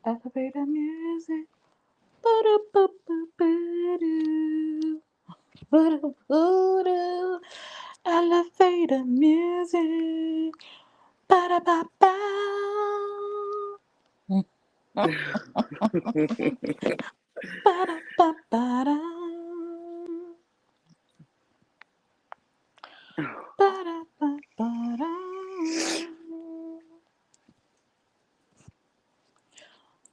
Elevator music. Ba-do-ba-ba-ba-doo. Ba-do-ba-doo. Elevator music. Ba-da-ba-ba. Ba-da-ba-ba-da. Ba-da-ba-ba-da.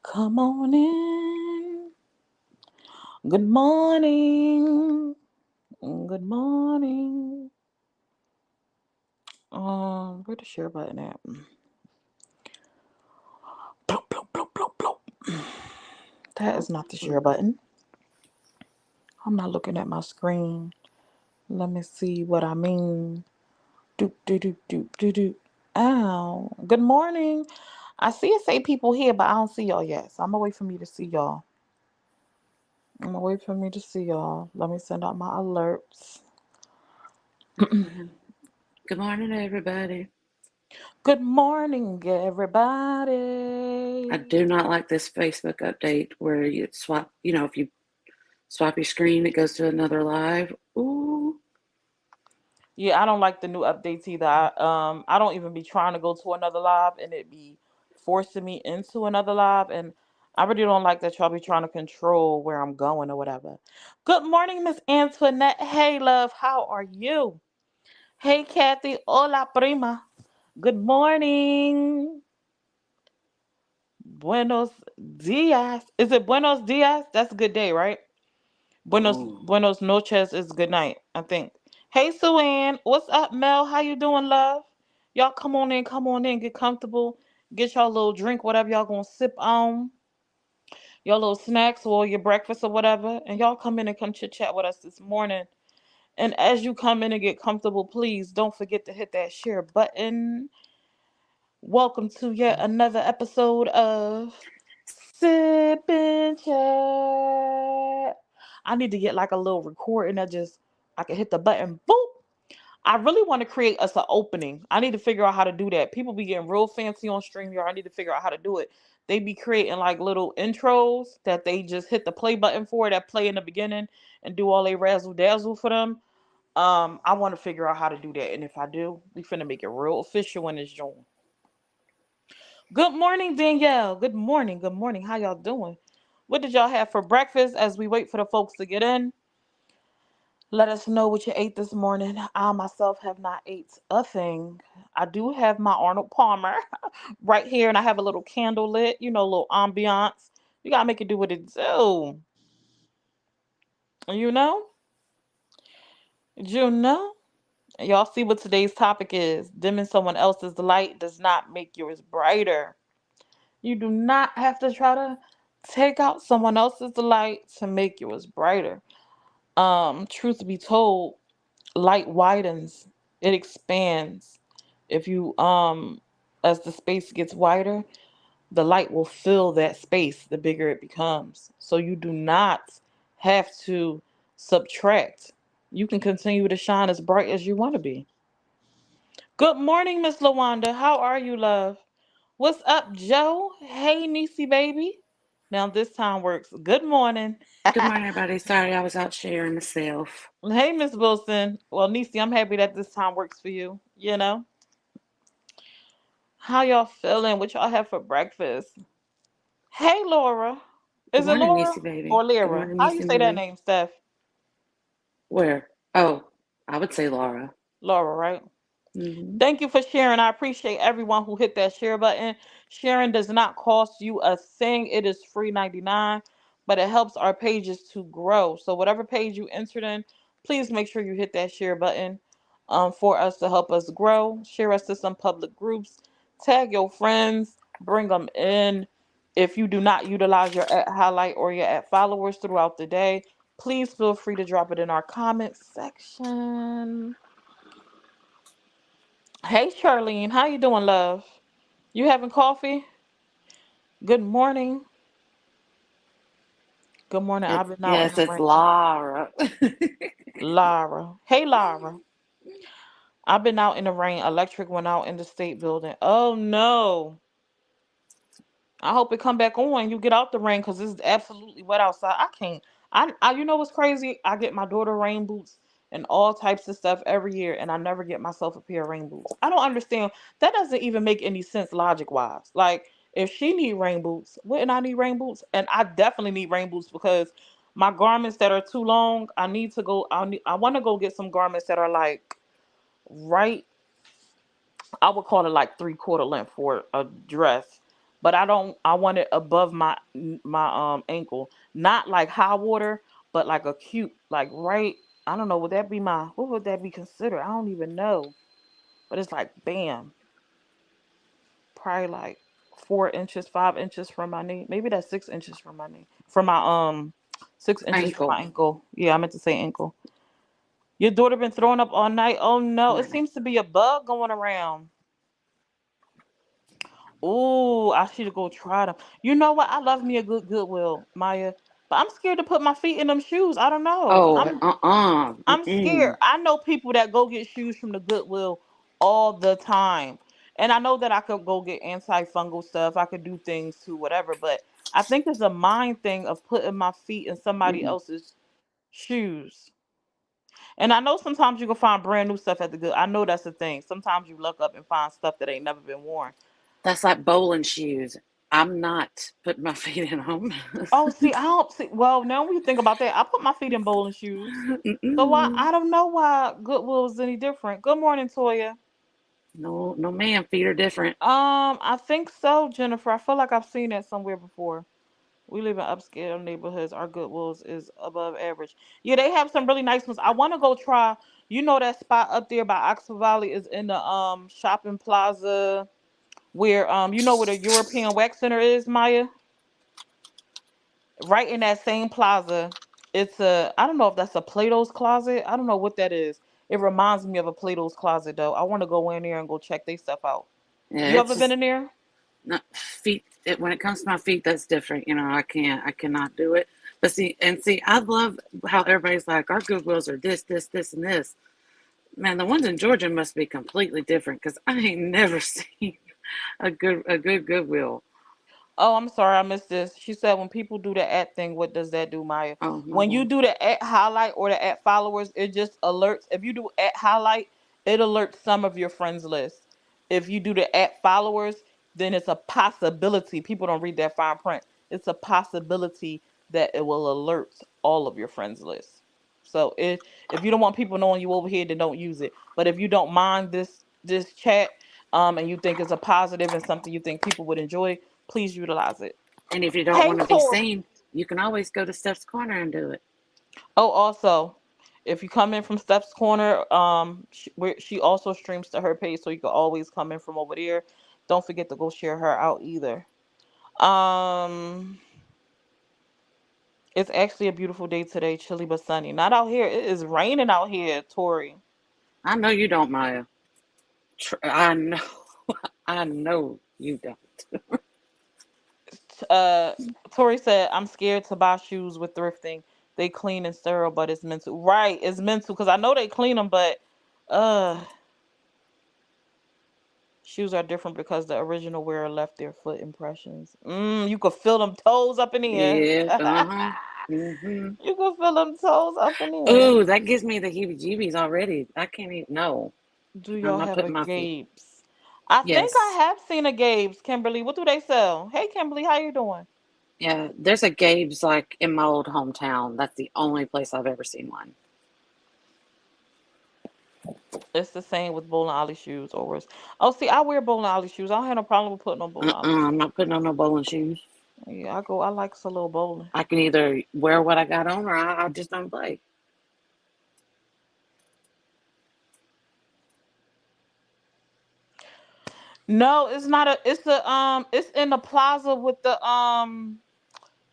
Come on in. Good morning. Good morning. Where the share button at? Bloop, bloop, bloop, bloop, bloop. That is not the share button. I'm not looking at my screen. Let me see what I mean. Doop, doop, doop, doop, doop, doop. Ow. Good morning. I see it say people here, but I don't see y'all yet. So I'm gonna wait for me to see y'all. I'm gonna wait for me to see y'all. Let me send out my alerts. Good morning, everybody. Good morning, I everybody. do not like this Facebook update where you swap, if you swap your screen, it goes to another live. Ooh. Yeah, I don't like the new updates either. I don't even be trying to go to another live and it be forcing me into another live, and I really don't like that y'all be trying to control where I'm going or whatever. Good morning, Miss Antoinette. Hey love, how are you? Hey Kathy, hola prima. Good morning. Buenos dias. Is it buenos dias? That's a good day, right? Oh. Buenos noches is good night, I think. Hey Suan, what's up, Mel? How you doing, love? Y'all come on in, get comfortable, get y'all little drink, whatever y'all gonna sip on, your little snacks or your breakfast or whatever, and y'all come in and come chit chat with us this morning. And as you come in and get comfortable, please don't forget to hit that share button. Welcome to yet another episode of Sip and Chat. I need to get like a little recording that just I can hit the button. Boop. I really want to create us an opening. I need to figure out how to do that. People be getting real fancy on StreamYard. I need to figure out how to do it. They be creating like little intros that they just hit the play button for that play in the beginning and do all they razzle dazzle for them. I want to figure out how to do that. And if I do, we finna make it real official in this joint. Good morning, Danielle. Good morning. Good morning. How y'all doing? What did y'all have for breakfast as we wait for the folks to get in? Let us know what you ate this morning. I myself have not ate a thing. I do have my Arnold Palmer right here, and I have a little candle lit, a little ambiance. You gotta make it do what it do. You know? You know? Y'all see what today's topic is. Dimming someone else's light does not make yours brighter. You do not have to try to take out someone else's light to make yours brighter. Truth be told, light widens, it expands. If you as the space gets wider, the light will fill that space the bigger it becomes. So you do not have to subtract. You can continue to shine as bright as you want to be. Good morning, Miss Lawanda. How are you, love? What's up, Joe? Hey, Niecy baby. Now this time works. Good morning. Good morning, everybody. Sorry, I was out sharing myself. Hey, Miss Wilson. Well, Niecy, I'm happy that this time works for you. How y'all feeling? What y'all have for breakfast? Hey, Laura. Good Is it morning, Laura Niecy baby. or Good Lyra? morning, How you Niecy say that Millie. name, Steph? Where? Oh, I would say Laura. Laura, right? Mm-hmm. Thank you for sharing. I appreciate everyone who hit that share button. Sharing does not cost you a thing. It is free 99, but it helps our pages to grow. So whatever page you entered in, please make sure you hit that share button for us to help us grow. Share us to some public groups. Tag your friends. Bring them in. If you do not utilize your at highlight or your at followers throughout the day, please feel free to drop it in our comment section. Hey Charlene, how you doing, love? You having coffee? Good morning. Good morning. I've been out in Yes, the it's rain. Laura. Lara. Hey Lara. I've been out in the rain. Electric went out in the state building. Oh no. I hope it come back on. You get out the rain because it's absolutely wet outside. I can't. You know what's crazy? I get my daughter rain boots and all types of stuff every year, and I never get myself a pair of rain boots. I don't understand. That doesn't even make any sense logic wise. Like, if she need rain boots, wouldn't I need rain boots? And I definitely need rain boots because my garments that are too long, I need to go. I want to go get some garments that are like right, I would call it like 3/4 length for a dress, but I don't. I want it above my ankle, not like high water, but like a cute, like right. I don't know. Would that be my? What would that be considered? I don't even know. But it's like bam, probably like 4 inches, 5 inches from my knee. Maybe that's 6 inches from my knee. From my 6 inches from Ankle. my ankle. Yeah, I meant to say ankle. Your daughter been throwing up all night. Oh no, it Yeah. seems to be a bug going around. Oh, I should go try them. You know what? I love me a good Goodwill, Maya. But I'm scared to put my feet in them shoes. I don't know. Oh, uh-uh. I'm scared. Mm-mm. I know people that go get shoes from the Goodwill all the time. And I know that I could go get antifungal stuff. I could do things too, whatever. But I think it's a mind thing of putting my feet in somebody Mm-mm. else's shoes. And I know sometimes you can find brand new stuff at the good. I know that's the thing. Sometimes you look up and find stuff that ain't never been worn. That's like bowling shoes. I'm not putting my feet in them. Oh, see, I don't see. Well, now when you think about that, I put my feet in bowling shoes. So why? Mm-mm. I don't know why Goodwill is any different. Good morning, Toya. No, no, ma'am. Feet are different. I think so, Jennifer. I feel like I've seen that somewhere before. We live in upscale neighborhoods. Our Goodwills is above average. Yeah, they have some really nice ones. I want to go try. You know that spot up there by Oxford Valley is in the shopping plaza where you know where the European Wax Center is, Maya? Right in that same plaza. It's a, I don't know if that's a Plato's Closet. I don't know what that is. It reminds me of a Plato's Closet though. I want to go in there and go check their stuff out. Yeah, You it's ever been just in there? not feet. When it comes to my feet, that's different. I can't. I cannot do it. But see, I love how everybody's like, our Goodwills are this, this, this, and this. Man, the ones in Georgia must be completely different because I ain't never seen a good Goodwill. Oh, I'm sorry, I missed this. She said when people do the at thing, what does that do, Maya? Oh my When you god. do the at highlight or the at followers, it just alerts. If you do at highlight, it alerts some of your friends list. If you do the at followers, then it's a possibility. People don't read that fine print. It's a possibility that it will alert all of your friends list. So if you don't want people knowing you over here, then don't use it. But if you don't mind this chat, and you think it's a positive and something you think people would enjoy, please utilize it. And if you don't Hey, want to be Tori. seen, you can always go to Steph's Corner and do it. Oh, also, if you come in from Steph's Corner, she also streams to her page, so you can always come in from over there. Don't forget to go share her out either. Um, it's actually a beautiful day today, chilly but sunny. Not out here. It is raining out here, Tori. I know you don't, Maya. I know. I know you don't. Uh, Tori said, "I'm scared to buy shoes with thrifting. They clean and sterile, but it's mental. Right? It's mental because I know they clean them, but uh." Shoes are different because the original wearer left their foot impressions. You could feel them toes up in the air. Yeah. Uh huh. Mm-hmm. You could feel them toes up in the air. Oh, that gives me the heebie-jeebies already. I can't even. No, Do I'm y'all not have a putting my feet. Gabe's? I think I Yes. have seen a Gabe's, Kimberly. What do they sell? Hey, Kimberly, how you doing? Yeah. There's a Gabe's like in my old hometown. That's the only place I've ever seen one. It's the same with bowling alley shoes or worse. Oh, see, I wear bowling alley shoes. I don't have no problem with putting on bowling alley I'm shoes. not putting on no bowling shoes. Yeah, I go. I like a little bowling. I can either wear what I got on or I just don't play. No, it's not a. It's a It's in the plaza with the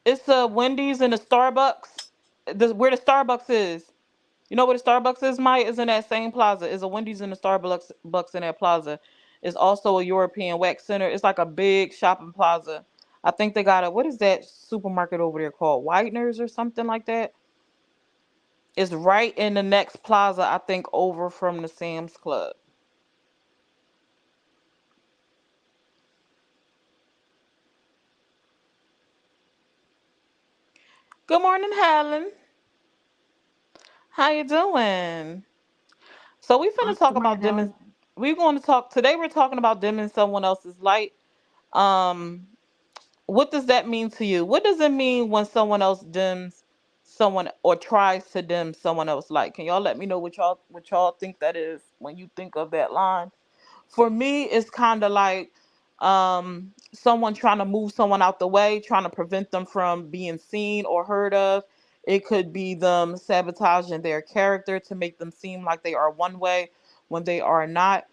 It's a Wendy's and a Starbucks. Where the Starbucks is. You know where the Starbucks is, Mike? Is in that same plaza. Is a Wendy's and a Starbucks Bucks in that plaza. It's also a European Wax Center. It's like a big shopping plaza. I think they got a, what is that supermarket over there called? Whiteners or something like that. It's right in the next plaza, I think, over from the Sam's Club. Good morning, Helen. How you doing? So we finna talk Good morning, about dimming. Helen. We're going to talk today. We're talking about dimming someone else's light. Um, what does that mean to you? What does it mean when someone else dims someone or tries to dim someone else's light? Can y'all let me know what y'all think that is when you think of that line? For me, it's kind of like someone trying to move someone out the way, trying to prevent them from being seen or heard of. It could be them sabotaging their character to make them seem like they are one way when they are not.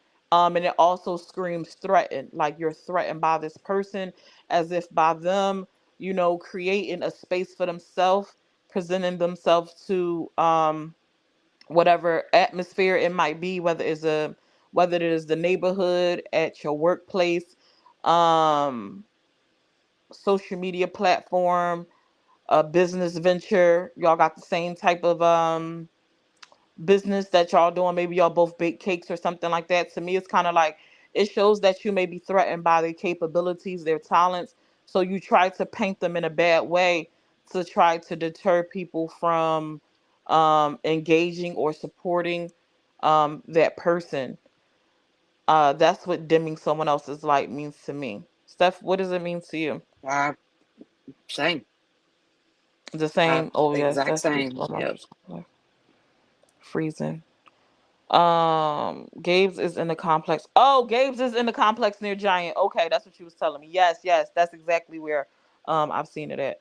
And it also screams threatened, like you're threatened by this person, as if by them, creating a space for themselves, presenting themselves to whatever atmosphere it might be, whether it is the neighborhood, at your workplace, um social media platform, a business venture. Y'all got the same type of business that y'all doing. Maybe y'all both bake cakes or something like that. To me, it's kind of like it shows that you may be threatened by their capabilities, their talents. So you try to paint them in a bad way to try to deter people from engaging or supporting that person. That's what dimming someone else's light means to me. Steph, what does it mean to you? Uh, Same. The same. Oh yes, Exact that's same. Yep. freezing. Gabe's is in the complex. Oh, Gabe's is in the complex near Giant. Okay, that's what she was telling me. Yes, yes, that's exactly where I've seen it at.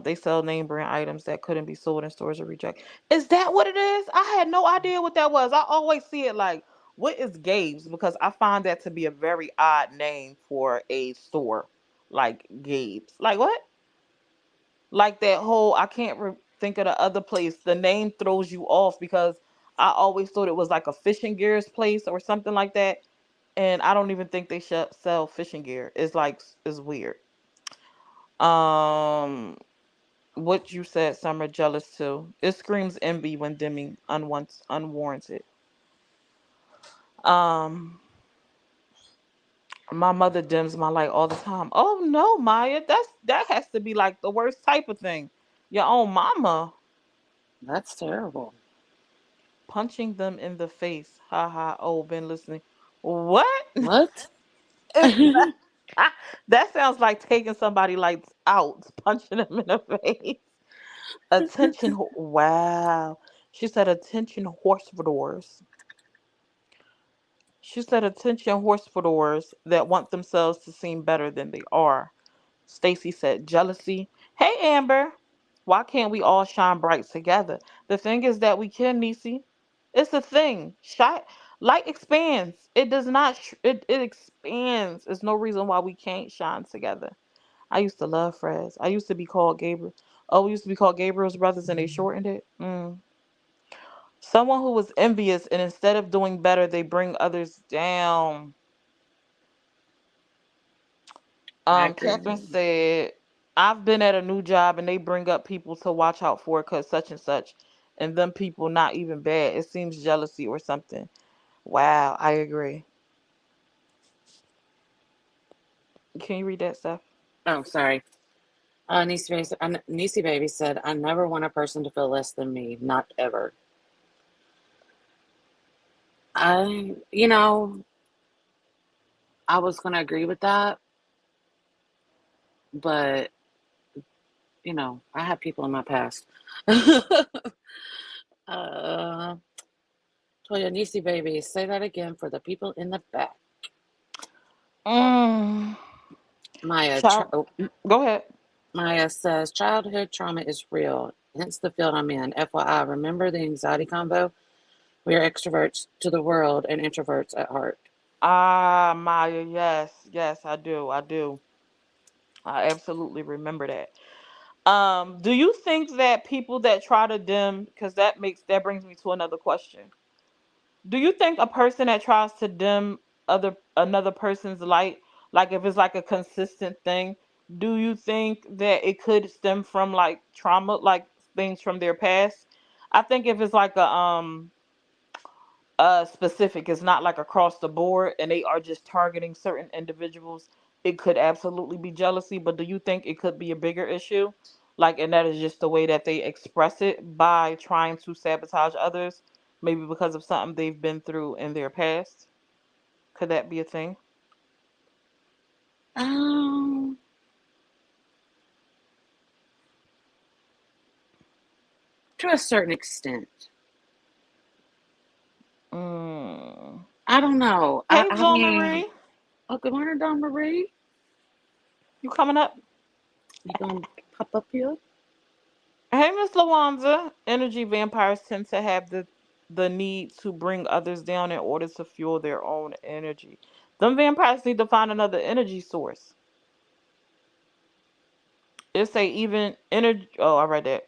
They sell name brand items that couldn't be sold in stores or reject. Is that what it is? I had no idea what that was. I always see it like, what is Gabe's? Because I find that to be a very odd name for a store, like Gabe's. Like what? Like that whole, I can't think of the other place. The name throws you off because I always thought it was like a fishing gears place or something like that. And I don't even think they should sell fishing gear. It's like it's weird. Um, what you said, Summer, jealous too. It screams envy when dimming unwarranted. Um, my mother dims my light all the time. Oh no, Maya, that has to be like the worst type of thing. Your own mama That's terrible. punching them in the face. Ha ha. Oh, been listening. What What? is that? That sounds like taking somebody lights out, punching them in the face. Attention. Wow. She said attention horsefadors. She said attention horsefadors that want themselves to seem better than they are. Stacy said jealousy. Hey Amber, why can't we all shine bright together? The thing is that we can, Nisi. It's a thing. Light expands. It does not. It expands. There's no reason why we can't shine together. I used to love Frez. I used to be called Gabriel. Oh, we used to be called Gabriel's brothers, and they shortened it. Someone who was envious, and instead of doing better, they bring others down. I Catherine agree. said, I've been at a new job and they bring up people to watch out for because such and such, and them people not even bad. It seems jealousy or something. Wow, I agree. Can you read that stuff? Oh, sorry. Niecy Baby said, I never want a person to feel less than me. Not ever. You know, I was going to agree with that, but, I have people in my past. uh, Toya Niecy Baby, say that again for the people in the back. Mm, Maya, child, go ahead. Maya says childhood trauma is real, hence the field I'm in. FYI, remember the anxiety combo? We are extroverts to the world and introverts at heart. Ah, Maya, yes, yes, I do. I do. I absolutely remember that. Do you think that people that try to dim, because that brings me to another question. Do you think a person that tries to dim another person's light, like if it's like a consistent thing, do you think that it could stem from like trauma, like things from their past? I think if it's like a specific, it's not like across the board and they are just targeting certain individuals, it could absolutely be jealousy, but do you think it could be a bigger issue? Like, and that is just the way that they express it by trying to sabotage others, maybe because of something they've been through in their past. Could that be a thing? Um, to a certain extent. Mm. I don't know. Hey, I Jo mean, Marie, oh, good morning, Don Marie. you coming up? You gonna pop up here? Hey, Miss Lawanza. Energy vampires tend to have the need to bring others down in order to fuel their own energy. Them vampires need to find another energy source. It say even energy. Oh, I read that.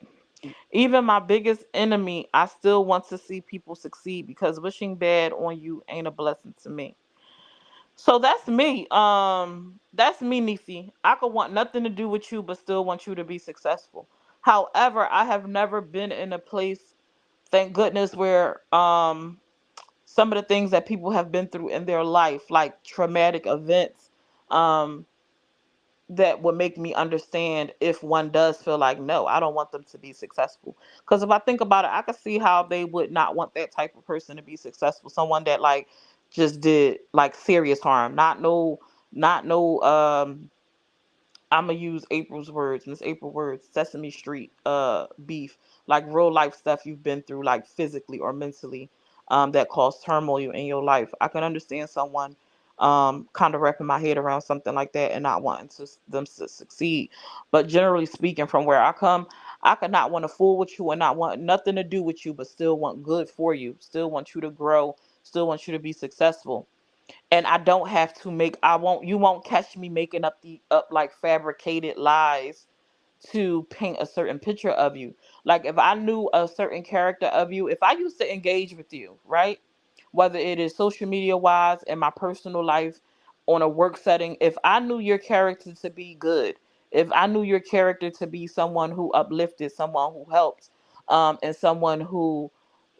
Even my biggest enemy, I still want to see people succeed because wishing bad on you ain't a blessing to me. So that's me. That's me, Nisi. I could want nothing to do with you, but still want you to be successful. However, I have never been in a place, thank goodness, where some of the things that people have been through in their life, like traumatic events, um, that would make me understand if one does feel like, no, I don't want them to be successful. Because if I think about it, I could see how they would not want that type of person to be successful. Someone that like just did like serious harm, not no I'm gonna use April's words, Miss April words, Sesame Street beef, like real life stuff you've been through, like physically or mentally, that caused turmoil in your life. I can understand someone kind of wrapping my head around something like that and not wanting them to succeed. But generally speaking, from where I come, I could not want to fool with you and not want nothing to do with you, but still want good for you, still want you to grow, still want you to be successful. And I don't have to make I won't you won't catch me making up like fabricated lies to paint a certain picture of you. Like if I knew a certain character of you, if I used to engage with you, right? Whether it is social media wise in my personal life, on a work setting, if I knew your character to be good, if I knew your character to be someone who uplifted, someone who helped, and someone who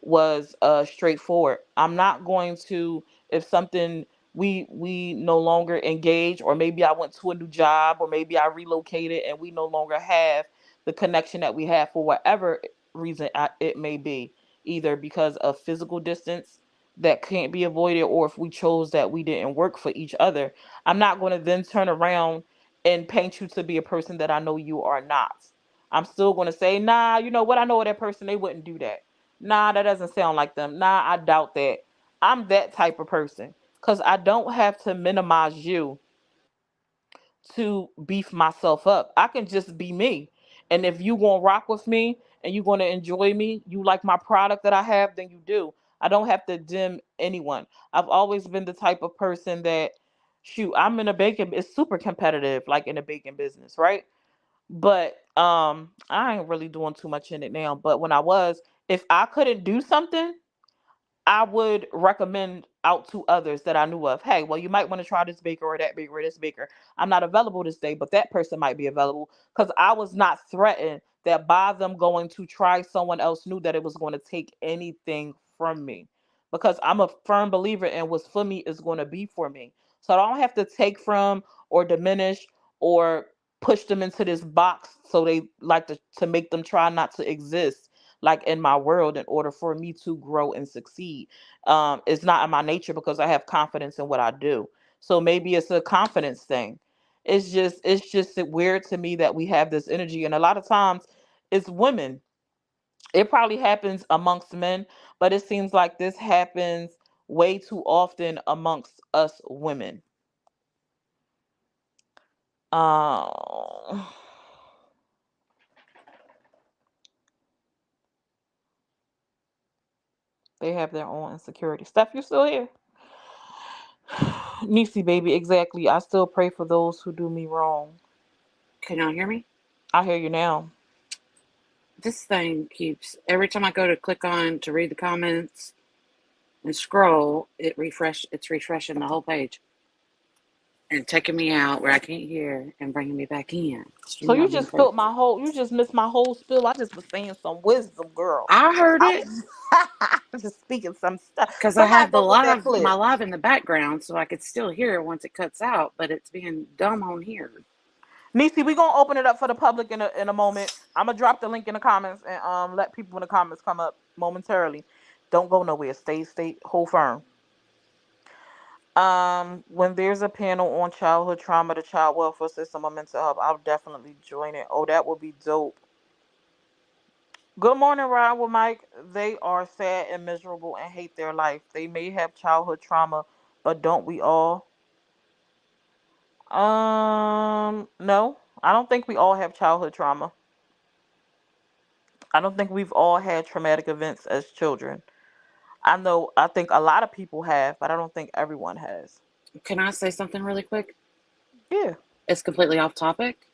was straightforward, I'm not going to, if something we no longer engage, or maybe I went to a new job, or maybe I relocated and we no longer have the connection that we have for whatever reason it may be, either because of physical distance that can't be avoided, or if we chose that we didn't work for each other, I'm not going to then turn around and paint you to be a person that I know you are not. I'm still going to say, nah, you know what, I know that person, they wouldn't do that. Nah, that doesn't sound like them. Nah, I doubt that. I'm that type of person because I don't have to minimize you to beef myself up. I can just be me. And if you gonna rock with me and you gonna enjoy me, you like my product that I have, then you do. I don't have to dim anyone. I've always been the type of person that, shoot, I'm in a baking, it's super competitive, like in the baking business, right? But I ain't really doing too much in it now. But when I was, if I couldn't do something, I would recommend out to others that I knew of. Hey, well, you might want to try this baker or that baker or this baker. I'm not available this day, but that person might be available, because I was not threatened that by them going to try someone else knew that it was going to take anything from me. Because I'm a firm believer in what's for me is going to be for me. So I don't have to take from or diminish or push them into this box so they like to make them try not to exist like in my world in order for me to grow and succeed. It's not in my nature because I have confidence in what I do. So maybe it's a confidence thing. It's just weird to me that we have this energy, and a lot of times it's women. It probably happens amongst men, but it seems like this happens way too often amongst us women. Um, they have their own insecurity. Steph, you still here? Nisi, baby, exactly. I still pray for those who do me wrong. Can y'all hear me? I hear you now. This thing keeps every time I go to click on to read the comments and scroll, it's refreshing the whole page and taking me out where I can't hear and bringing me back in. So you StreamYard being just spilled crazy. my whole, you just missed my whole spill. I just was saying some wisdom, girl. I heard I it was just speaking some stuff. because I Somebody have the go get that live my clip. live in the background so I could still hear it once it cuts out, but it's being dumb on here. Nisi, we gonna open it up for the public in a moment. I'm gonna drop the link in the comments and let people in the comments come up momentarily. Don't go nowhere. Stay, hold firm. When there's a panel on childhood trauma, the child welfare system, or mental health, I'll definitely join it. Oh, that would be dope. Good morning, Ryan with Mike. They are sad and miserable and hate their life. They may have childhood trauma, but don't we all? No, I don't think we all have childhood trauma. I don't think we've all had traumatic events as children. I think a lot of people have, but I don't think everyone has. Can I say something really quick? Yeah. It's completely off topic,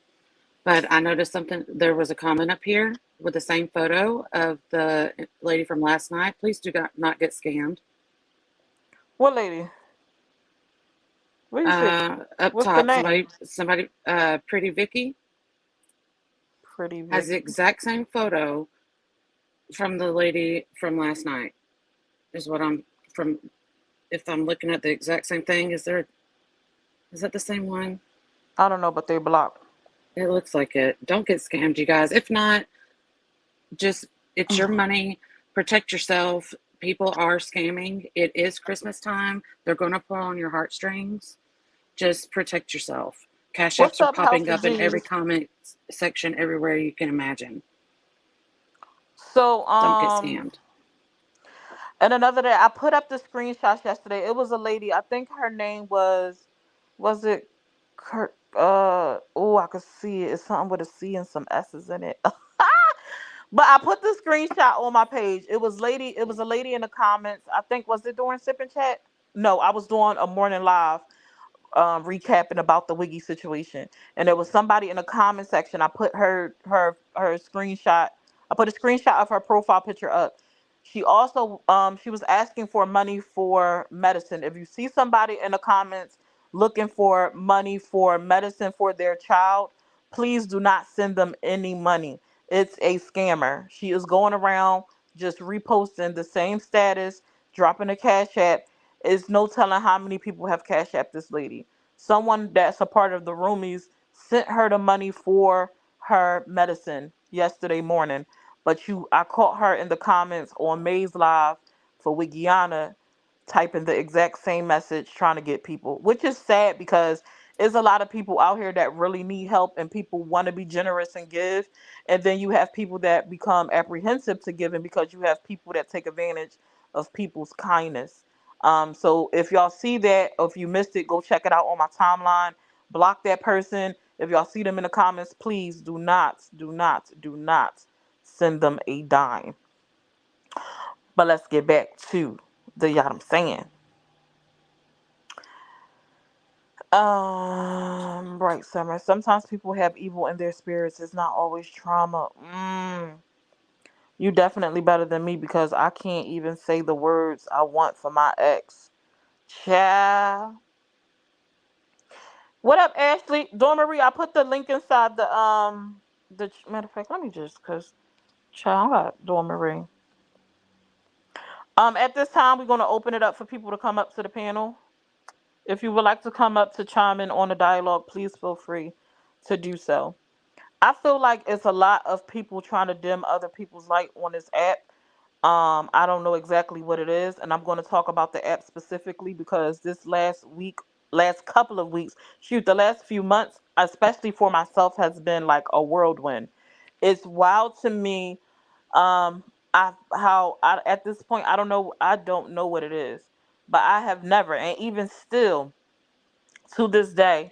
but I noticed something. There was a comment up here with the same photo of the lady from last night. Please do not get scammed. What lady? What do you see? Up What's the top, name? Pretty Vicky Pretty has the Vicky. exact same photo from the lady from last night. Is what I'm from. If I'm looking at the exact same thing, is that the same one? I don't know, but they blocked. It looks like it. Don't get scammed, you guys. If not, just it's your money. Protect yourself. People are scamming. It is Christmas time. They're going to pull on your heartstrings. Just protect yourself. Cash What's apps are up, House popping of up in every G's? comment section everywhere you can imagine. So, Don't get scammed. and another day, I put up the screenshots yesterday. It was a lady. I think her name was it Kurt? Oh, I could see it. It's something with a C and some S's in it. But I put the screenshot on my page. It was lady. It was a lady in the comments. I think was it during Sip and Chat? No, I was doing a morning live recapping about the Wiggy situation, and there was somebody in the comment section. I put her screenshot. I put a screenshot of her profile picture up. She also she was asking for money for medicine. If you see somebody in the comments looking for money for medicine for their child, please do not send them any money. It's a scammer. She is going around just reposting the same status, dropping a cash app. It's no telling how many people have cash app this lady. Someone that's a part of the roomies sent her the money for her medicine yesterday morning. But I caught her in the comments on May's Live for Wigiana typing the exact same message trying to get people, which is sad because there's a lot of people out here that really need help and people want to be generous and give. And then you have people that become apprehensive to giving because you have people that take advantage of people's kindness. So if y'all see that, or if you missed it, go check it out on my timeline. Block that person. If y'all see them in the comments, please do not send them a dime. But let's get back to the y'all I'm saying. Right, Summer. Sometimes people have evil in their spirits. It's not always trauma. You definitely better than me because I can't even say the words I want for my ex. Child. What up, Ashley? Dawn Marie, I put the link inside the matter of fact, let me just cause child, I got Dawn Marie. At this time we're gonna open it up for people to come up to the panel. If you would like to come up to chime in on the dialogue, please feel free to do so. I feel like it's a lot of people trying to dim other people's light on this app. I don't know exactly what it is, and I'm going to talk about the app specifically because this last week, last couple of weeks, shoot, the last few months, especially for myself, has been like a whirlwind. It's wild to me. At this point, I don't know what it is, but I have never, and even still to this day,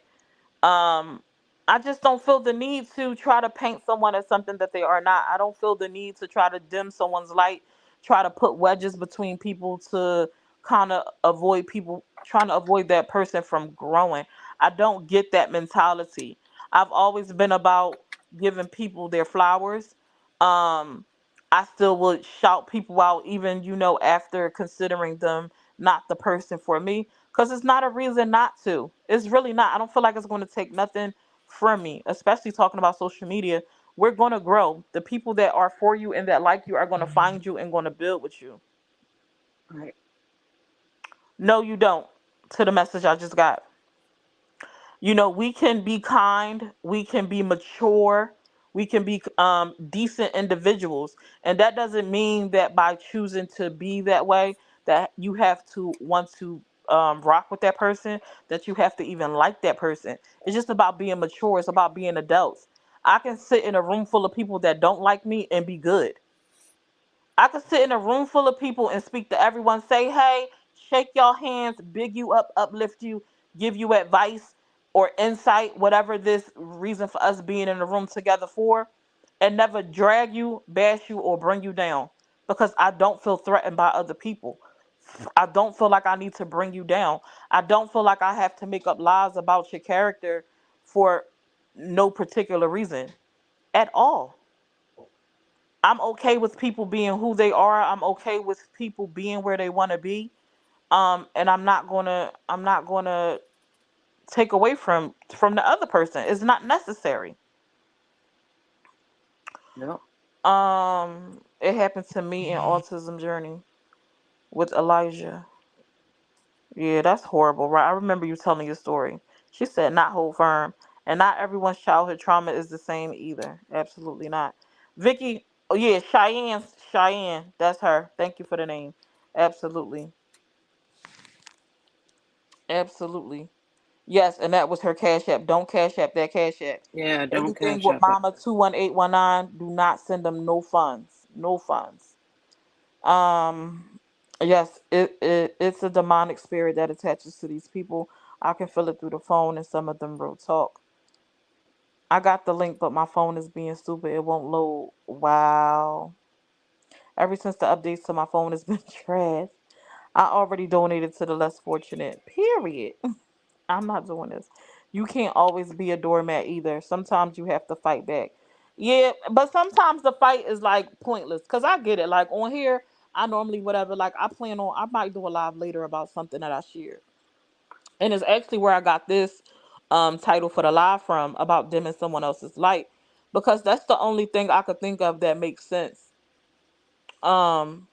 um I just don't feel the need to try to paint someone as something that they are not. I don't feel the need to try to dim someone's light, try to put wedges between people to kind of avoid people trying to avoid that person from growing. I don't get that mentality. I've always been about giving people their flowers. um I still would shout people out even after considering them not the person for me, because it's not a reason not to. It's really not. I don't feel like it's going to take nothing from me, especially talking about social media. We're going to grow. The people that are for you and that like you are going to find you and going to build with you. Right. No, you don't. To the message I just got. We can be kind, we can be mature, We can be decent individuals, and that doesn't mean that by choosing to be that way that you have to want to rock with that person, that you have to even like that person. It's just about being mature. It's about being adults. I can sit in a room full of people that don't like me and be good. I could sit in a room full of people and speak to everyone, say, hey, shake y'all hands, big you up, uplift you, give you advice or insight, whatever this reason for us being in the room together for, and never drag you, bash you, or bring you down because I don't feel threatened by other people. I don't feel like I need to bring you down. I don't feel like I have to make up lies about your character for no particular reason at all. I'm okay with people being who they are. I'm okay with people being where they want to be. And I'm not gonna take away from the other person. It's not necessary. Yep. It happened to me in autism journey with Elijah. Yeah, that's horrible, right? I remember you telling your story. She said not hold firm. And not everyone's childhood trauma is the same either. Absolutely not. Vicky, oh yeah, Cheyenne, that's her. Thank you for the name. Absolutely. Absolutely. Yes, and that was her cash app. Don't cash app that cash app. Yeah, don't Anything cash with up it. mama 21819, do not send them no funds. No funds. Yes, it's a demonic spirit that attaches to these people. I can feel it through the phone and some of them real talk. I got the link, but my phone is being stupid. It won't load. Wow. Ever since the updates to my phone has been trash. I already donated to the less fortunate. Period. I'm not doing this. You can't always be a doormat either. Sometimes you have to fight back. Yeah, but sometimes the fight is like pointless. Cause I get it. Like on here, I normally whatever. Like I might do a live later about something that I shared. And it's actually where I got this title for the live from about dimming someone else's light. Because that's the only thing I could think of that makes sense. Um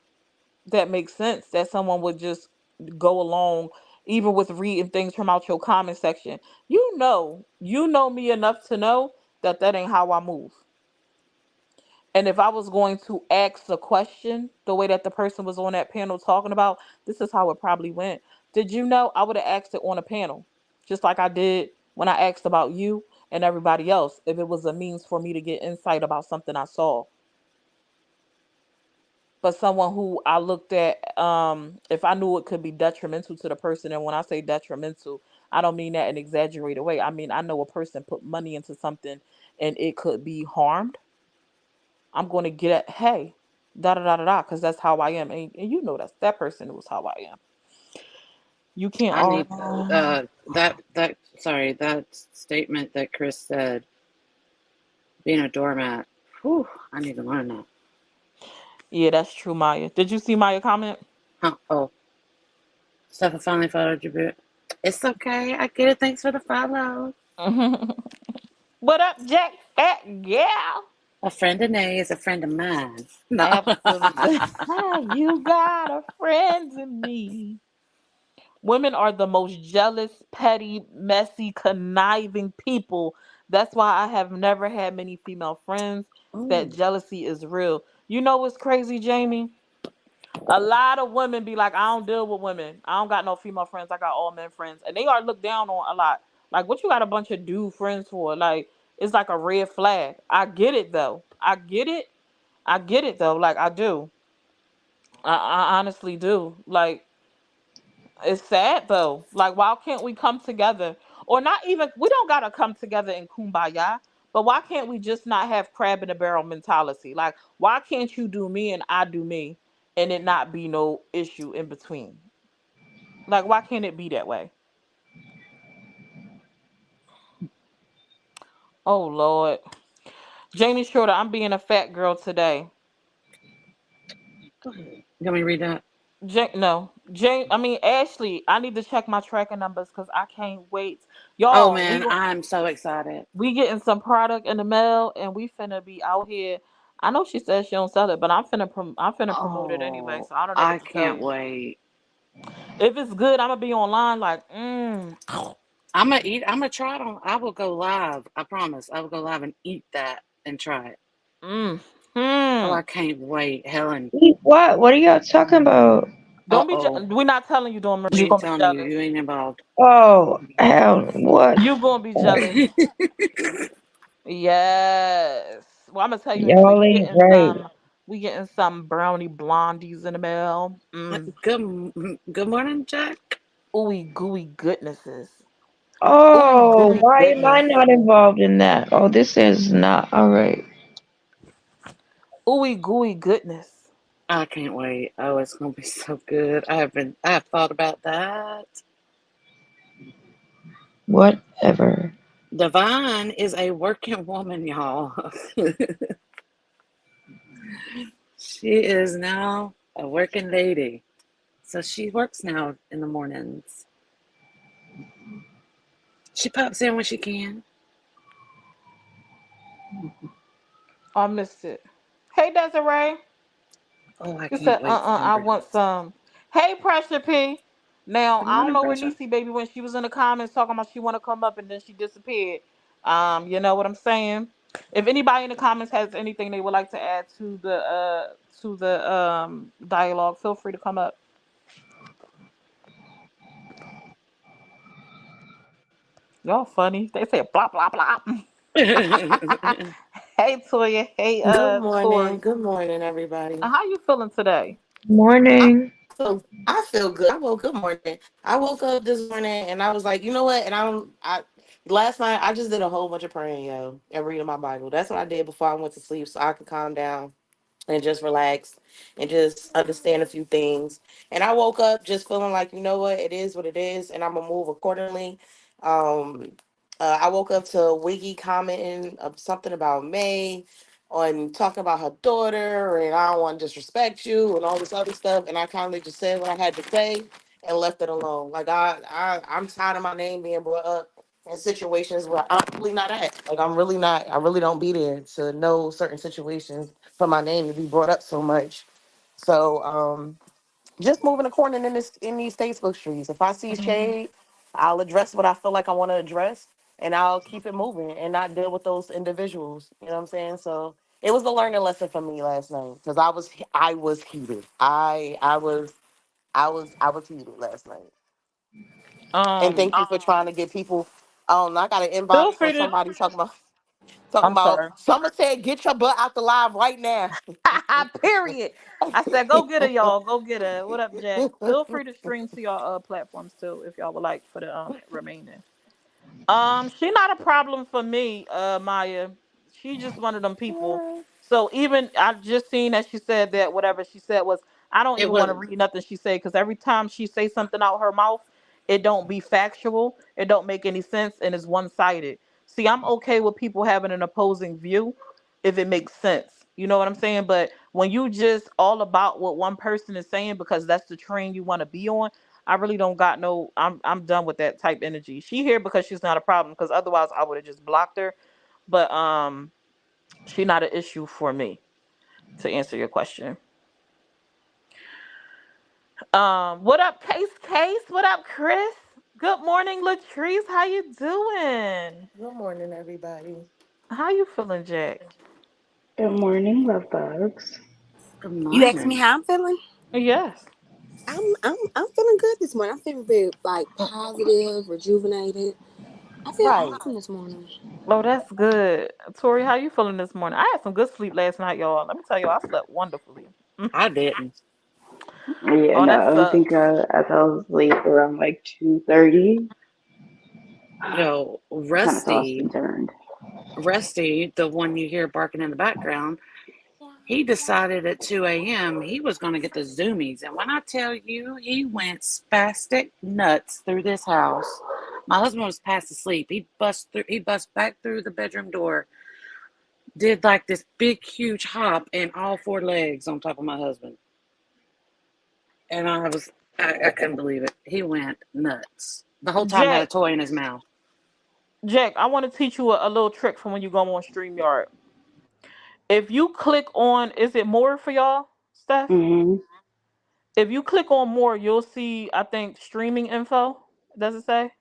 that makes sense that someone would just go along even with reading things from out your comment section. You know me enough to know that that ain't how I move. And if I was going to ask a question the way that the person was on that panel talking about, this is how it probably went. Did you know? I would have asked it on a panel, just like I did when I asked about you and everybody else, if it was a means for me to get insight about something I saw. But someone who I looked at, if I knew it could be detrimental to the person, and when I say detrimental, I don't mean that in an exaggerated way. I mean I know a person put money into something and it could be harmed. I'm going to get at hey, da da da da da, because that's how I am, and you know that's that person knows how I am. You can't I all. need that sorry, that statement that Chris said, being a doormat. Whew, I need to learn that. Yeah, that's true, Maya. Did you see Maya comment? Huh, oh, Steph, I finally followed your bit. It's okay. I get it. Thanks for the follow. What up, Jack? Yeah, A friend of Nay is a friend of mine. No. absolutely. You got a friend in me. Women are the most jealous, petty, messy, conniving people. That's why I have never had many female friends. That Ooh. jealousy is real. You know what's crazy, Jamie? A lot of women be like, I don't deal with women. I don't got no female friends. I got all men friends. And they are looked down on a lot. Like, what you got a bunch of dude friends for? Like, it's like a red flag. I get it, though. I get it. I get it, though. Like, I do. I honestly do. Like, it's sad though. Like, why can't we come together? Or not even, we don't gotta come together in kumbaya, but why can't we just not have crab in a barrel mentality? Like, why can't you do me and I do me and it not be no issue in between? Like, why can't it be that way? Oh Lord. Jamie Shorter, I'm being a fat girl today. Go ahead. You want me to read that? No, I mean Ashley. I need to check my tracking numbers because I can't wait, Oh y'all. man, I'm so excited. We getting some product in the mail and we finna be out here. I know she says she don't sell it, but I'm finna promote it anyway, Oh, so I don't know I what to tell can't you. wait. If it's good, I'm gonna be online like I'm gonna eat. I'm gonna try it on. I will go live. I promise. I will go live and eat that. and try it. Mm. Oh, I Hmm. can't wait, Helen. Eat what? What are y'all talking about? Uh Don't be. oh. We're not telling you, Dawn Marie. We You're ain't gonna be telling you. jealous. You ain't involved. Oh, hell, what? You gonna be jealous. Yes. Well, I'm gonna tell you anyway. Y'all We ain't getting right. some. We getting some brownie blondies in the mail. Good morning, Jack. Ooey gooey goodnesses. Ooey Oh, gooey why am I goodness. not involved in that? Oh, this is not all right. Ooey gooey goodness. I can't wait. Oh, it's gonna be so good. I have thought about that. Whatever. Divine is a working woman, y'all. She is now a working lady. So she works now in the mornings. She pops in when she can. I missed it. Hey Desiree. Oh, I You can't said, wait for them I want brownies. some. Hey, Pressure P. Now, Good I don't morning, know where Pressure. Niecy baby when she was in the comments talking about she want to come up and then she disappeared. You know what I'm saying? If anybody in the comments has anything they would like to add to the dialogue, feel free to come up. Y'all funny. They said blah blah blah. Good Hey Toya. Hey Good morning. Tori. Good morning, everybody. How you feeling today? Morning. I feel good. I woke good morning. I woke up this morning and I was like, you know what? And I last night I just did a whole bunch of praying, yo, and reading my Bible. That's what I did before I went to sleep so I could calm down and just relax and just understand a few things. And I woke up just feeling like, you know what it is, and I'm gonna move accordingly. Um, I woke up to Wiggy commenting of something about May on talking about her daughter, and I don't want to disrespect you and all this other stuff. And I kindly just said what I had to say and left it alone. Like I'm tired of my name being brought up in situations where I'm really not at. Like I'm really not. I really don't be there to know certain situations for my name to be brought up so much. So just moving according in these Facebook streets. If I see shade, I'll address what I feel like I want to address, and I'll keep it moving and not deal with those individuals. You know what I'm saying? So it was a learning lesson for me last night because I was heated. I was heated last night. And thank you for trying to get people. I got an Feel inbox from free to. somebody talking I'm about sorry. someone said get your butt out the live right now. Period. I said, go get her, y'all. Go get her. What up, Jack? Feel free to stream to y'all platforms too if y'all would like for the remaining. She not a problem for me, Maya. She just one of them people. So even I just seen that she said that whatever she said was I don't It even want to was. read nothing she said because every time she say something out her mouth, it don't be factual, it don't make any sense, and it's one sided. See, I'm okay with people having an opposing view if it makes sense. You know what I'm saying? But when you just all about what one person is saying because that's the train you want to be on, I really don't got no. I'm done with that type energy. She here because she's not a problem. Because otherwise, I would have just blocked her. But she not an issue for me. To answer your question. What up, Case? Case? What up, Chris? Good morning, Latrice. How you doing? Good morning, everybody. How you feeling, Jack? Good morning, love bugs. Good You asked me morning. how I'm feeling. Yes. I'm feeling good this morning. I'm feeling very like positive, rejuvenated. I feel Right. awesome this morning. Oh, that's good. Tori, how you feeling this morning? I had some good sleep last night, y'all. Let me tell you, I slept wonderfully. I didn't. Yeah, Oh, no, that I think sucks. I fell asleep around like 2:30. Yo, Kind of tossed and turned. Rusty, the one you hear barking in the background, he decided at 2 a.m. he was going to get the zoomies. And when I tell you, he went spastic nuts through this house. My husband was fast asleep. He bust back through the bedroom door, did like this big, huge hop and all four legs on top of my husband. And I couldn't believe it. He went nuts. The whole time had a Jack, toy in his mouth. Jack, I want to teach you a little trick from when you go on StreamYard. If you click on, is it more for y'all, Steph? Hmm. If you click on more, you'll see, I think, streaming info. Does it say?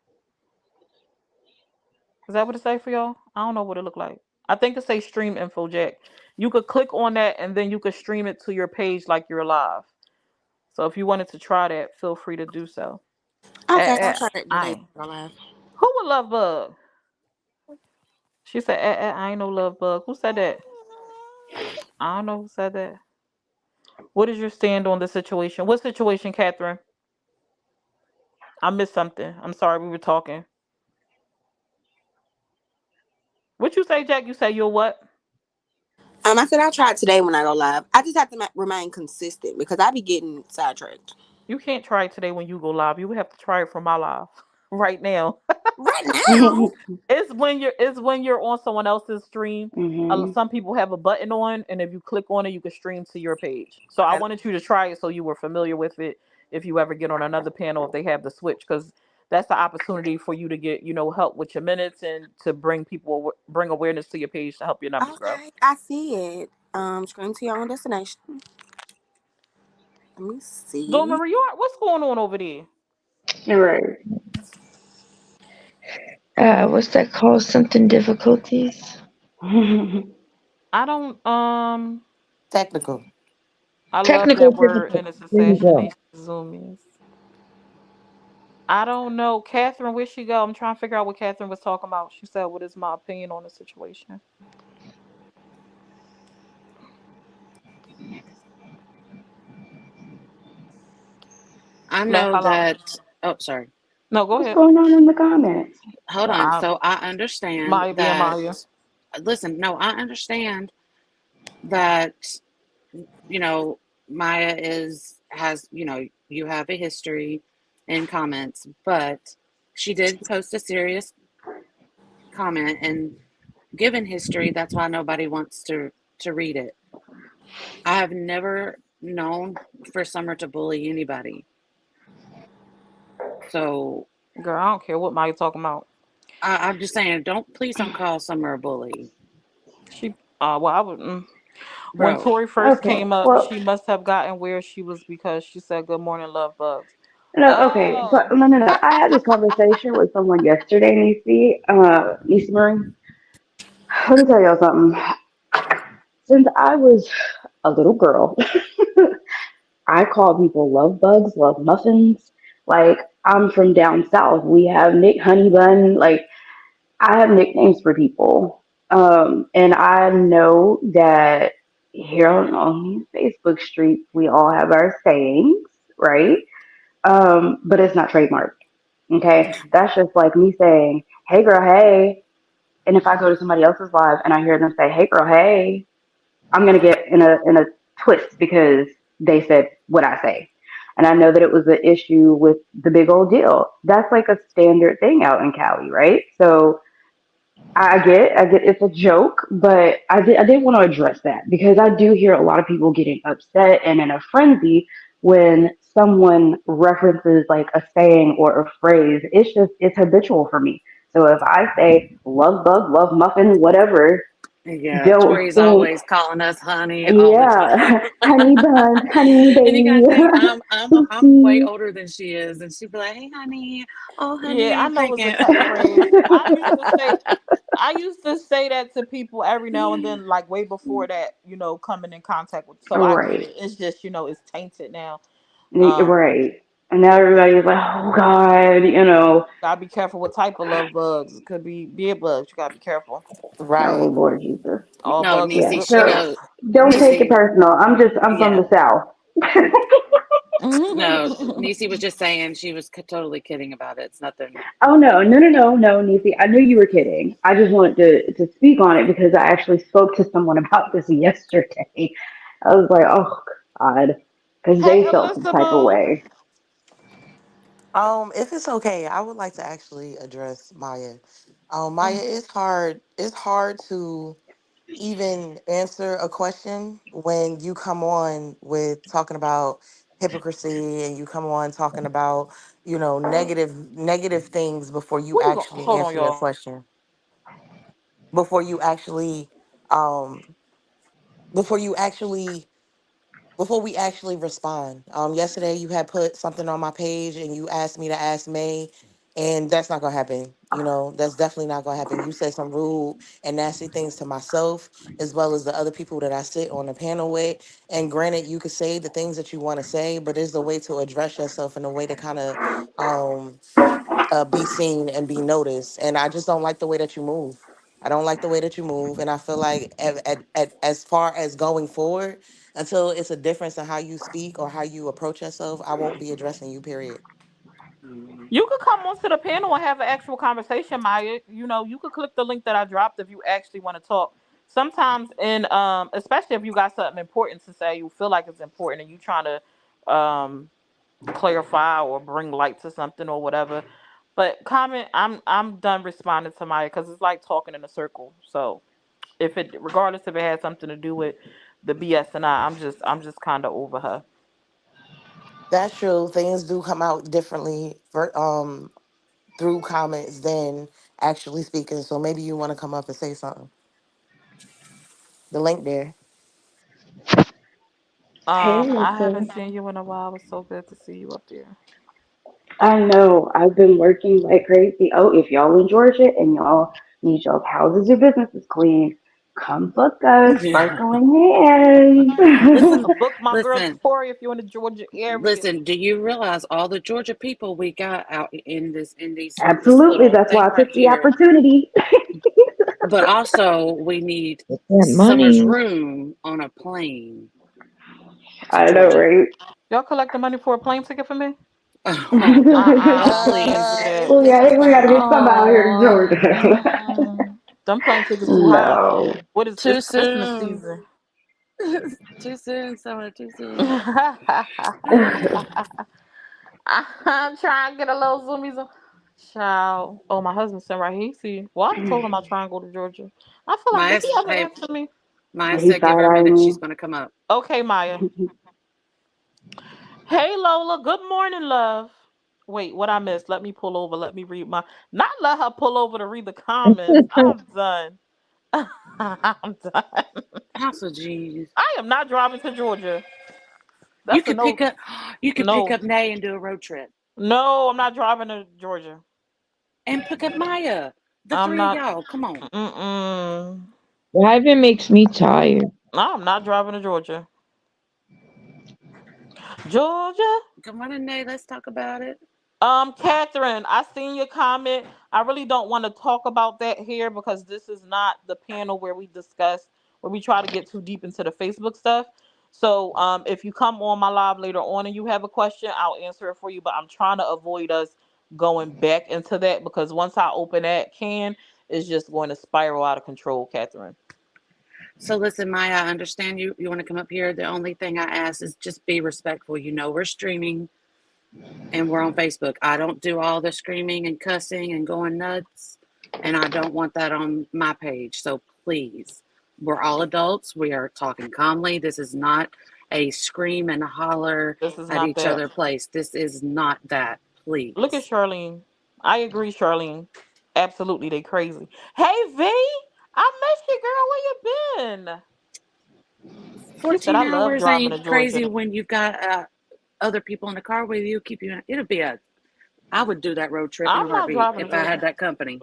Is that what it say for y'all? I don't know what it look like. I think it say stream info, Jack. You could click on that and then you could stream it to your page like you're live. So if you wanted to try that, feel free to do so. Okay, I'll try it I today ain't. when I go live. Who would love bug? She said, I ain't no love bug. Who said that? I don't know who said that. What is your stand on the situation? What situation, Catherine? I missed something. I'm sorry, we were talking. What you say, Jack? You say you're what? I said I'll try it today when I go live. I just have to remain consistent because I be getting sidetracked. You can't try it today when you go live. You would have to try it from my live right now. Right now. It's when you're on someone else's stream. Mhm. Some people have a button on, and if you click on it, you can stream to your page. So I Okay. wanted you to try it so you were familiar with it. If you ever get on another panel, if they have the switch, because that's the opportunity for you to get help with your minutes and to bring awareness to your page to help your numbers grow. Okay, I see it. Screen to your own destination. Let me Dawn see. Marie, what's going on over there? Right. What's that called? Something difficulties? I don't Technical. I love Technical that word difficulties. and its There you go. assassination Zoom is. I don't know. Catherine, where she go? I'm trying to figure out what Catherine was talking about. She said, what is my opinion on the situation? I Like, know hello. that. Oh, sorry. No, go What's ahead. going on in the comments? Hold on. I, So I understand Maya being that. Maya. Listen, no, I understand that, you know, Maya has, you have a history in comments, but she did post a serious comment, and given history, that's why nobody wants to read it. I have never known for Summer to bully anybody. So Girl, I don't care what Maya talking about. I'm just saying, please don't call Summer a bully, She, well, I would. When bro. Tori first Okay. came up, Well, she must have gotten where she was because she said, "Good morning, love bugs." no, okay, but Oh, no, no, no. I had this conversation with someone yesterday, Niecy, Niecy Marie. Let me tell y'all something. Since I was a little girl, I call people love bugs, love muffins. Like, I'm from down south. We have Nick Honey Bun. Like, I have nicknames for people. And I know that here on these Facebook streets, we all have our sayings, right? But it's not trademarked. Okay. That's just like me saying, hey, girl, hey. And if I go to somebody else's live and I hear them say, hey, girl, hey, I'm going to get in a twist because they said what I say. And I know that it was an issue with the big old deal. That's like a standard thing out in Cali, right? So I get it's a joke, but I did want to address that because I do hear a lot of people getting upset and in a frenzy when someone references like a saying or a phrase. It's habitual for me. So if I say love bug, love muffin, whatever, Yeah, don't Tori's think, always calling us honey all the time. yeah, honey buns, honey And you baby, gotta think, I'm way oopsie. older than she is, and she'd be like, "Hey, honey, oh, yeah, honey," I know it's a thinking, catchphrase. I used to say that to people every now and then, like way before that, coming in contact with. So I get Right, it. It's just, it's tainted now. You right. And now everybody's like, oh God, gotta be careful what type of love bugs. It could be beer bugs. You gotta be careful. oh Right. Lord Jesus. All "No, bugs is Yeah. Nisi, good she So bugs. knows, don't take it Nisi, personal. I'm from yeah." the South. No, Nisi was just saying she was totally kidding about it. It's nothing. Oh no, no, no, no, no, Nisi. I knew you were kidding. I just wanted to speak on it because I actually spoke to someone about this yesterday. I was like, oh God, because Hey, they felt some Alyssa type of Boo. way. If it's okay, I would like to actually address Maya. Maya, Mm. it's hard to even answer a question when you come on with talking about hypocrisy and you come on talking about, negative things before you Where you go? actually Hold on, answer their y'all. question. Before you actually um before you actually before we actually respond. Yesterday you had put something on my page and you asked me to ask May And that's not gonna happen. That's definitely not gonna happen. You said some rude and nasty things to myself, as well as the other people that I sit on the panel with. And granted, you could say the things that you want to say, but there's a way to address yourself in a way to kind of um, be seen and be noticed. And I just don't like the way that you move. I don't like the way that you move, and I feel like as far as going forward, until it's a difference in how you speak or how you approach yourself, I won't be addressing you. Period. Mhm. You could come onto the panel and have an actual conversation, Maya. You could click the link that I dropped if you actually want to talk. Sometimes, especially if you got something important to say, you feel like it's important, and you trying to clarify or bring light to something or whatever. But comment, I'm done responding to Maya because it's like talking in a circle. So if it, regardless if it has something to do with the BS and I'm just kind of over her. That's true. Things do come out differently for through comments than actually speaking. So maybe you want to come up and say something. The link there. Hey, I Lisa. haven't seen you in a while. It's so good to see you up there. I know I've been working like crazy. Oh, if y'all in Georgia and y'all need y'all's houses or businesses cleaned, come book us, Yeah. sparkling hands. Listen, Book my girl listen, Tori if you're in the Georgia area. listen. Do you realize all the Georgia people we got out in these this Absolutely. little That's why thing I right took the here? opportunity. But also, we need Get that Summer's money. room on a plane to I know, Georgia. right? Y'all collect the money for a plane ticket for me? Oh God, I don't think please. we do that. It just We got to get depends. some out here in Oh, Georgia. them plane tickets too high. No. What is Too it's Christmas soon. season? Too soon, Summer. Too soon. I'm trying to get a little zoomies on. Child. Oh, my husband said right here. He see. Well, I told him I try and go to Georgia. I feel like, did Maya, he ever hey, answer me? Maya He said, give side her a minute. She's eyeing going to come up. Okay, Maya. me. Hey, Lola. Good morning, love. Wait, what I missed? Let me pull over. Let me read my. Not let her pull over to read the comments. I'm done. I'm done. Also, geez, I am not driving to Georgia. you That's a could no. pick up, you could pick No. up Nay and do a road trip, No, I'm not driving to Georgia. and pick up Maya. The I'm three of not. y'all. Come on, Mm-mm. Driving makes me tired. I'm not driving to Georgia. Georgia? come on in, Nay. Let's talk about it. Catherine, I seen your comment. I really don't want to talk about that here because this is not the panel where we discuss, where we try to get too deep into the Facebook stuff. So, if you come on my live later on and you have a question, I'll answer it for you. But I'm trying to avoid us going back into that because once I open that can, it's just going to spiral out of control, Catherine. So listen, Maya, I understand you want to come up here. The only thing I ask is just be respectful. You know we're streaming and we're on Facebook. I don't do all the screaming and cussing and going nuts, and I don't want that on my page. So please, we're all adults. We are talking calmly. This is not a scream and holler This is at not each that. other place. This is not that. Look at Please. Charlene. I agree, Charlene. Absolutely, they crazy. Hey V, I missed you, girl. Where you been? She said 14 I love hours driving ain't to Georgia. crazy when you've got other people in the car with you. Keep you. It'll be a. I would do that road trip in a I'm not heartbeat driving to if I had Georgia. that company.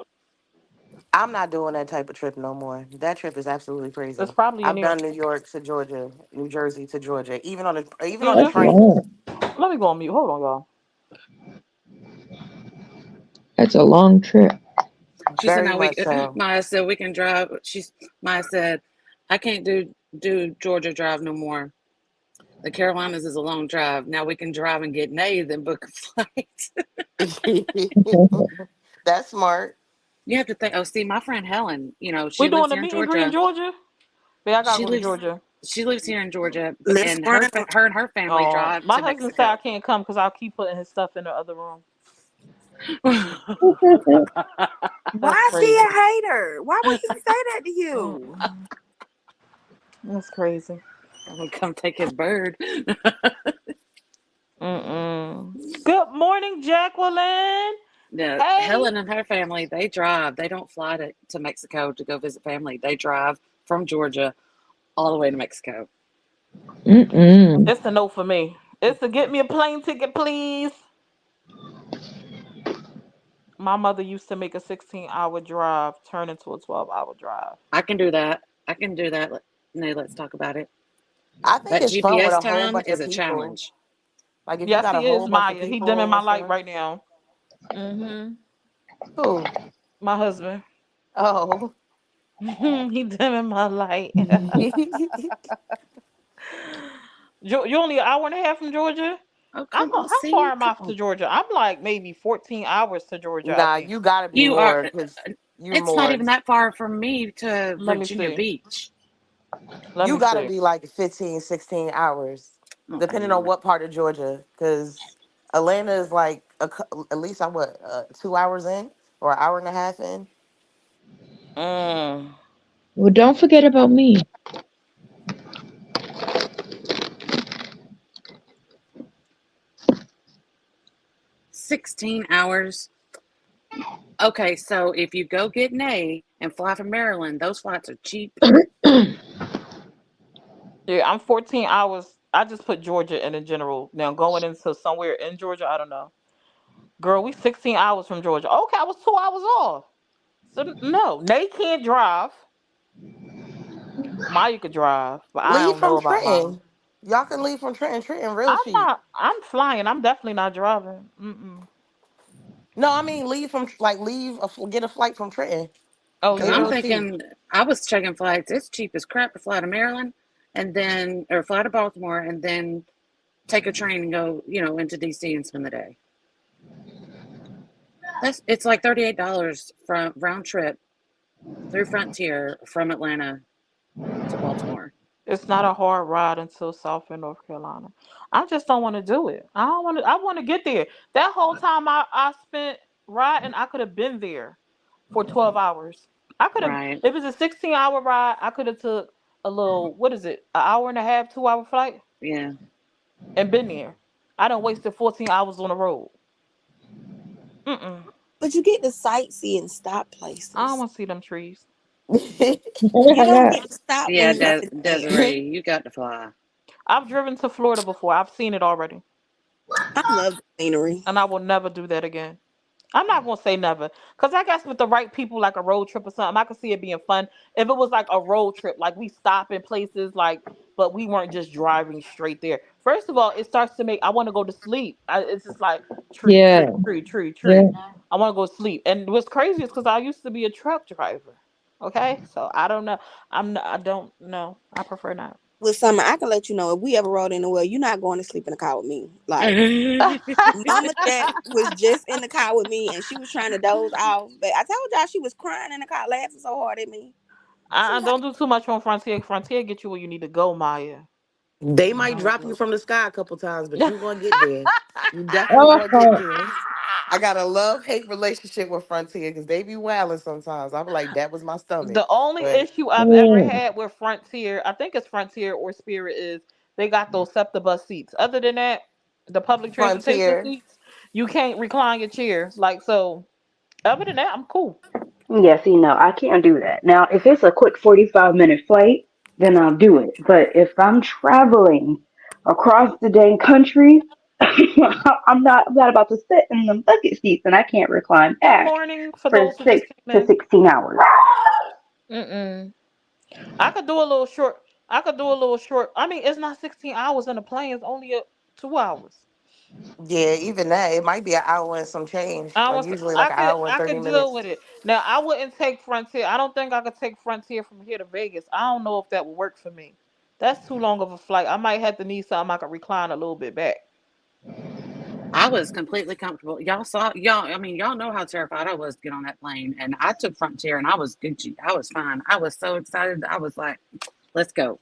I'm not doing that type of trip no more. That trip is absolutely It's crazy. probably in I've there. done New York to Georgia, New Jersey to Georgia, even on Did the you? That's train. long. Let me go on mute. Hold on, y'all. That's a long trip. She said, Very "Now we." much so. Maya said, "We can drive." Maya said, "I can't do Georgia drive no more. The Carolinas is a long drive. Now we can drive and get Nate and book a flight." That's smart. You have to think. Oh, see, my friend Helen. We She doing lives the here in meet and greet in Georgia. Georgia? Yeah, I gotta She go to lives. Georgia. She lives here in Georgia, Let's and run. her and her family Oh, drive my to husband said I Mexico. can't come because I'll keep putting his stuff in the other room. That's Why is he crazy. a hater? Why would he say that to you? Mm-mm. That's crazy. I'm gonna come take his bird. Mm-mm. Good morning, Jacqueline. Yeah, Hey. Helen and her family, they drive. They don't fly to Mexico to go visit family. They drive from Georgia all the way to Mexico. Mm-mm. It's a no for me. It's a get me a plane ticket, please. My mother used to make a 16-hour drive turn into a 12-hour drive. I can do that. I can do that. Nay, let's talk about it. I think That it's fun with GPS a whole time bunch is of a people. challenge. Like if you Yes, got a he whole is, bunch of Maya. He dimming people my and light stuff. right now. Mm-hmm. Cool. My husband. Oh. He dimming my light. You only an hour and a half from Georgia? Oh, come on. How far See? am Come I to on. Georgia? I'm like maybe 14 hours to Georgia, I Nah, think. you gotta be You are, more because you it's not more. even that far from me to Let me Virginia see. Beach. Let You me gotta see. be like 15, 16 hours, depending on Mm-mm. what part of Georgia. Because Atlanta is like at least I'm what 2 hours in or an hour and a half in. Mm. Well, don't forget about me. 16 hours. Okay, so if you go get an A and fly from Maryland, those flights are cheap. Yeah, I'm 14 hours. I just put Georgia in general. Now going into somewhere in Georgia, I don't know. Girl, we 16 hours from Georgia. Okay, I was 2 hours off. So no, they can't drive. Maya could drive, but I Leave don't know from about Maya. Trenton. Y'all can leave from Trenton. Trenton real I'm cheap. not. I'm flying. I'm definitely not driving. Mm-mm. No, I mean leave from like get a flight from Trenton. Oh Because They I'm yeah. real cheap. thinking, I was checking flights. It's cheap as crap to fly to Maryland and then, or fly to Baltimore and then take a train and go, into DC and spend the day. It's like $38 from round trip through Frontier from Atlanta to Baltimore. It's not a hard ride until South and North Carolina. I just don't want to do it. I don't want to. I want to get there. That whole time I spent riding, I could have been there for 12 hours. I could have. Right. If it's a 16-hour ride, I could have took a little. What is it? An hour and a half, 2 hour flight, Yeah. and been there. I done wasted 14 hours on the road. Mm-mm. But you get to sightsee and stop I don't places. want to see them trees. You don't get to stop when Yeah, you up in the air. Desiree, you got to fly. I've driven to Florida before. I've seen it already, I love the scenery. and I will never do that again. I'm not gonna say never, cause I guess with the right people, like a road trip or something, I could see it being fun. If it was like a road trip, like we stop in places, like, but we weren't just driving straight there. First of all, it starts to make I want to go to sleep. It's just like tree, Yeah, tree, tree, tree, yeah. tree. I want to go to sleep. And what's crazy is because I used to be a truck driver. Okay, so I don't know. I'm not, I don't know. I prefer not. With summer, I can let you know if we ever rode anywhere, you're not going to sleep in the car with me. Like Mama that was just in the car with me and she was trying to doze off. But I told y'all she was crying in the car, laughing so hard at me. She I was like, don't do too much on Frontier. Frontier get you where you need to go, Maya. They might drop you oh. from the sky a couple times, but you gonna get there. You definitely Oh, gonna get there. I got a love hate relationship with Frontier because they be wilding sometimes. I'm like, that was my stomach. The only But issue I've ever mm. had with Frontier, I think it's Frontier or Spirit, is they got those SEPTA bus seats. Other than that, the public transportation Frontier, seats, you can't recline your chair. Like so. Other than that, I'm cool. Yeah, see, no, I can't do that. Now, if it's a quick 45-minute flight, then I'll do it. But if I'm traveling across the dang country, I'm not about to sit in the bucket seats and I can't recline Good back morning for for those who just six came to in. 16 hours. Mm-mm. I could do a little short. I could do a little short. I mean, it's not 16 hours in the plane. It's only 2 hours. yeah, even that, it might be an hour and some change. I Like was usually like I an could hour and I 30 could deal minutes. with it. Now I wouldn't take Frontier. I don't think I could take Frontier from here to Vegas. I don't know if that would work for me. That's too long of a flight. I might have to need something I could recline a little bit back. I was completely comfortable. Y'all know how terrified I was to get on that plane. And I took Frontier and I was Gucci. I was fine. I was so excited. I was like, let's go.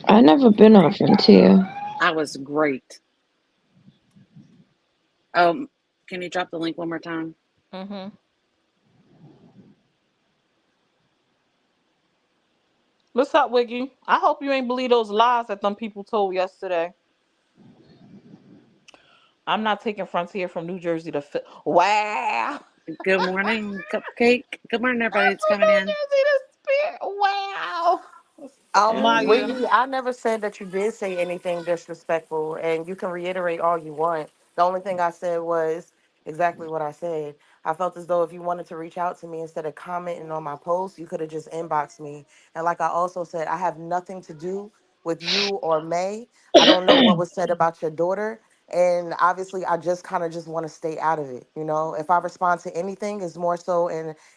I never been on Frontier. I was great. Can you drop the link one more time? Mhm. What's up, Wiggy? I hope you ain't believe those lies that them people told yesterday. I'm not taking Frontier from New Jersey to. Wow. Good morning, Cupcake. Good morning, I'm everybody that's from coming New in. Jersey to Spirit. Wow. Maya. Wiggy, I never said that you did say anything disrespectful, and you can reiterate all you want. The only thing I said was exactly what I said. I felt as though if you wanted to reach out to me instead of commenting on my post, you could have just inboxed me. And like I also said, I have nothing to do with you or May. I don't know what was said about your daughter. And obviously, I just kind of just want to stay out of it. You know, if I respond to anything, it's more so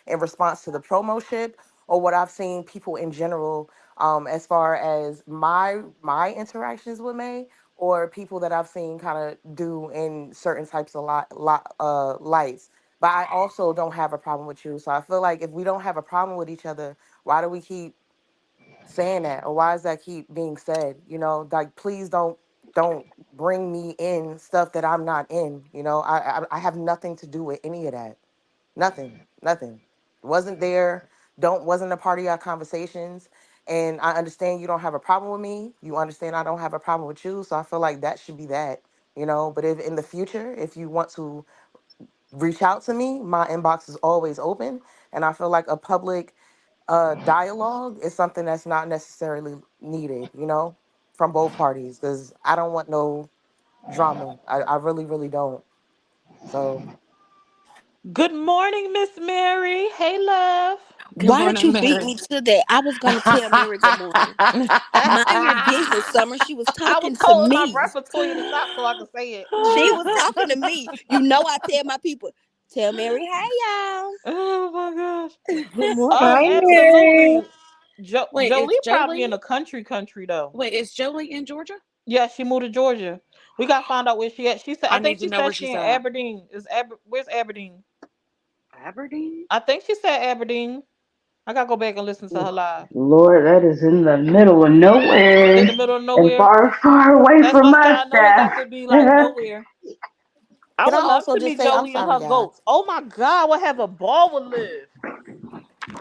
in response to the promo ship or what I've seen people in general, as far as my interactions with May or people that I've seen kind of do in certain types of lights. But I also don't have a problem with you. So I feel like if we don't have a problem with each other, why do we keep saying that, or why does that keep being said? You know, like please don't bring me in stuff that I'm not in. You know, I have nothing to do with any of that. Nothing, nothing. Wasn't there. Don't wasn't a part of our conversations. And I understand you don't have a problem with me. You understand I don't have a problem with you. So I feel like that should be that. You know, but if in the future, if you want to reach out to me, my inbox is always open. And I feel like a public dialogue is something that's not necessarily needed, you know, from both parties. Because I don't want no drama. I really, really don't. So Good morning, Miss Mary. Hey, love. Good Why did morning, you beat Mary. me to that? I was gonna tell Mary good morning. Mind your business, Summer. She was I was talking to holding my me. breath for Toya to stop so I could say it. She was talking to me. You know, I tell my people, tell Mary, hey y'all. Oh my gosh. Good morning. Hi, Mary. Absolutely. Wait, is Jolie probably in Jolie? the country though. Wait, is Jolie in Georgia? Yeah, she moved to Georgia. We got to find out where she at. She said, I I think need to she know said where she she's in at. Aberdeen. Where's Aberdeen? Aberdeen? I think she said Aberdeen. I gotta go back and listen to her live. Lord, that is in the middle of In nowhere the middle of and nowhere. far, far away That's from why I said my I know it got stuff. to be like nowhere. I can I would love also to just meet say, I'm Jolie and sorry, her guys. goats. Oh my God, what have a ball would live.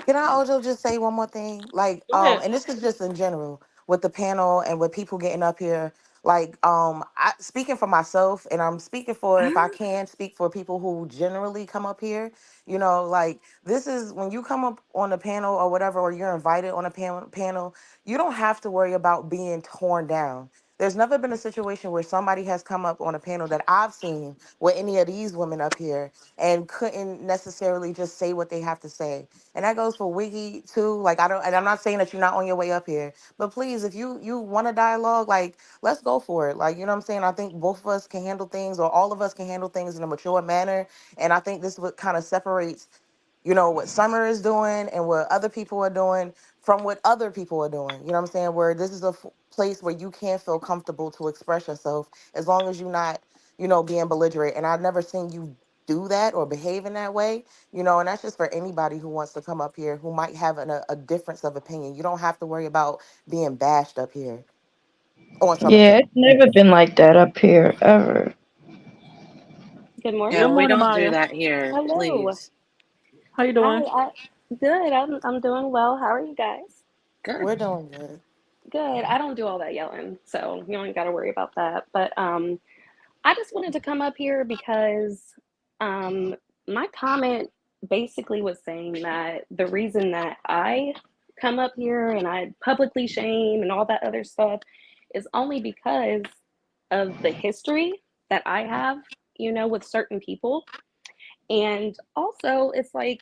Can I also just say one more thing? Like, Go ahead. and this is just in general with the panel and with people getting up here. Like, I speaking for myself, and I'm speaking for, if I can speak for people who generally come up here. You know, like this is when you come up on a panel or whatever, or you're invited on a panel. You don't have to worry about being torn down. There's never been a situation where somebody has come up on a panel that I've seen with any of these women up here and couldn't necessarily just say what they have to say, and that goes for Wiggy too. Like I don't, and I'm not saying that you're not on your way up here, but please, if you want a dialogue, like let's go for it. Like you know what I'm saying. I think both of us can handle things, or all of us can handle things in a mature manner, and I think this is what kind of separates, you know, what Summer is doing and what other people are doing from what other people are doing. You know what I'm saying? Where this is a place where you can feel comfortable to express yourself as long as you're not, you know, being belligerent. And I've never seen you do that or behave in that way, you know, and that's just for anybody who wants to come up here who might have a difference of opinion. You don't have to worry about being bashed up here on Yeah, something. it's never been like that up here, ever. Good Yeah, Good morning. we morning, don't do Maya. that here, Hello. please. How you Hi. doing? Good. I'm doing well. How are you guys? We're Good. doing good. Good. I don't do all that yelling, so you ain't got to worry about that. But I just wanted to come up here because um, my comment basically was saying that the reason that I come up here and I publicly shame and all that other stuff is only because of the history that I have, with certain people. And also, it's like,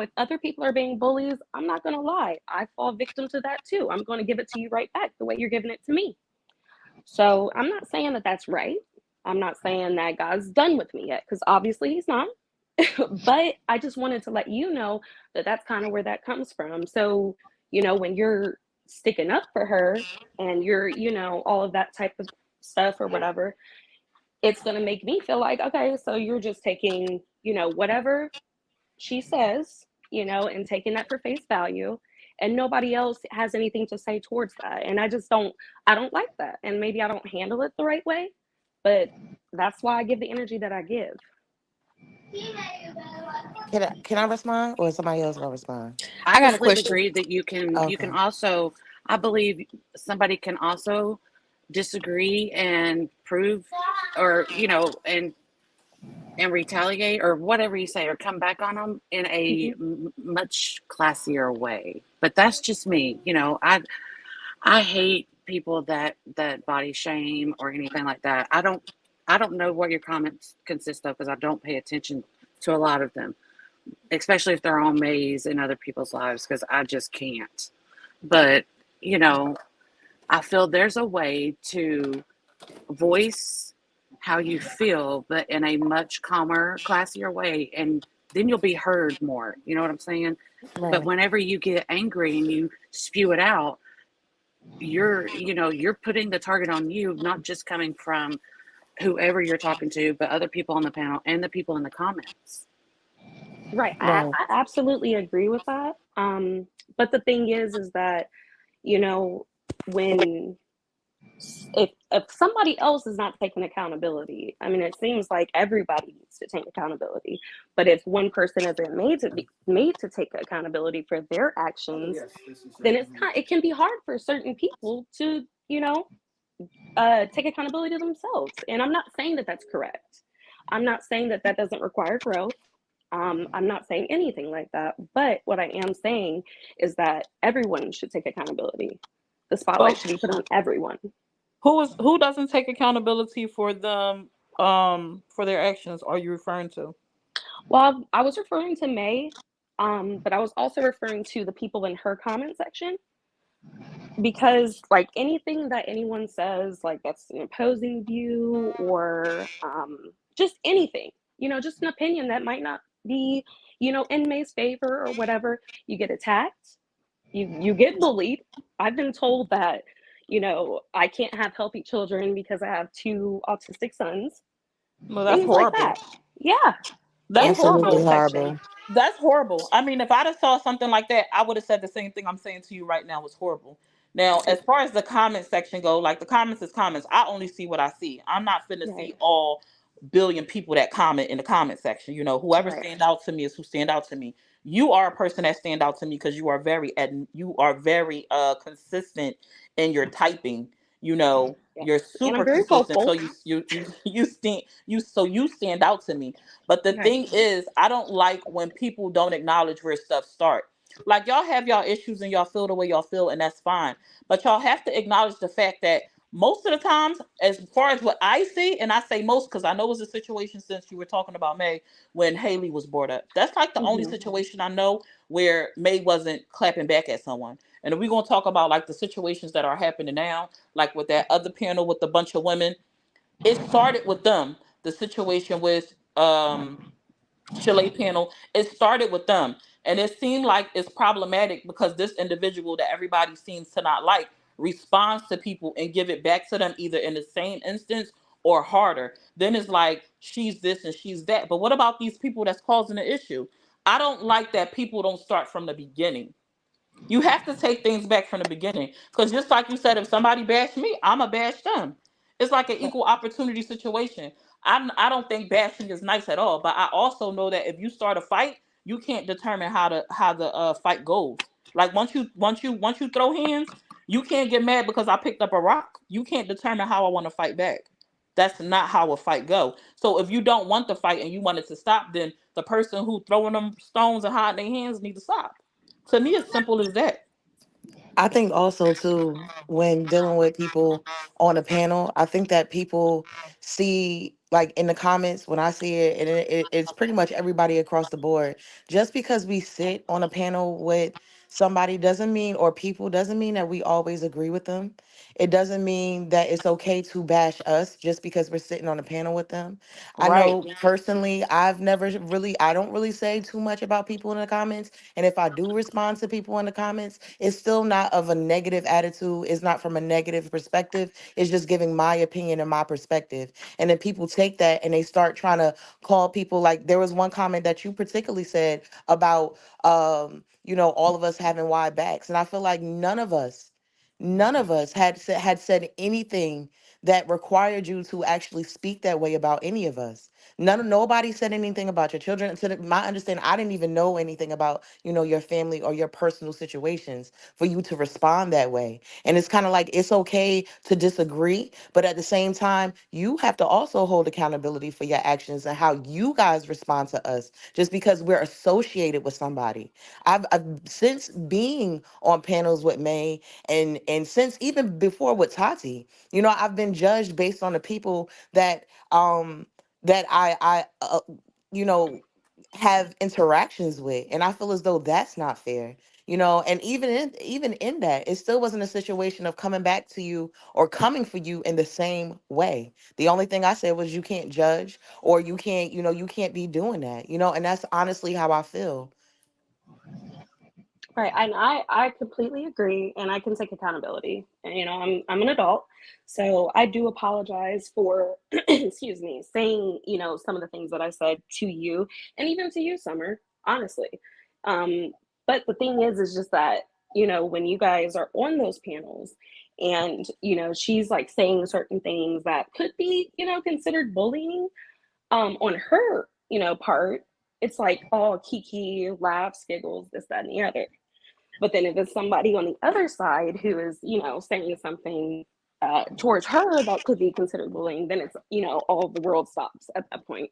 if other people are being bullies, I'm not going to lie. I fall victim to that too. I'm going to give it to you right back the way you're giving it to me. So I'm not saying that that's right. I'm not saying that God's done with me yet, because obviously He's not. But I just wanted to let you know that that's kind of where that comes from. So, when you're sticking up for her and you're, all of that type of stuff or whatever, it's going to make me feel like, okay, so you're just taking, whatever she says, and taking that for face value. And nobody else has anything to say towards that. And I don't like that. And maybe I don't handle it the right way, but that's why I give the energy that I give. Can I respond, or is somebody else gonna respond? I I got a completely question. agree that you can Okay. also, I believe somebody can also disagree and prove, or and retaliate or whatever you say, or come back on them in a Mhm. much classier way. But that's just me. I hate people that body shame or anything like that. I don't know what your comments consist of because I don't pay attention to a lot of them, especially if they're on maze in other people's lives, because I just can't. But, you know, I feel there's a way to voice how you feel, but in a much calmer, classier way. And then you'll be heard more. You know what I'm saying? But Right. whenever you get angry and you spew it out, you're putting the target on you, not just coming from whoever you're talking to, but other people on the panel and the people in the comments. Right. Right. I absolutely agree with that. But the thing is that, you know, when if somebody else is not taking accountability, I mean, it seems like everybody needs to take accountability. But if one person isn't made to take accountability for their actions, then it can be hard for certain people to, take accountability themselves. And I'm not saying that that's correct. I'm not saying that that doesn't require growth. I'm not saying anything like that. But what I am saying is that everyone should take accountability. The spotlight Well, should be put on everyone. who doesn't take accountability for them for their actions are you referring to? Well, I was referring to May, but I was also referring to the people in her comment section, because like anything that anyone says, like that's an opposing view, or just anything, just an opinion that might not be, in May's favor or whatever, you get attacked, you get bullied. I've been told that, I can't have healthy children because I have two autistic sons, Well, that's things like horrible. that. Yeah, That's in her Absolutely comment horrible. section. horrible. That's horrible. I mean, if I'd have saw something like that, I would have said the same thing I'm saying to you right now was horrible. Now, as far as the comment section go, like the comments is comments. I only see what I see. I'm not finna Right, see all billion people that comment in the comment section. Whoever right, stand out to me is who stand out to me. You are a person that stand out to me because you are very consistent in your typing. yeah. You're And I'm super very consistent. So vocal. you stand out to me. But the Right. thing is, I don't like when people don't acknowledge where stuff start. Like y'all have y'all issues and y'all feel the way y'all feel, and that's fine. But y'all have to acknowledge the fact that most of the times, as far as what I see, and I say most because I know it was a situation since you were talking about May when Haley was brought up. That's like the only Hmm. situation I know where May wasn't clapping back at someone. And if we're gonna talk about like the situations that are happening now, like with that other panel with a bunch of women, it started with them. The situation with Chalet panel, it started with them. And it seemed like it's problematic because this individual that everybody seems to not like responds to people and give it back to them either in the same instance or harder. Then it's like she's this and she's that. But what about these people that's causing the issue? I don't like that people don't start from the beginning. You have to take things back from the beginning. Because just like you said, if somebody bashed me, I'ma bash them. It's like an equal opportunity situation. I don't think bashing is nice at all. But I also know that if you start a fight, you can't determine how the fight goes. Like once you throw hands, you can't get mad because I picked up a rock. You can't determine how I want to fight back. That's not how a fight go. So if you don't want the fight and you want it to stop, then the person who throwing them stones and hiding their hands need to stop. To me, it's simple as that. I think also too, when dealing with people on a panel, I think that people see, like in the comments when I see it, and it's pretty much everybody across the board. Just because we sit on a panel with somebody doesn't mean, or people doesn't mean that we always agree with them. It doesn't mean that it's okay to bash us just because we're sitting on a panel with them. I Right. know personally, I don't really say too much about people in the comments. And if I do respond to people in the comments, it's still not of a negative attitude. It's not from a negative perspective. It's just giving my opinion and my perspective. And then people take that and they start trying to call people, like there was one comment that you particularly said about all of us having wide backs. And I feel like none of us had said anything that required you to actually speak that way about any of us. Nobody said anything about your children. My understanding, I didn't even know anything about your family or your personal situations for you to respond that way. And it's kind of like it's okay to disagree, but at the same time, you have to also hold accountability for your actions and how you guys respond to us. Just because we're associated with somebody, I've since being on panels with May, and since even before with Tati, I've been judged based on the people that um that I you know have interactions with, and I feel as though that's not fair. And even in that, it still wasn't a situation of coming back to you or coming for you in the same way. The only thing I said was you can't judge, or you can't be doing that. And that's honestly how I feel. Right, and I completely agree, and I can take accountability. And I'm an adult, so I do apologize for excuse me, saying some of the things that I said to you, and even to you, Summer. Honestly, um, but the thing is just that when you guys are on those panels, and she's like saying certain things that could be considered bullying, on her part, it's like all kiki, laughs, giggles, this, that, and the other. But then if it's somebody on the other side who is, saying something towards her that could be considered bullying, then it's, all of the world stops at that point.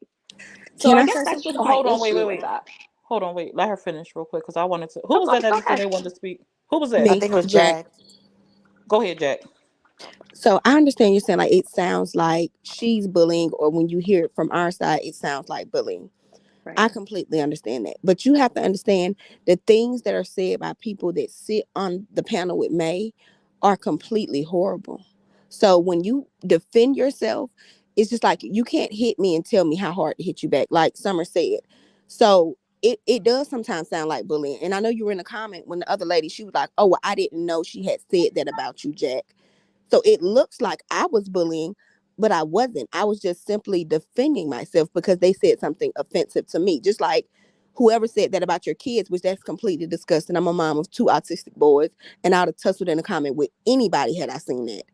So Can I I guess say that's just something? my Hold on, wait, issue wait, with wait. that. Hold on, wait. Let her finish real quick because I wanted to. Who Oh, was go, that go just said ahead. they wanted to speak? Who was that? I Me, think it was Jack. Jack. Go ahead, Jack. So I understand you're saying like it sounds like she's bullying, or when you hear it from our side, it sounds like bullying. Right. I completely understand that. But you have to understand the things that are said by people that sit on the panel with May are completely horrible. So when you defend yourself, it's just like you can't hit me and tell me how hard to hit you back, like Summer said. So it does sometimes sound like bullying. And I know you were in a comment when the other lady, she was like, oh, well, I didn't know she had said that about you, Jack. So it looks like I was bullying, but I wasn't. I was just simply defending myself because they said something offensive to me. Just like whoever said that about your kids, which that's completely disgusting. I'm a mom of two autistic boys, and I would have tussled in a comment with anybody had I seen that.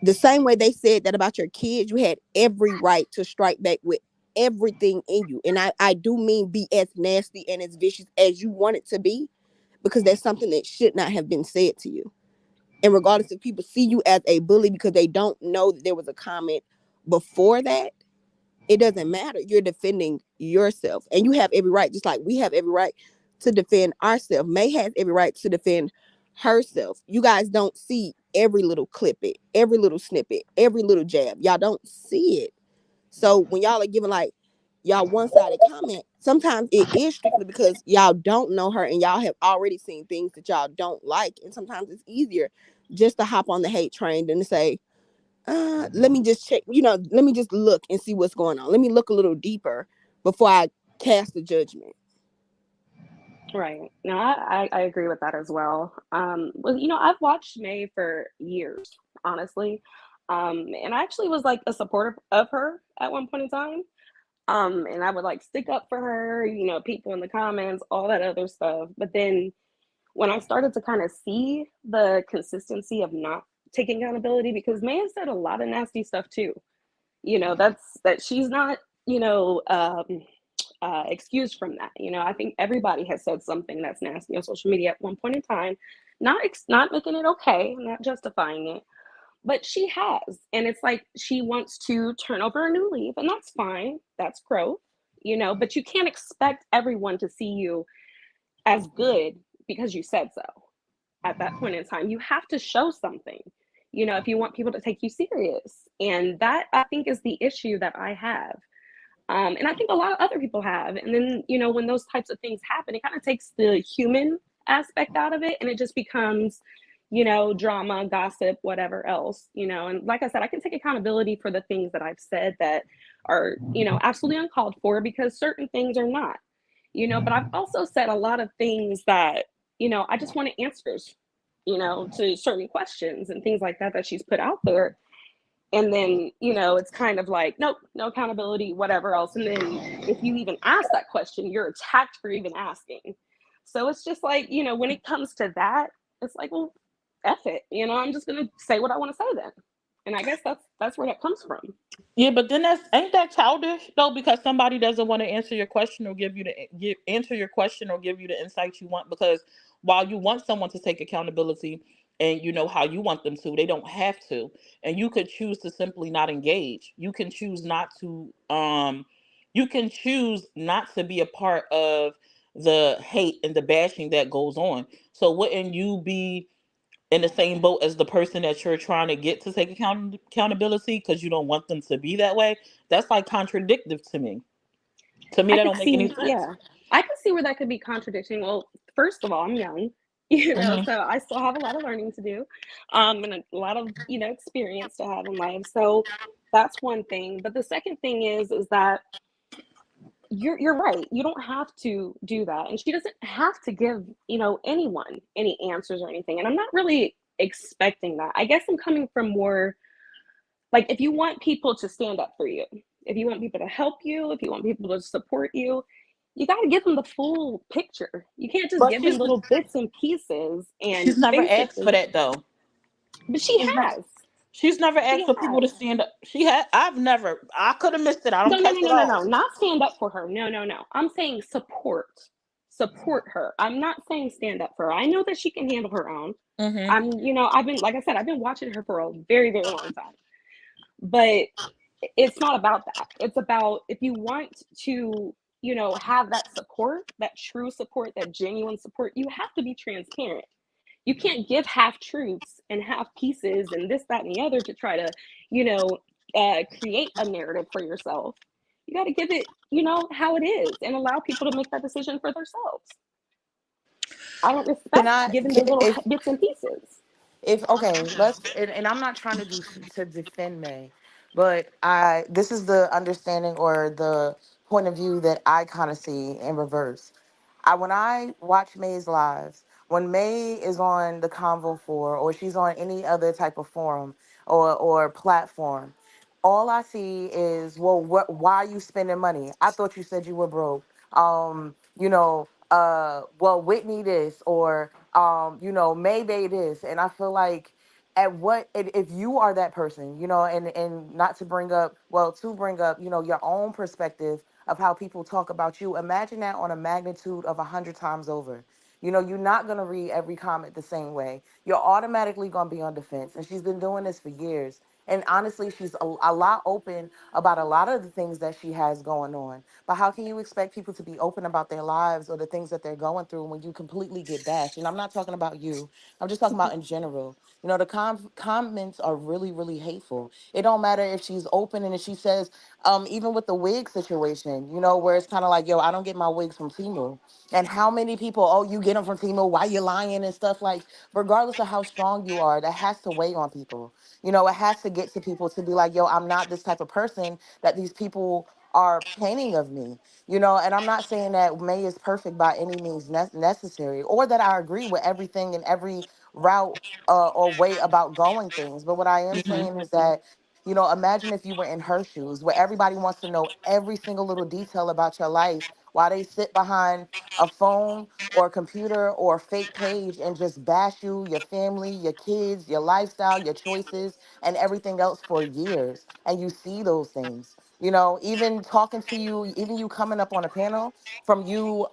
The same way they said that about your kids, you had every right to strike back with everything in you. And I do mean be as nasty and as vicious as you want it to be, because that's something that should not have been said to you. And regardless if people see you as a bully because they don't know that there was a comment before that, it doesn't matter. You're defending yourself. And you have every right, just like we have every right to defend ourselves. May has every right to defend herself. You guys don't see every little clip it, every little snippet, every little jab. Y'all don't see it. So when y'all are giving like y'all one-sided comment, sometimes it is strictly because y'all don't know her and y'all have already seen things that y'all don't like. And sometimes it's easier just to hop on the hate train than to say, let me just check, let me just look and see what's going on. Let me look a little deeper before I cast a judgment. Right. No, I agree with that as well. Well, I've watched May for years, honestly. And I actually was like a supporter of her at one point in time. And I would like stick up for her, people in the comments, all that other stuff. But then when I started to kind of see the consistency of not taking accountability, because May has said a lot of nasty stuff too. That she's not, excused from that. I think everybody has said something that's nasty on social media at one point in time, not making it okay, not justifying it, but she has, and it's like she wants to turn over a new leaf, and that's fine. That's growth, but you can't expect everyone to see you as good because you said so. At that point in time, you have to show something, if you want people to take you serious. And that, I think, is the issue that I have. And I think a lot of other people have. And then, when those types of things happen, it kind of takes the human aspect out of it, and it just becomes, drama, gossip, whatever else, And like I said, I can take accountability for the things that I've said that are, absolutely uncalled for, because certain things are not, but I've also said a lot of things that, I just want answers, to certain questions and things like that she's put out there. And then it's kind of like, nope, no accountability, whatever else. And then if you even ask that question, you're attacked for even asking. So it's just like, when it comes to that, it's like, well, F it, I'm just gonna say what I want to say then. And I guess that's where that comes from. Yeah, but then that's ain't that childish though? Because somebody doesn't want to answer your question or give you the give answer your question or give you the insight you want. Because while you want someone to take accountability and you know how you want them to, they don't have to. And you could choose to simply not engage. You can choose not to. You can choose not to be a part of the hate and the bashing that goes on. So wouldn't you be in the same boat as the person that you're trying to get to take accountability because you don't want them to be that way? That's like contradictive to me. To me, I that could don't make any see, sense. yeah, I could see where that could be contradicting. Well, first of all, I'm young, Hmm. so I still have a lot of learning to do, and a lot of experience to have in life. So that's one thing. But the second thing is that you're right. You don't have to do that, and she doesn't have to give anyone any answers or anything. And I'm not really expecting that. I guess I'm coming from more like if you want people to stand up for you, if you want people to help you, if you want people to support you, you got to give them the full picture. You can't just But give them little bits and pieces and she's never asked for basically, that though. but she She's not. has. She's never She asked for people to has. stand up. She had. I've never. I could have missed it. I don't No, no, catch no, it no, no, all. no. Not stand up for her. No, no, no. I'm saying support. Support her. I'm not saying stand up for her. I know that she can handle her own. Hmm. I've been, like I said, I've been watching her for a very, very long time. But it's not about that. It's about if you want to, have that support, that true support, that genuine support, you have to be transparent. You can't give half truths and half pieces and this, that, and the other to try to, create a narrative for yourself. You got to give it, how it is and allow people to make that decision for themselves. I don't Can respect I, giving the little if bits and pieces. if okay, let's and I'm not trying to do to defend May, but I this is the understanding or the point of view that I kind of see in reverse. When I watch May's lives, when May is on the Convo 4 or she's on any other type of forum or platform, all I see is, well, why are you spending money? I thought you said you were broke. Well, Whitney this or Mayday this, and I feel like if you are that person, and not to bring up, well, to bring up, your own perspective of how people talk about you. Imagine that on a magnitude of 100 times over. You're not gonna read every comment the same way. You're automatically gonna be on defense, and she's been doing this for years. And honestly, she's a lot open about a lot of the things that she has going on. But how can you expect people to be open about their lives or the things that they're going through when you completely get bashed? And I'm not talking about you. I'm just talking about in general. The comments are really, really hateful. It don't matter if she's open and if she says, even with the wig situation, where it's kind of like, yo, I don't get my wigs from Timu. And how many people, oh, you get them from Timu, why you lying and stuff like, regardless of how strong you are, that has to weigh on people. It has to get to people to be like, yo, I'm not this type of person that these people are painting of me, and I'm not saying that May is perfect by any means necessary or that I agree with everything and every route or way about going things. But what I am Hmm. saying is that, imagine if you were in her shoes where everybody wants to know every single little detail about your life while they sit behind a phone or a computer or a fake page and just bash you, your family, your kids, your lifestyle, your choices, and everything else for years. And you see those things. Even talking to you, even you coming up on a panel, from you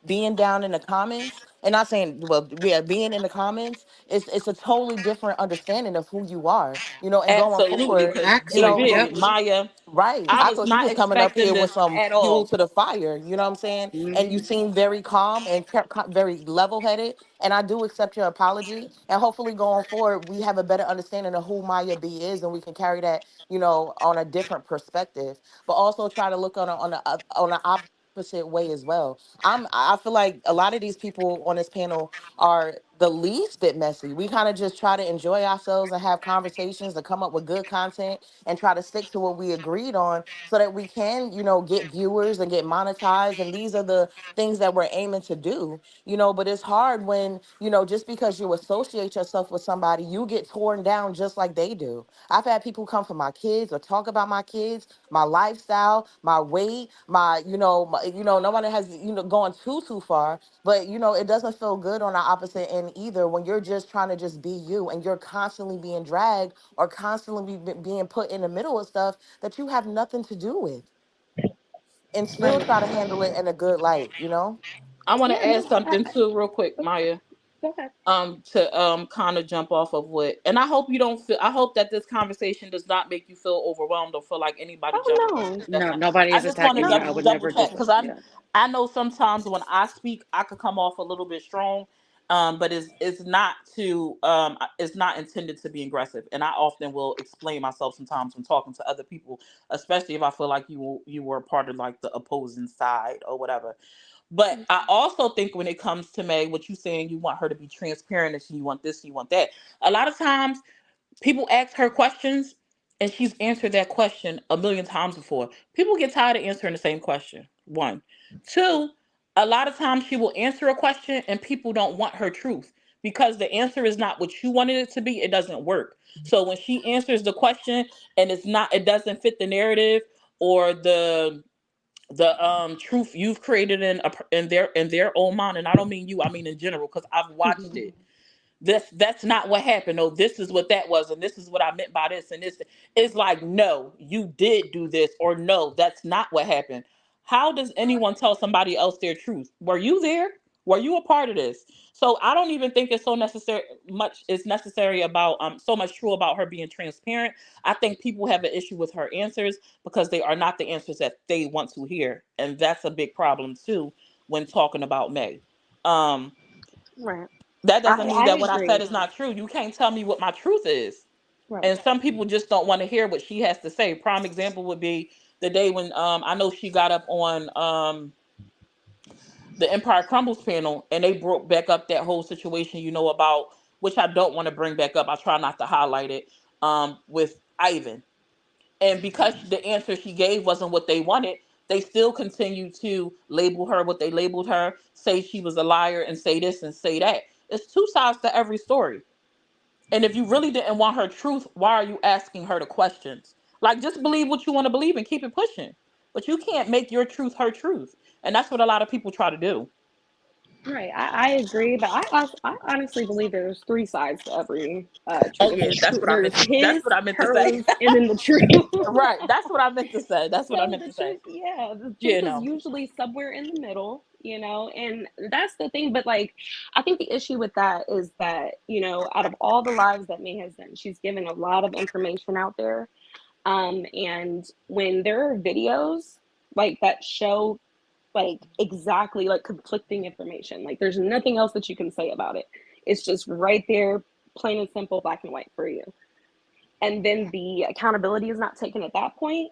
being down in the comments, and not saying, well, yeah, being in the comments, it's a totally different understanding of who you are, and going Absolutely, forward, because you Actually, know, baby yep. Maya, right. I I was thought you not was coming up expecting here with this some at fuel all. to the fire. You know what I'm saying? And you Mhm. seem very calm and very level headed. And I do accept your apology. And hopefully, going forward, we have a better understanding of who Maya B is, and we can carry that, on a different perspective. But also try to look on an opposite way as well. I feel like a lot of these people on this panel are the least bit messy. We kind of just try to enjoy ourselves and have conversations and come up with good content and try to stick to what we agreed on so that we can, get viewers and get monetized. And these are the things that we're aiming to do, but it's hard when, just because you associate yourself with somebody, you get torn down just like they do. I've had people come for my kids or talk about my kids, my lifestyle, my weight, nobody has, gone too far, but it doesn't feel good on the opposite end either when you're just trying to just be you and you're constantly being dragged or constantly being put in the middle of stuff that you have nothing to do with and still Right. try to handle it in a good light. I want Yeah, to add no, something too, real quick, go, Maya. go ahead. To kind of jump off of what, and I hope you don't feel. I hope that this conversation does not make you feel overwhelmed or feel like anybody Oh jumping on you. no, 'Cause that's No, not. nobody I is just want to attacking you. double I no. would double never check just, because Yeah. I know sometimes when I speak, I could come off a little bit strong, but it's not to it's not intended to be aggressive. And I often will explain myself sometimes when talking to other people, especially if I feel like you were part of like the opposing side or whatever. But I also think when it comes to May, what you saying, you want her to be transparent, and you want this, you want that. A lot of times people ask her questions and she's answered that question a million times before. People get tired of answering the same question. One. Two, a lot of times she will answer a question and people don't want her truth because the answer is not what you wanted it to be. It doesn't work. So when she answers the question and it doesn't fit the narrative or the truth you've created in their own mind, and I don't mean you, I mean in general, because I've watched it. That's not what happened. No, this is what that was, and this is what I meant by this, and this is like, no, you did do this, or no, that's not what happened. How does anyone tell somebody else their truth? Were you there? Were you a part of this? So I don't even think it's so necessary much is necessary about so much true about her being transparent. I think people have an issue with her answers because they are not the answers that they want to hear, and that's a big problem too when talking about May. Um, Right. that doesn't mean I that what I said agree. is not true. You can't tell me what my truth is. Right. And some people just don't want to hear what she has to say. Prime example would be the day when I know she got up on the Empire Crumbles panel and they broke back up that whole situation, about which I don't want to bring back up. I try not to highlight it with Ivan. And because the answer she gave wasn't what they wanted, they still continue to label her what they labeled her, say she was a liar, and say this and say that. It's two sides to every story. And if you really didn't want her truth, why are you asking her the questions? Like, just believe what you want to believe and keep it pushing. But you can't make your truth her truth. And that's what a lot of people try to do. Right. I agree, but I honestly believe there's three sides to every Oh truth. yeah, that's what I meant There's to. That's his, what I meant to say. hers, and then the truth. Right. That's what I meant to say. That's what I So meant the to say. truth, yeah, the truth You is know. usually somewhere in the middle, and that's the thing. But like, I think the issue with that is that, out of all the lives that May has done, she's given a lot of information out there. And when there are videos like that show like exactly like conflicting information, like there's nothing else that you can say about it. It's just right there, plain and simple, black and white for you. And then the accountability is not taken at that point.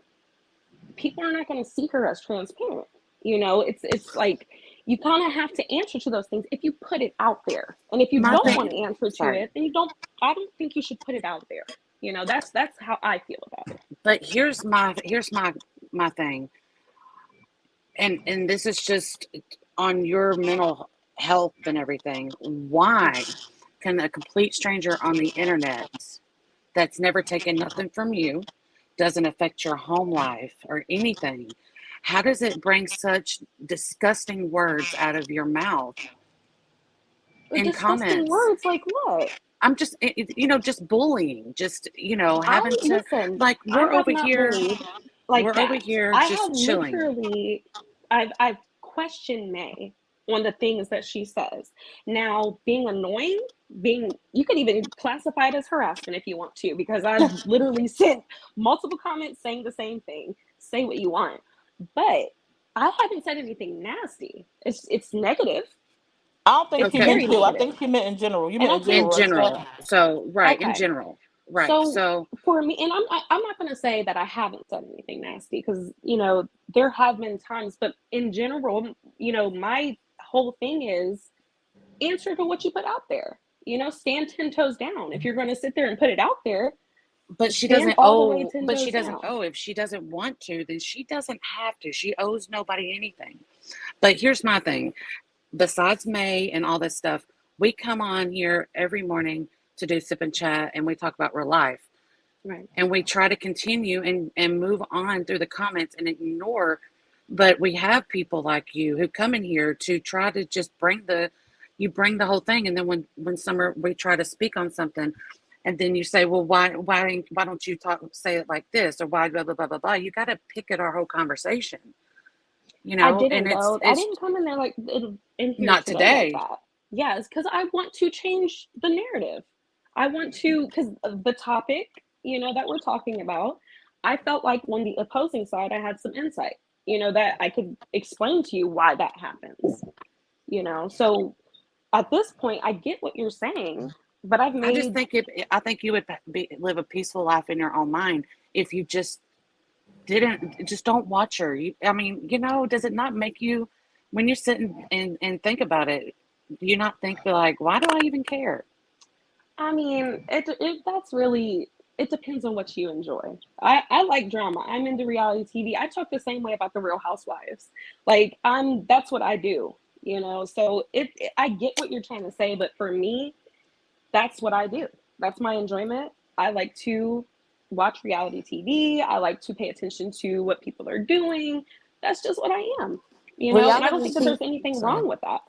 People are not going to see her as transparent. It's like you kind of have to answer to those things if you put it out there. And if you My don't want thing, to answer to sorry, it, then you don't. I don't think you should put it out there. That's how I feel about it. but here's my thing, and this is just on your mental health and everything. Why can a complete stranger on the internet that's never taken nothing from you, doesn't affect your home life or anything, how does it bring such disgusting words out of your mouth in Disgusting comments? words like what? I'm just, just bullying, just, I having to, listen. like, I have not bullied like we're over that. here I have just chilling. literally, I've questioned May on the things that she says. Now, being annoying, you could even classify it as harassment if you want to, because I've literally sent multiple comments saying the same thing. Say what you want, but I haven't said anything nasty. It's negative. I don't think It's she Okay. meant very you. I negative, think she meant in general. You and meant I in think In general, right? general. So, right, in okay. general. Right. So So, for me, and I'm not going to say that I haven't said anything nasty, because there have been times, but in general, my whole thing is answer to what you put out there. Stand 10 toes down. If you're going to sit there and put it out there, but she stand doesn't all the way owe, 10 but she toes doesn't down. owe. If she doesn't want to, then she doesn't have to. She owes nobody anything. But here's my thing, besides May and all this stuff, we come on here every morning to do sip and chat and we talk about real life. Right. And we try to continue and move on through the comments and ignore. But we have people like you who come in here to try to just bring the whole thing. And then when summer we try to speak on something, and then you say, well, why don't you say it like this, or why blah blah blah blah blah. You got to pick at our whole conversation, I and didn't though. I it's didn't come in there like in here not today like today. that. Yes, because I want to change the narrative. I want to, because the topic, that we're talking about, I felt like on the opposing side, I had some insight, that I could explain to you why that happens. So at this point, I get what you're saying, but I've I just made think I think you would live a peaceful life in your own mind if you just don't watch her. I mean, does it not make you, when you're sitting and think about it, do you not think like, why do I even care? I mean, that's really, it depends on what you enjoy. I like drama. I'm into reality TV. I talk the same way about the Real Housewives. Like that's what I do, So I get what you're trying to say, but for me, that's what I do. That's my enjoyment. I like to watch reality TV. I like to pay attention to what people are doing. That's just what I am, and I don't Reality think that TV. there's anything Sorry. wrong with that.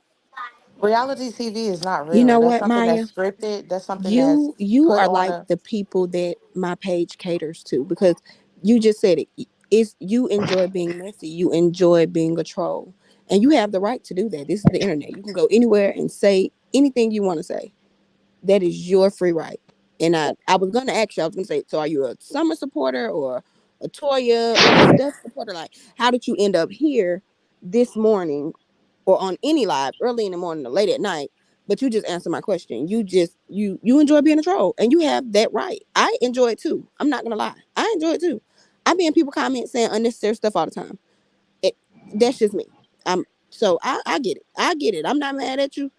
Reality TV is not You real. know That's what, something Maya? that's scripted. That's something that's You put are on like a. the people that my page caters to, because you just said it. It's you enjoy being messy. You enjoy being a troll, and you have the right to do that. This is the internet. You can go anywhere and say anything you want to say. That is your free right. And I was gonna ask you. I was gonna say, so are you a Summer supporter or a Toya or a Steph supporter? Like, how did you end up here this morning or on any live early in the morning or late at night? But you just answer my question. You enjoy being a troll, and you have that right. I enjoy it too. I'm not gonna lie. I enjoy it too. I be in people comments saying unnecessary stuff all the time. It, that's just me. I get it. I get it. I'm not mad at you.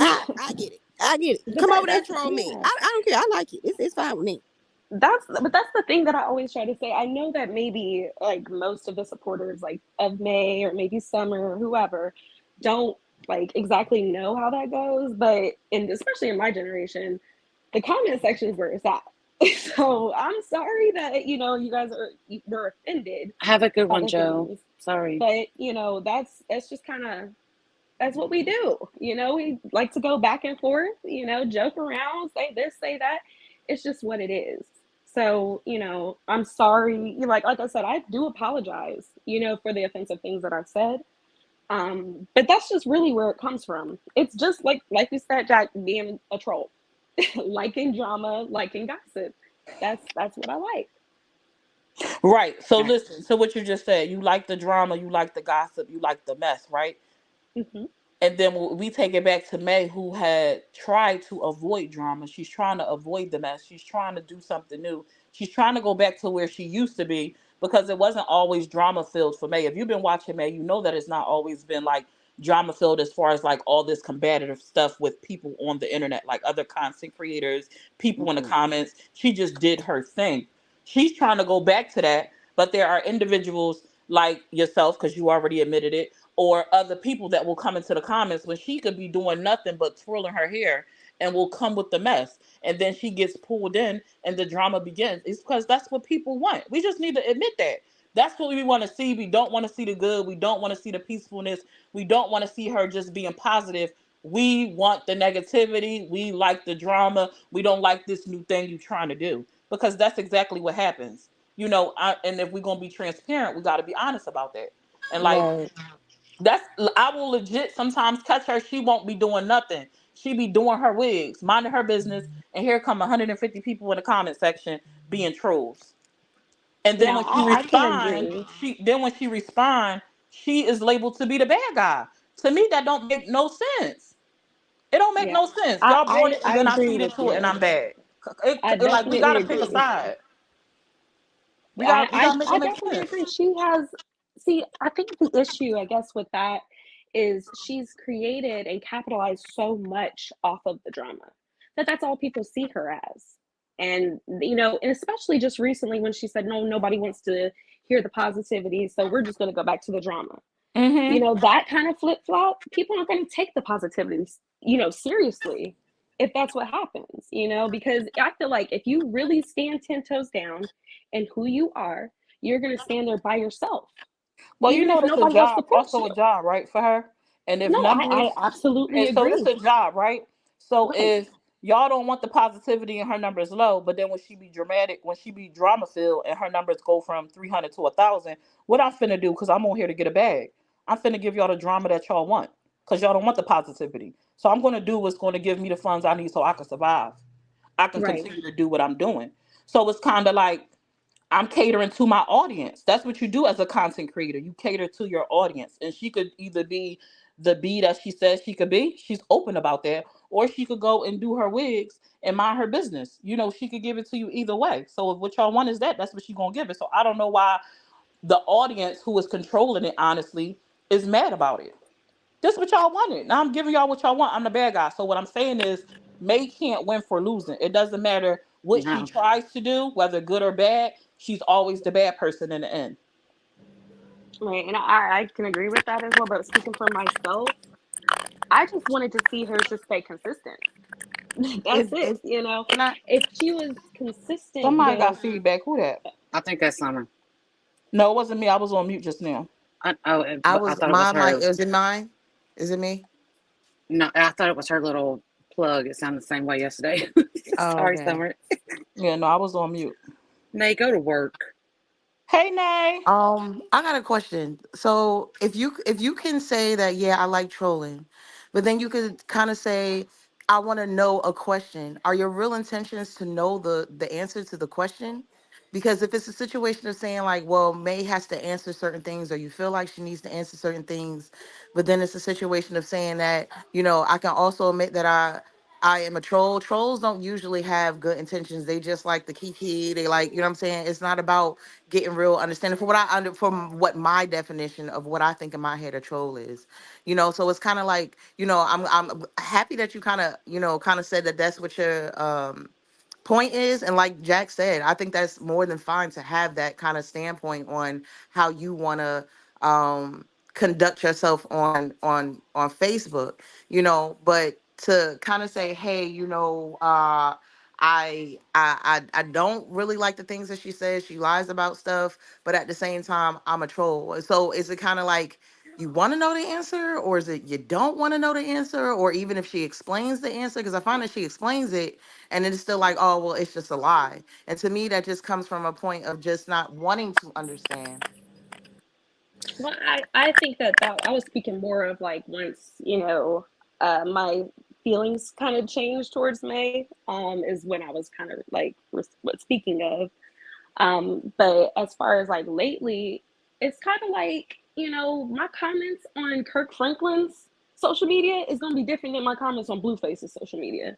I get it. I get it. But Come over there and that's troll me. yeah. I don't care. I like it. It's fine with me. That's the thing that I always try to say. I know that maybe like most of the supporters like of May or maybe Summer or whoever don't like exactly know how that goes, but especially in my generation, the comment section is where it's at. So I'm sorry that you guys were offended Have a good by one, the Joe. things, Sorry. but that's just kind of that's what we do. We like to go back and forth, joke around, say this, say that. It's just what it is. So, I'm sorry. Like I said, I do apologize, for the offensive things that I've said. But that's just really where it comes from. It's just like you said, Jack, being a troll, liking drama, liking gossip. That's what I like. Right. So Right. listen. So what you just said, you like the drama, you like the gossip, you like the mess, right? Hmm. And then we take it back to May, who had tried to avoid drama. She's trying to avoid the mess. She's trying to do something new. She's trying to go back to where she used to be, because it wasn't always drama filled for May. If you've been watching May, you know that it's not always been like drama filled as far as like all this combative stuff with people on the internet, like other content creators, people in the Mm-mm. comments. She just did her thing. She's trying to go back to that, but there are individuals like yourself, because you already admitted it, or other people that will come into the comments when she could be doing nothing but twirling her hair, and will come with the mess. And then she gets pulled in and the drama begins. It's because that's what people want. We just need to admit that. That's what we want to see. We don't want to see the good. We don't want to see the peacefulness. We don't want to see her just being positive. We want the negativity. We like the drama. We don't like this new thing you're trying to do, because that's exactly what happens. And if we're going to be transparent, we got to be honest about that. And like, Right. that's, I will legit sometimes catch her. She won't be doing nothing. She be doing her wigs, minding her business, and here come 150 people in the comment section being trolls. And then Now, when she I can respond, agree. she is labeled to be the bad guy. To me, that don't make no sense. It don't make Yeah, no sense. I, Y'all brought I, it, and I then I agree feed with into it, and you. I'm bad. I Like, we definitely gotta pick a agree. side. We I, gotta make I it make definitely sense. agree. She has, see, I think the issue, I guess, with that is she's created and capitalized so much off of the drama that that's all people see her as. And especially just recently when she said, no, nobody wants to hear the positivity. So we're just going to go back to the drama. Mm-hmm. That kind of flip flop, people aren't going to take the positivity, seriously if that's what happens, because I feel like if you really stand 10 toes down and who you are, you're going to stand there by yourself, Well, even if it's a nobody else job, supports also you. a job, right, for her. And if No, I numbers, absolutely and so it's agree. a job, right? So Right, if y'all don't want the positivity and her numbers low, but then when she be dramatic, when she be drama filled, and her numbers go from 300 to 1,000, what I'm finna do? Because I'm on here to get a bag. I'm finna give y'all the drama that y'all want, because y'all don't want the positivity. So I'm gonna do what's gonna give me the funds I need so I can survive. I can right. continue to do what I'm doing. So it's kind of like I'm catering to my audience. That's what you do as a content creator. You cater to your audience. And she could either be the bee that she says she could be, she's open about that. Or she could go and do her wigs and mind her business. You know, she could give it to you either way. So if what y'all want is that, that's what she gonna give it. So I don't know why the audience who is controlling it, honestly, is mad about it. This what y'all wanted. Now I'm giving y'all what y'all want. I'm the bad guy. So what I'm saying is May can't win for losing. It doesn't matter what she No. tries to do, whether good or bad, she's always the bad person in the end. Right, and I can agree with that as well. But speaking for myself, I just wanted to see her just stay consistent. That's it. If You know, can I if she was consistent Somebody with, got feedback. Who that? I think that's Summer. No, it wasn't me. I was on mute just now. I I was thought it was my mic, her. is it mine? Is it me? No, I thought it was her little plug. It sounded the same way yesterday. Oh, Sorry, okay. Summer. Yeah, no, I was on mute. Nay, go to work. Hey, Nay. I got a question. So if you can say that, yeah, I like trolling, but then you could kind of say, I want to know a question. Are your real intentions to know the answer to the question? Because if it's a situation of saying like, well, May has to answer certain things, or you feel like she needs to answer certain things, but then it's a situation of saying that, I can also admit that I am a troll. Trolls don't usually have good intentions. They just like the kiki. They like, what I'm saying? It's not about getting real understanding for from what my definition of what I think in my head a troll is. So it's kind of like, I'm happy that you kind of said that that's what your point is. And like Jack said, I think that's more than fine to have that kind of standpoint on how you want to conduct yourself on Facebook, but to kind of say, hey, I don't really like the things that she says. She lies about stuff, but at the same time, I'm a troll. So is it kind of like you want to know the answer, or is it you don't want to know the answer, or even if she explains the answer? Because I find that she explains it, and it's still like, oh well, it's just a lie. And to me, that just comes from a point of just not wanting to understand. well, I think that I was speaking more of like once, my feelings kind of changed towards May, is when I was kind of like speaking of. But as far as like lately, it's kind of like, my comments on Kirk Franklin's social media is going to be different than my comments on Blueface's social media.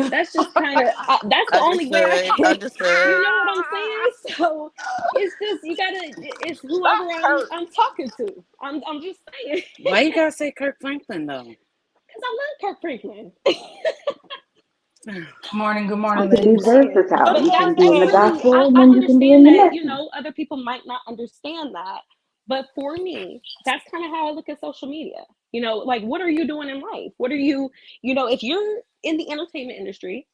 That's just kind of, that's the only way I Understood. can, you Understood. know what I'm saying? So it's just, you gotta, it's whoever Not Kurt. I'm talking to. I'm just saying, Why you gotta say Kirk Franklin though? because I love Kirk Franklin. Good I'm morning, To just be ladies. saying. versatile. Good But You can that's be in the morning. truly, gospel and I then you can be in understand the that, message. other people might not understand that. But for me, that's kind of how I look at social media. Like, what are you doing in life? What are you, if you're in the entertainment industry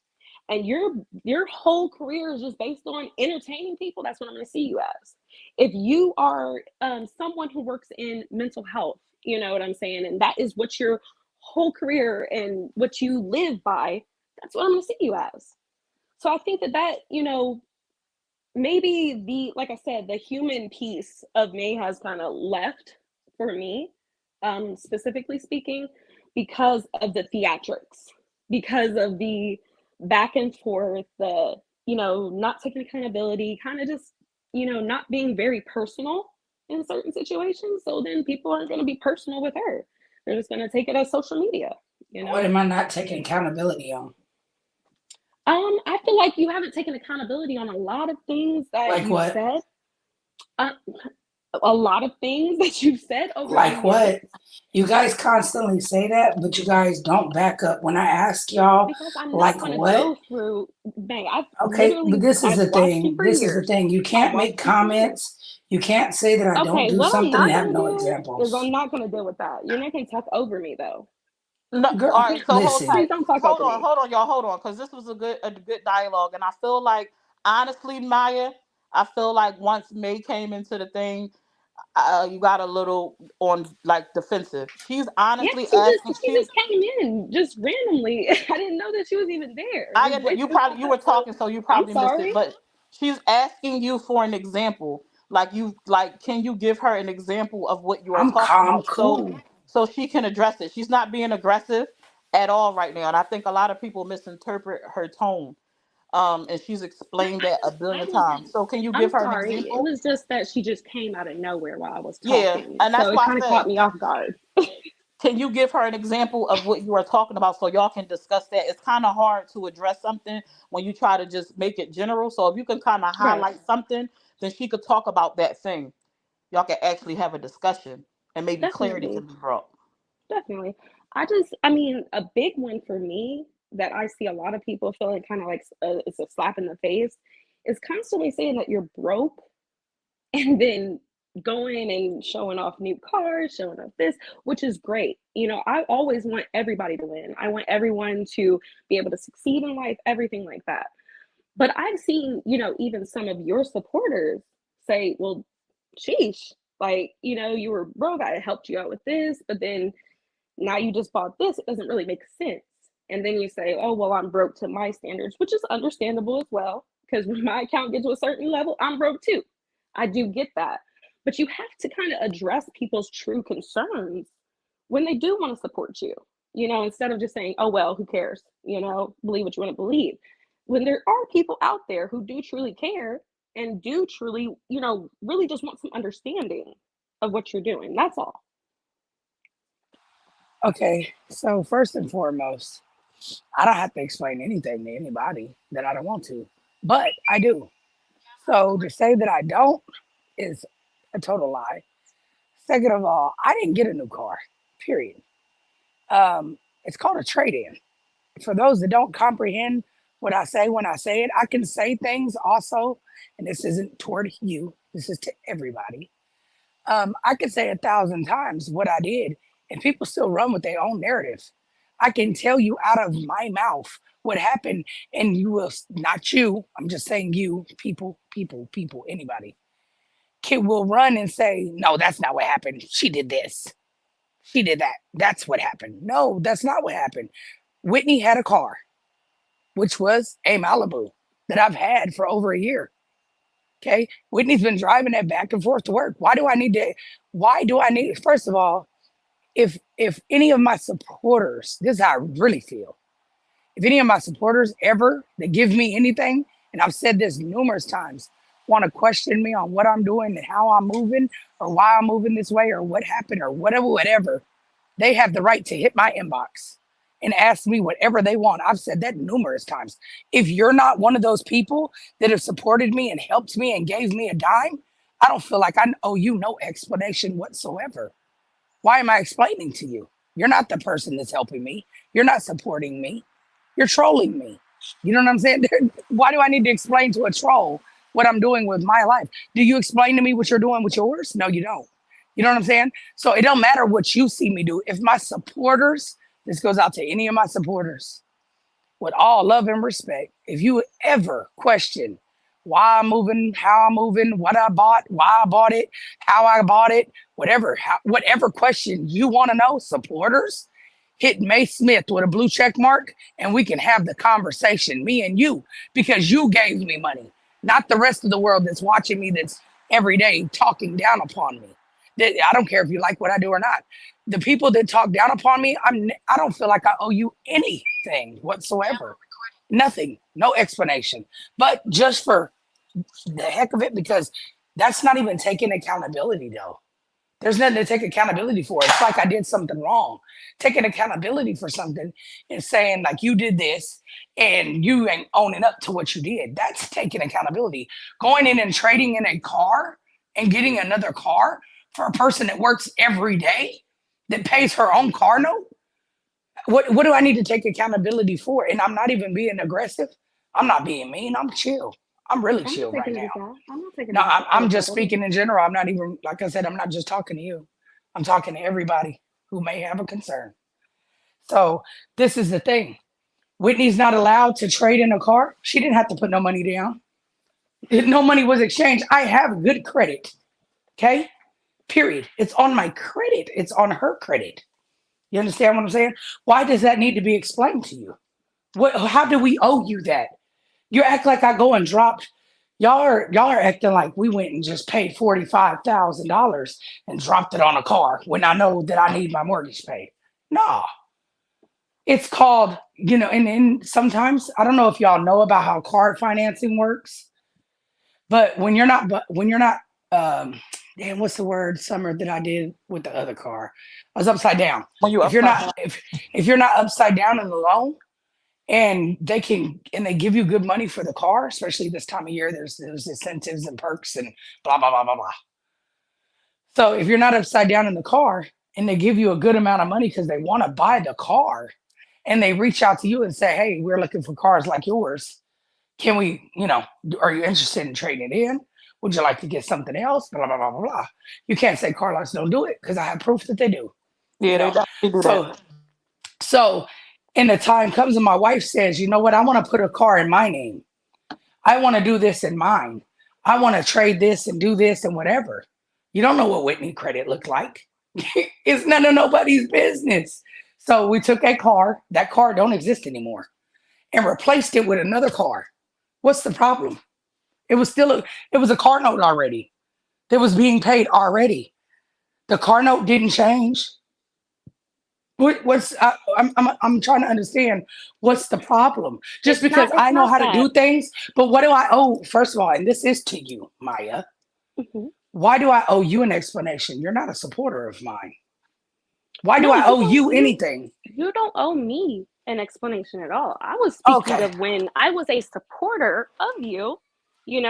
and your whole career is just based on entertaining people, that's what I'm going to see you as. If you are someone who works in mental health, you know what I'm saying, and that is what your whole career and what you live by, that's what I'm going to see you as. So I think that maybe the, like I said, the human piece of me has kind of left for me, specifically speaking, because of the theatrics, because of the back and forth, the not taking accountability, kind of just not being very personal in certain situations. So then people aren't going to be personal with her. They're just going to take it as social media, you What know. am I not taking accountability on? I feel like you haven't taken accountability on a lot of things that Like you've what? said. Uh, a lot of things that you've said over the Like years, what? You guys constantly say that, but you guys don't back up when I ask y'all, because I'm not like going to what? go through. Bang! Okay, but this is I've the watched you thing. for This is the years. thing. You I've can't make watched you for years. comments. You can't say that I don't Okay, do what I'm something and not have going to no do is I'm examples. not going to deal with that. You're not going to talk over me though. No, all Girl, right. So hold listen. tight. Please don't talk Hold over on, me. hold on, y'all. Hold on, because this was a good dialogue, and I feel like honestly, Maya, I feel like once May came into the thing, you got a little on like defensive. She's Yeah, honestly she asking. just she just came in just randomly. I didn't know that she was even there. Your voice You just probably popped you up. were So talking, so you I'm probably missed it. sorry. But she's asking you for an example. Can you give her an example of what you are I'm talking calm, about, cool. so she can address it. She's not being aggressive at all right now, and I think a lot of people misinterpret her tone. And she's explained that a I billion times. wasn't. So can you I'm give her an sorry. It example? was just that she just came out of nowhere while I was Yeah, talking, and so that's it why I kind of said caught me off guard. Can you give her an example of what you are talking about so y'all can discuss that? It's kind of hard to address something when you try to just make it general. So if you can kind of Right. highlight something, then she could talk about that thing. Y'all can actually have a discussion and maybe clarity Definitely. can be brought. Definitely. I mean, a big one for me that I see a lot of people feeling kind of like it's a slap in the face is constantly saying that you're broke and then going and showing off new cars, showing off this, which is great. I always want everybody to win. I want everyone to be able to succeed in life, everything like that. But I've seen, even some of your supporters say, well, sheesh, like, you were broke, I helped you out with this, but then now you just bought this. It doesn't really make sense. And then you say, oh, well, I'm broke to my standards, which is understandable as well. Because when my account gets to a certain level, I'm broke too. I do get that. But you have to kind of address people's true concerns when they do want to support you, instead of just saying, oh, well, who cares? Believe what you want to believe. When there are people out there who do truly care and do truly, really just want some understanding of what you're doing. That's all. Okay, so first and foremost, I don't have to explain anything to anybody that I don't want to, but I do. So to say that I don't is a total lie. Second of all, I didn't get a new car, period. It's called a trade in. For those that don't comprehend what I say when I say it, I can say things also, and this isn't toward you, this is to everybody. I could say 1,000 times what I did, and people still run with their own narrative. I can tell you out of my mouth what happened, and you will not you. I'm just saying you, people, anybody. Kid will run and say, "No, that's not what happened. She did this. She did that. That's what happened." No, that's not what happened. Whitney had a car, which was a Malibu that I've had for over a year. Okay. Whitney's been driving that back and forth to work. Why do I need, first of all, if any of my supporters, this is how I really feel. If any of my supporters ever that give me anything, and I've said this numerous times, want to question me on what I'm doing and how I'm moving or why I'm moving this way or what happened or whatever, they have the right to hit my inbox and ask me whatever they want. I've said that numerous times. If you're not one of those people that have supported me and helped me and gave me a dime, I don't feel like I owe you no explanation whatsoever. Why am I explaining to you? You're not the person that's helping me. You're not supporting me. You're trolling me. You know what I'm saying? Why do I need to explain to a troll what I'm doing with my life? Do you explain to me what you're doing with yours? No, you don't. You know what I'm saying? So it don't matter what you see me do. If my supporters, this goes out to any of my supporters, with all love and respect, if you ever question why I'm moving, how I'm moving, what I bought, why I bought it, how I bought it, whatever question you want to know, supporters, hit May Smith with a blue check mark and we can have the conversation, me and you, because you gave me money, not the rest of the world that's watching me that's every day talking down upon me. I don't care if you like what I do or not. The people that talk down upon me, I don't feel like I owe you anything whatsoever. Nothing, no explanation. But just for the heck of it, because that's not even taking accountability though. There's nothing to take accountability for. It's like I did something wrong. Taking accountability for something and saying like you did this and you ain't owning up to what you did. That's taking accountability. Going in and trading in a car and getting another car for a person that works every day that pays her own car note. What do I need to take accountability for? And I'm not even being aggressive. I'm not being mean. I'm chill. I'm really I'm not chill right taking it now. as that. I'm not taking No, it as I'm as just that at all. speaking in general. I'm not even, like I said, I'm not just talking to you. I'm talking to everybody who may have a concern. So this is the thing. Whitney's not allowed to trade in a car. She didn't have to put no money down. No money was exchanged. I have good credit. Okay. Period. It's on my credit. It's on her credit. You understand what I'm saying? Why does that need to be explained to you? How do we owe you that? You act like I go and dropped. Y'all are acting like we went and just paid $45,000 and dropped it on a car when I know that I need my mortgage paid. No, it's called, and sometimes I don't know if y'all know about how card financing works, but when you're not, um, damn, what's the word, Summer, that I did with the other car? I was upside down. When you If you're upside not down. if you're not upside down in the loan, and they give you good money for the car, especially this time of year, there's incentives and perks and blah blah blah blah blah. So if you're not upside down in the car and they give you a good amount of money because they want to buy the car, and they reach out to you and say, hey, we're looking for cars like yours, can we, are you interested in trading it in? Would you like to get something else? Blah, blah, blah, blah, blah. You can't say car lots don't do it because I have proof that they do, you Yeah, they know? definitely do that. So, so, and the time comes and my wife says, you know what? I want to put a car in my name. I want to do this in mine. I want to trade this and do this and whatever. You don't know what Whitney credit looked like. It's none of nobody's business. So we took a car, that car don't exist anymore, and replaced it with another car. What's the problem? It was still it was a car note already. That was being paid already. The car note didn't change. I'm trying to understand what's the problem. Just It's because not. It's I know not how to that. do things, but what do I owe? First of all, and this is to you, Maya. Hmm. Why do I owe you an explanation? You're not a supporter of mine. Why do No, I you owe don't. you anything? You don't owe me an explanation at all. I was speaking Okay. of when I was a supporter of you.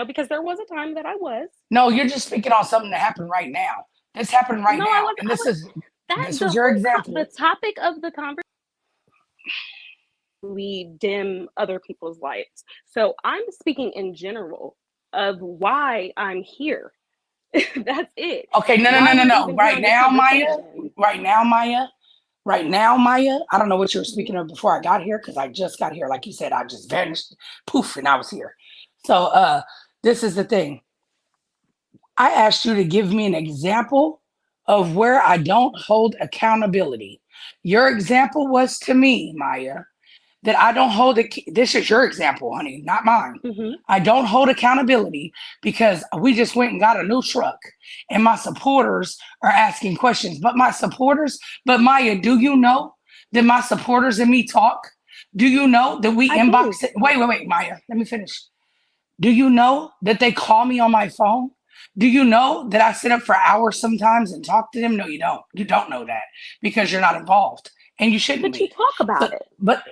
Because there was a time that I was. No, you're just speaking on something that happened right now. This happened right No, I now, wasn't. and I this was is that this was the your whole the example. topic of the conversation. We dim other people's lights. So I'm speaking in general of why I'm here. That's it. Okay, no, no, no, Why no, we're no. even Right doing this now, Maya. conversation. Right now, Maya. Right now, Maya. I don't know what you were Mhm. speaking of before I got here because I just got here. Like you said, I just vanished, poof, and I was here. So, this is the thing. I asked you to give me an example of where I don't hold accountability. Your example was to me, Maya, that I don't hold it. This is your example, honey, not mine. Mhm. I don't hold accountability because we just went and got a new truck and my supporters are asking questions. But Maya, do you know that my supporters and me talk? Do you know that we I do. inbox it? Wait, Maya, let me finish. Do you know that they call me on my phone? Do you know that I sit up for hours sometimes and talk to them? No, you don't. You don't know that because you're not involved and you shouldn't But you be. talk So, about it.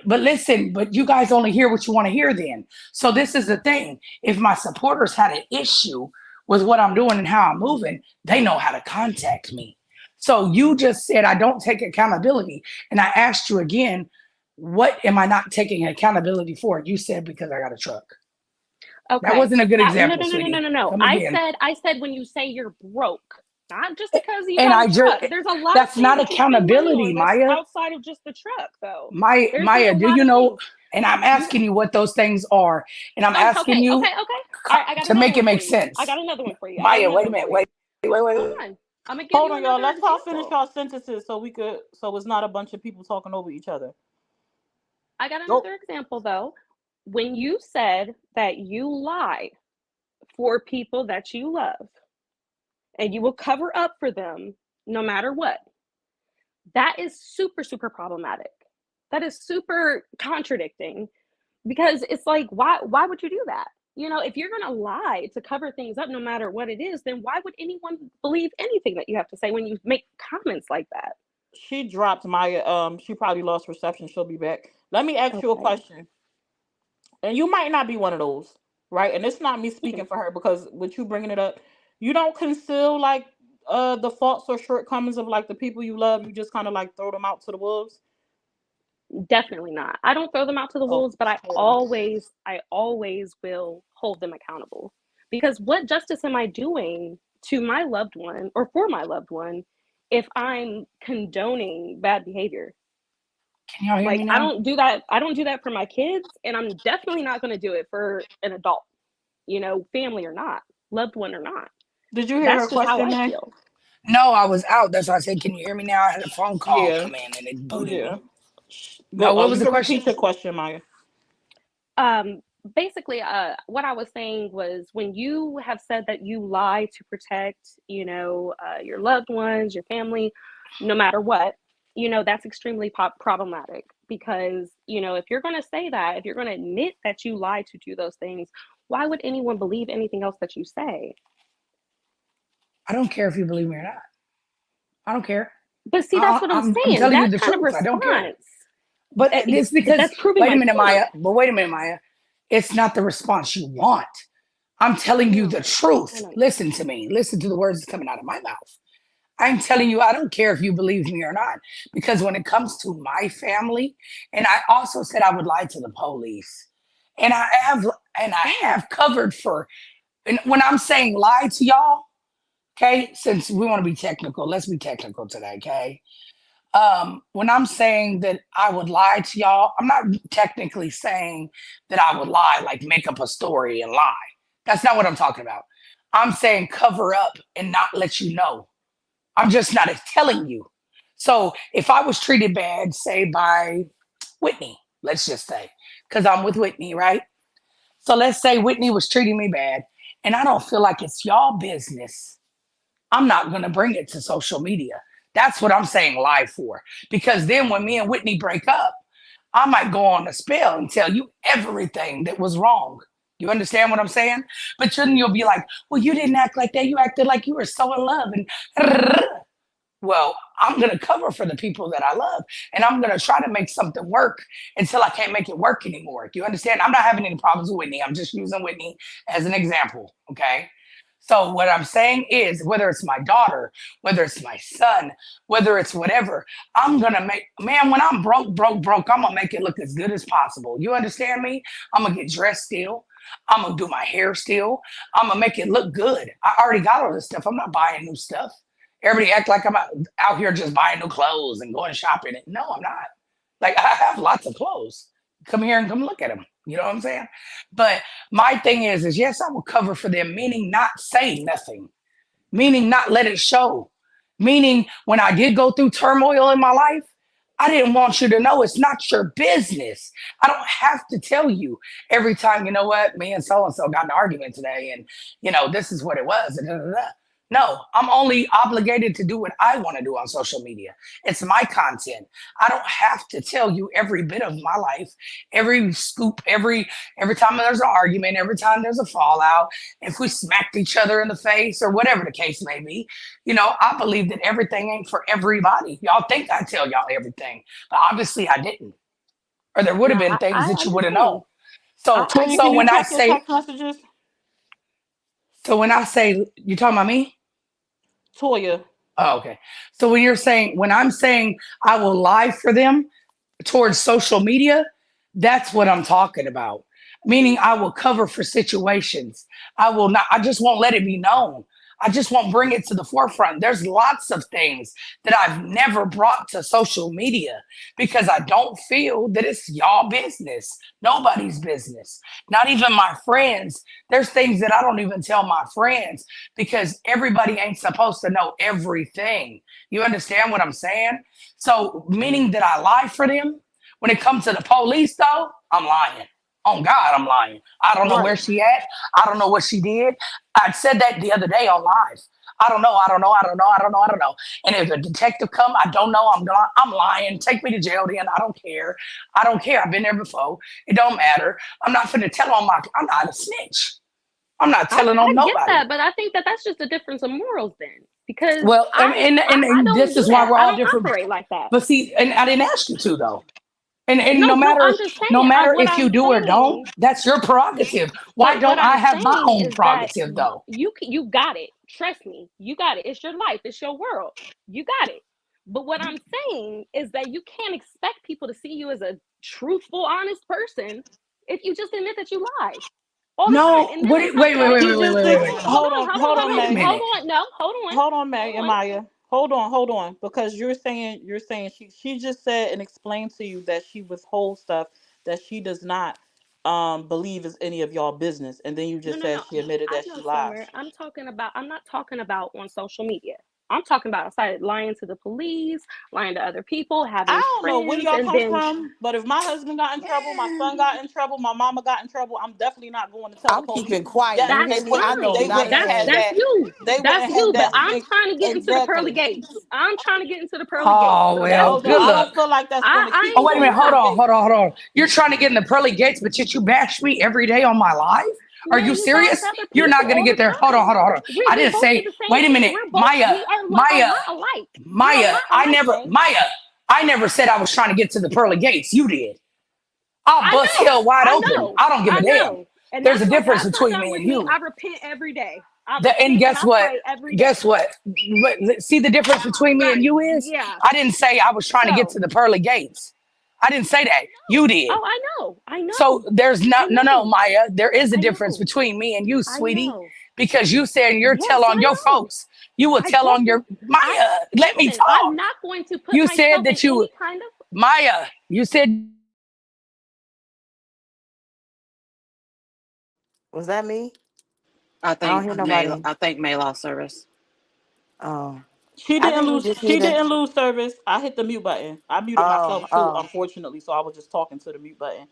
but listen, but you guys only hear what you want to hear then. So this is the thing. If my supporters had an issue with what I'm doing and how I'm moving, they know how to contact me. So you just said I don't take accountability. And I asked you again, what am I not taking accountability for? You said because I got a truck. That Okay. wasn't a good That no example, no no no no sweetie. no no. Come I again. said I said when you say you're broke, not just because you And got a I just, truck. There's a lot of that's things not that you spend money accountability, on that's Maya. outside of just the truck though. There's Maya, a do lot you of know? things. And I'm You asking you what those things are. And I'm Oh, asking okay, you okay, okay. All right, I got to another make it one for make you. I sense. got another one for you. I got Maya, another wait a one minute. for you. Wait. Hold on. I'm gonna give Hold you on, y'all. another Let y'all finish example. y'all sentences so it's not a bunch of people talking over each other. I got Go. another example though. When you said that you lie for people that you love and you will cover up for them no matter what, that is super, super problematic. That is super contradicting because it's like, why would you do that? If you're going to lie to cover things up no matter what it is, then why would anyone believe anything that you have to say when you make comments like that? She dropped Maya. She probably lost reception. She'll be back. Let me ask you a Okay. question. And you might not be one of those, right? And it's not me Mhm. speaking for her because with you bringing it up, you don't conceal like the faults or shortcomings of like the people you love. You just kind of like throw them out to the wolves. Definitely not. I don't throw them out to the Oh, wolves, but I hold on. always, I always will hold them accountable. Because what justice am I doing to my loved one or for my loved one if I'm condoning bad behavior? Can y'all hear Like me I now? don't do that. I don't do that for my kids, and I'm definitely not going to do it for an adult. Family or not, loved one or not. Did you hear her That's just how question, I man? feel. No, I was out. That's why I said, can you hear me now? I had a phone call Yeah, come in and it booted yeah. me. Go. No, what was You the can question? repeat your question, Maya. Um, Basically, what I was saying was when you have said that you lie to protect, your loved ones, your family, no matter what, that's extremely problematic because, if you're going to say that, if you're going to admit that you lie to do those things, why would anyone believe anything else that you say? I don't care if you believe me or not. I don't care. But see, that's what I'm I'm saying. telling you That the kind of truth. I don't care. response, But it's because, that's proving wait a my minute, point. Maya. But wait a minute, Maya. It's not the response you want. I'm I telling you the know. I truth. know. Listen to me. Listen to the words that's coming out of my mouth. I'm telling you, I don't care if you believe me or not. Because when it comes to my family, and I also said I would lie to the police. And I Right. have covered for, and when I'm saying lie to y'all, okay, since we want to be technical, let's be technical today, okay? When I'm saying that I would lie to y'all, I'm not technically saying that I would lie, like make up a story and lie. That's not what I'm talking about. I'm saying cover up and not let you know. I'm just not telling you. So if I was treated bad, say by Whitney, let's just say, because I'm with Whitney, right? So let's say Whitney was treating me bad, and I don't feel like it's y'all business. I'm not going to bring it to social media. That's what I'm saying lie for. Because then when me and Whitney break up, I might go on a spell and tell you everything that was wrong. You understand what I'm saying? But then you'll be like, well, you didn't act like that. You acted like you were so in love. And well, I'm going to cover for the people that I love. And I'm going to try to make something work until I can't make it work anymore. You understand? I'm not having any problems with Whitney. I'm just using Whitney as an example. Okay. So what I'm saying is, whether it's my daughter, whether it's my son, whether it's whatever, I'm gonna make, man, when I'm broke, I'm gonna make it look as good as possible. You understand me? I'm gonna get dressed still. I'm gonna do my hair still. I'm gonna make it look good. I already got all this stuff. I'm not buying new stuff. Everybody act like I'm out here just buying new clothes and going shopping. No, I'm not. Like I have lots of clothes. Come here and come look at them. You know what I'm saying? But my thing is yes, I will cover for them, meaning not say nothing, meaning not let it show, meaning when I did go through turmoil in my life, I didn't want you to know it's not your business. I don't have to tell you every time, you know what, me and so got an argument today, and this is what it was. And da, da, da. No, I'm only obligated to do what I want to do on social media. It's my content. I don't have to tell you every bit of my life, every scoop, every time there's an argument, every time there's a fallout, if we smacked each other in the face or whatever the case may be. I believe that everything ain't for everybody. Y'all think I tell y'all everything, but obviously I didn't. Or there would have No, been things I that you would have known. understand. So I Toya, can so you when I check your say text messages? so when I say you talking about me? Toya. Oh, okay. So when I'm saying I will lie for them, towards social media, that's what I'm talking about. Meaning I will cover for situations. I will not, I just won't let it be known. I just won't bring it to the forefront. There's lots of things that I've never brought to social media because I don't feel that it's y'all business, nobody's business, not even my friends. There's things that I don't even tell my friends because everybody ain't supposed to know everything. You understand what I'm saying? So, meaning that I lie for them. When it comes to the police, though, I'm lying. On God, I'm lying. I don't know Right. where she at. I don't know what she did. I said that the other day on live. I don't know. I don't know. I don't know. I don't know. I don't know. And if a detective come, I don't know. I'm lying. Take me to jail. Then I don't care. I don't care. I've been there before. It don't matter. I'm not finna tell on my. I'm not a snitch. I'm not telling on I get nobody. that, but I think that that's just a difference of morals then, because Well, I and don't this do is why that. we're I all don't different. operate like that. But see, and I didn't ask you to though. And No, no no, I'm matter just no saying. matter What if you I'm do or don't, saying, that's your prerogative. Why but what don't I I'm have my saying own is that prerogative though? you got it. Trust me, you got it. It's your life. It's your world. You got it. But what I'm saying is that you can't expect people to see you as a truthful, honest person if you just admit that you lie all the time. No, And then what? they Wait, talk wait, about, wait, She wait, wait, just wait, hold wait, ex- wait. on, hold hold on, on, hold on, hold hold on, Wait a on, May. hold minute. on. No, Hold on, hold May and on. Maya. Hold on, because you're saying she just said and explained to you that she withholds stuff that she does not believe is any of y'all business, and then you No, just no, said no. she admitted I that she know, lies. Summer. I'm not talking about on social media. I'm talking about outside lying to the police, lying to other people, I having don't know where friends, y'all and come then from, but if my husband got in trouble, my son got in trouble, my mama got in trouble, I'm definitely not going to tell the I'm police. keeping quiet. Yes, You that's hear me? I know they not fine. a wouldn't have thing. That's that. you. They That's wouldn't have you. But that. I'm trying to get into the pearly Exactly. gates. I'm trying to get into the pearly gates. Oh So that's well, Oh no, good I me. luck. don't feel like that's going to keep I Oh me ain't wait a from the minute, gonna hold pearly lie. on, hold gates. on, hold on. You're trying to get in the pearly gates, but yet you bash me every day on my live. Are where you you vouch serious? other You're people not going to all get the there. Hold on, time. hold on, hold on. I We didn't both do say, the same wait a thing. minute, Maya, We are a Maya, lot alike. We're a Maya, lot alike, May. I never said I was trying to get to the pearly gates. You did. I'll I bust know. hell wide I open. know. I don't give a I damn. know. And There's that's a why difference God's not between done me with and me. you. I repent every day. I And repent and guess I what? pray every Guess day. what? See the difference between me and Right. you is Yeah. I didn't say I was trying to get So to the pearly gates. I didn't say that. You no. did. Oh, I know. I So know. there's I no, know. Maya. There is a I difference know. between me and you, I sweetie, know. because you said you're Yes, tell on I your know. folks. You will I tell on definitely your I Maya. Let me listen, I'm talk. not going to put You said myself in that you, any kind of Maya. You said you would tell on your folks. You will tell on your folks. Was that me? I I don't think hear nobody. May lost service. Oh, She I didn't think we lose. just need She to. didn't lose service. I hit the mute button. I muted Oh, myself too, oh. unfortunately. So I was just talking to the mute button.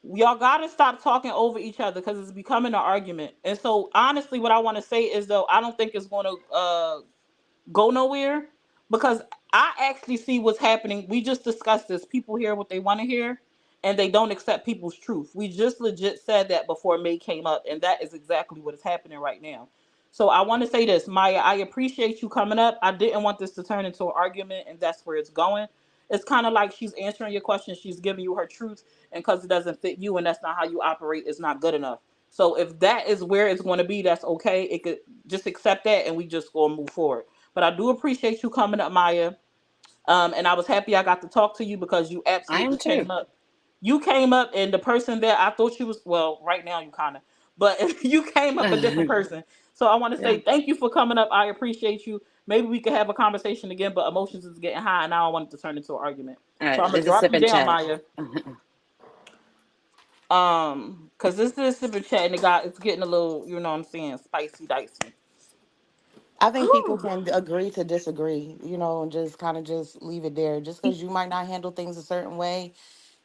Y'all gotta stop talking over each other because it's becoming an argument. And so, honestly, what I want to say is though, I don't think it's going to go nowhere because I actually see what's happening. We just discussed this. People hear what they want to hear and they don't accept people's truth. We just legit said that before May came up, and that is exactly what is happening right now. So I want to say this, Maya, I appreciate you coming up. I didn't want this to turn into an argument, and that's where it's going. It's kind of like she's answering your question, she's giving you her truth, and because it doesn't fit you and that's not how you operate, it's not good enough. So if that is where it's going to be, that's okay. It could just accept that, and we just go and move forward. But I do appreciate you coming up, Maya. And I was happy I got to talk to you because you I am absolutely too. came up. You came up, and the person that I thought you was, well, right now you kind of, but you came up a different person. So I want to Yeah. say thank you for coming up. I appreciate you. Maybe we could have a conversation again, but emotions is getting high, and I don't want it to turn into an argument. All So I'm right. gonna This is drop sip you and down, chat. Maya. Cause this is super chat, and it's getting a little, you know what I'm saying, spicy, dicey. I think people can agree to disagree, and just kind of just leave it there. Just because you might not handle things a certain way,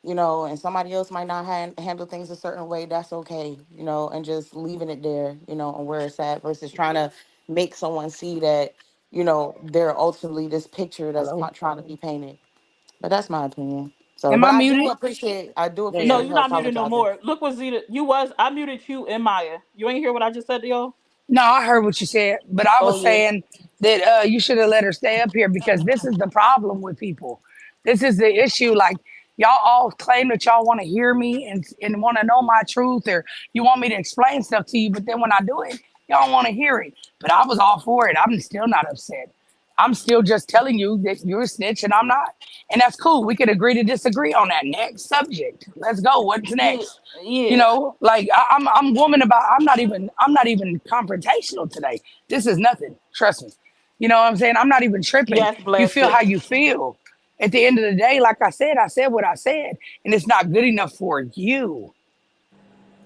and somebody else might not handle things a certain way, that's okay, and just leaving it there, and where it's at versus trying to make someone see that, they're ultimately this picture that's hello. trying to be painted. But that's my opinion. So, Am but I I do muted? appreciate, There you No, go. you're her not muted no apologizing. more. Look what Zeta, you was. I muted you and Maya. You ain't hear what I just said to y'all? No, I heard what you said, but I Oh was yeah. saying that you should have let her stay up here because this is the problem with people. This is the issue. Like y'all all claim that y'all want to hear me and want to know my truth, or you want me to explain stuff to you, but then when I do it, y'all don't want to hear it. But I was all for it. I'm still not upset. I'm still just telling you that you're a snitch and I'm not, and that's cool. We could agree to disagree on that next subject. Let's go. What's Yeah. next? Yeah. Like I'm woman about I'm not even confrontational today. This is nothing. Trust me. You know what I'm saying? I'm not even tripping. Yes, You blessed feel it. how you feel. At the end of the day, like I said what I said, and it's not good enough for you.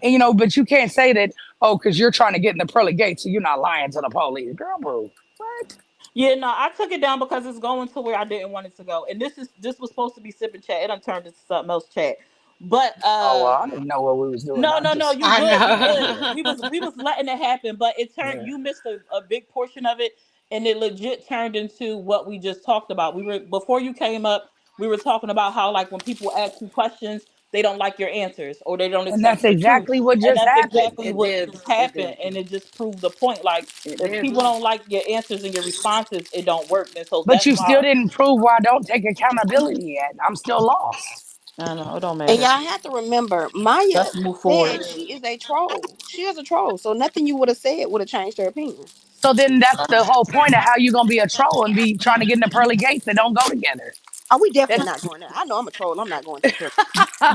And but you can't say that, oh, because you're trying to get in the pearly gates, so you're not lying to the police. Girl, boo. What? Yeah, no, I took it down because it's going to where I didn't want it to go. And this was supposed to be sipping chat. It done turned into something else chat. But Oh well, I didn't know what we was doing. no, I'm no, no, just you I good. You good. yeah, know. We was letting it happen, but it turned, yeah. you missed a big portion of it, and it legit turned into what we just talked about. We were, before you came up, we were talking about how, like, when people ask you questions, they don't like your answers or they don't And accept that's your truth. exactly what And just that's happened. exactly It what did. just It happened. did. And it just proved the point. Like, It if did. people don't like your answers and your responses, it don't work. And so But that's you still why didn't prove why I don't take accountability yet. I'm still lost. I know it don't And matter. y'all have to remember, Maya Let's move forward. said she is a troll. She is a troll. So nothing you would have said would have changed her opinion. So then that's the whole point of how you gonna be a troll and be trying to get in the pearly gates that don't go together. Oh, we definitely That's not going there. I know I'm a troll. I'm not going to the pearly.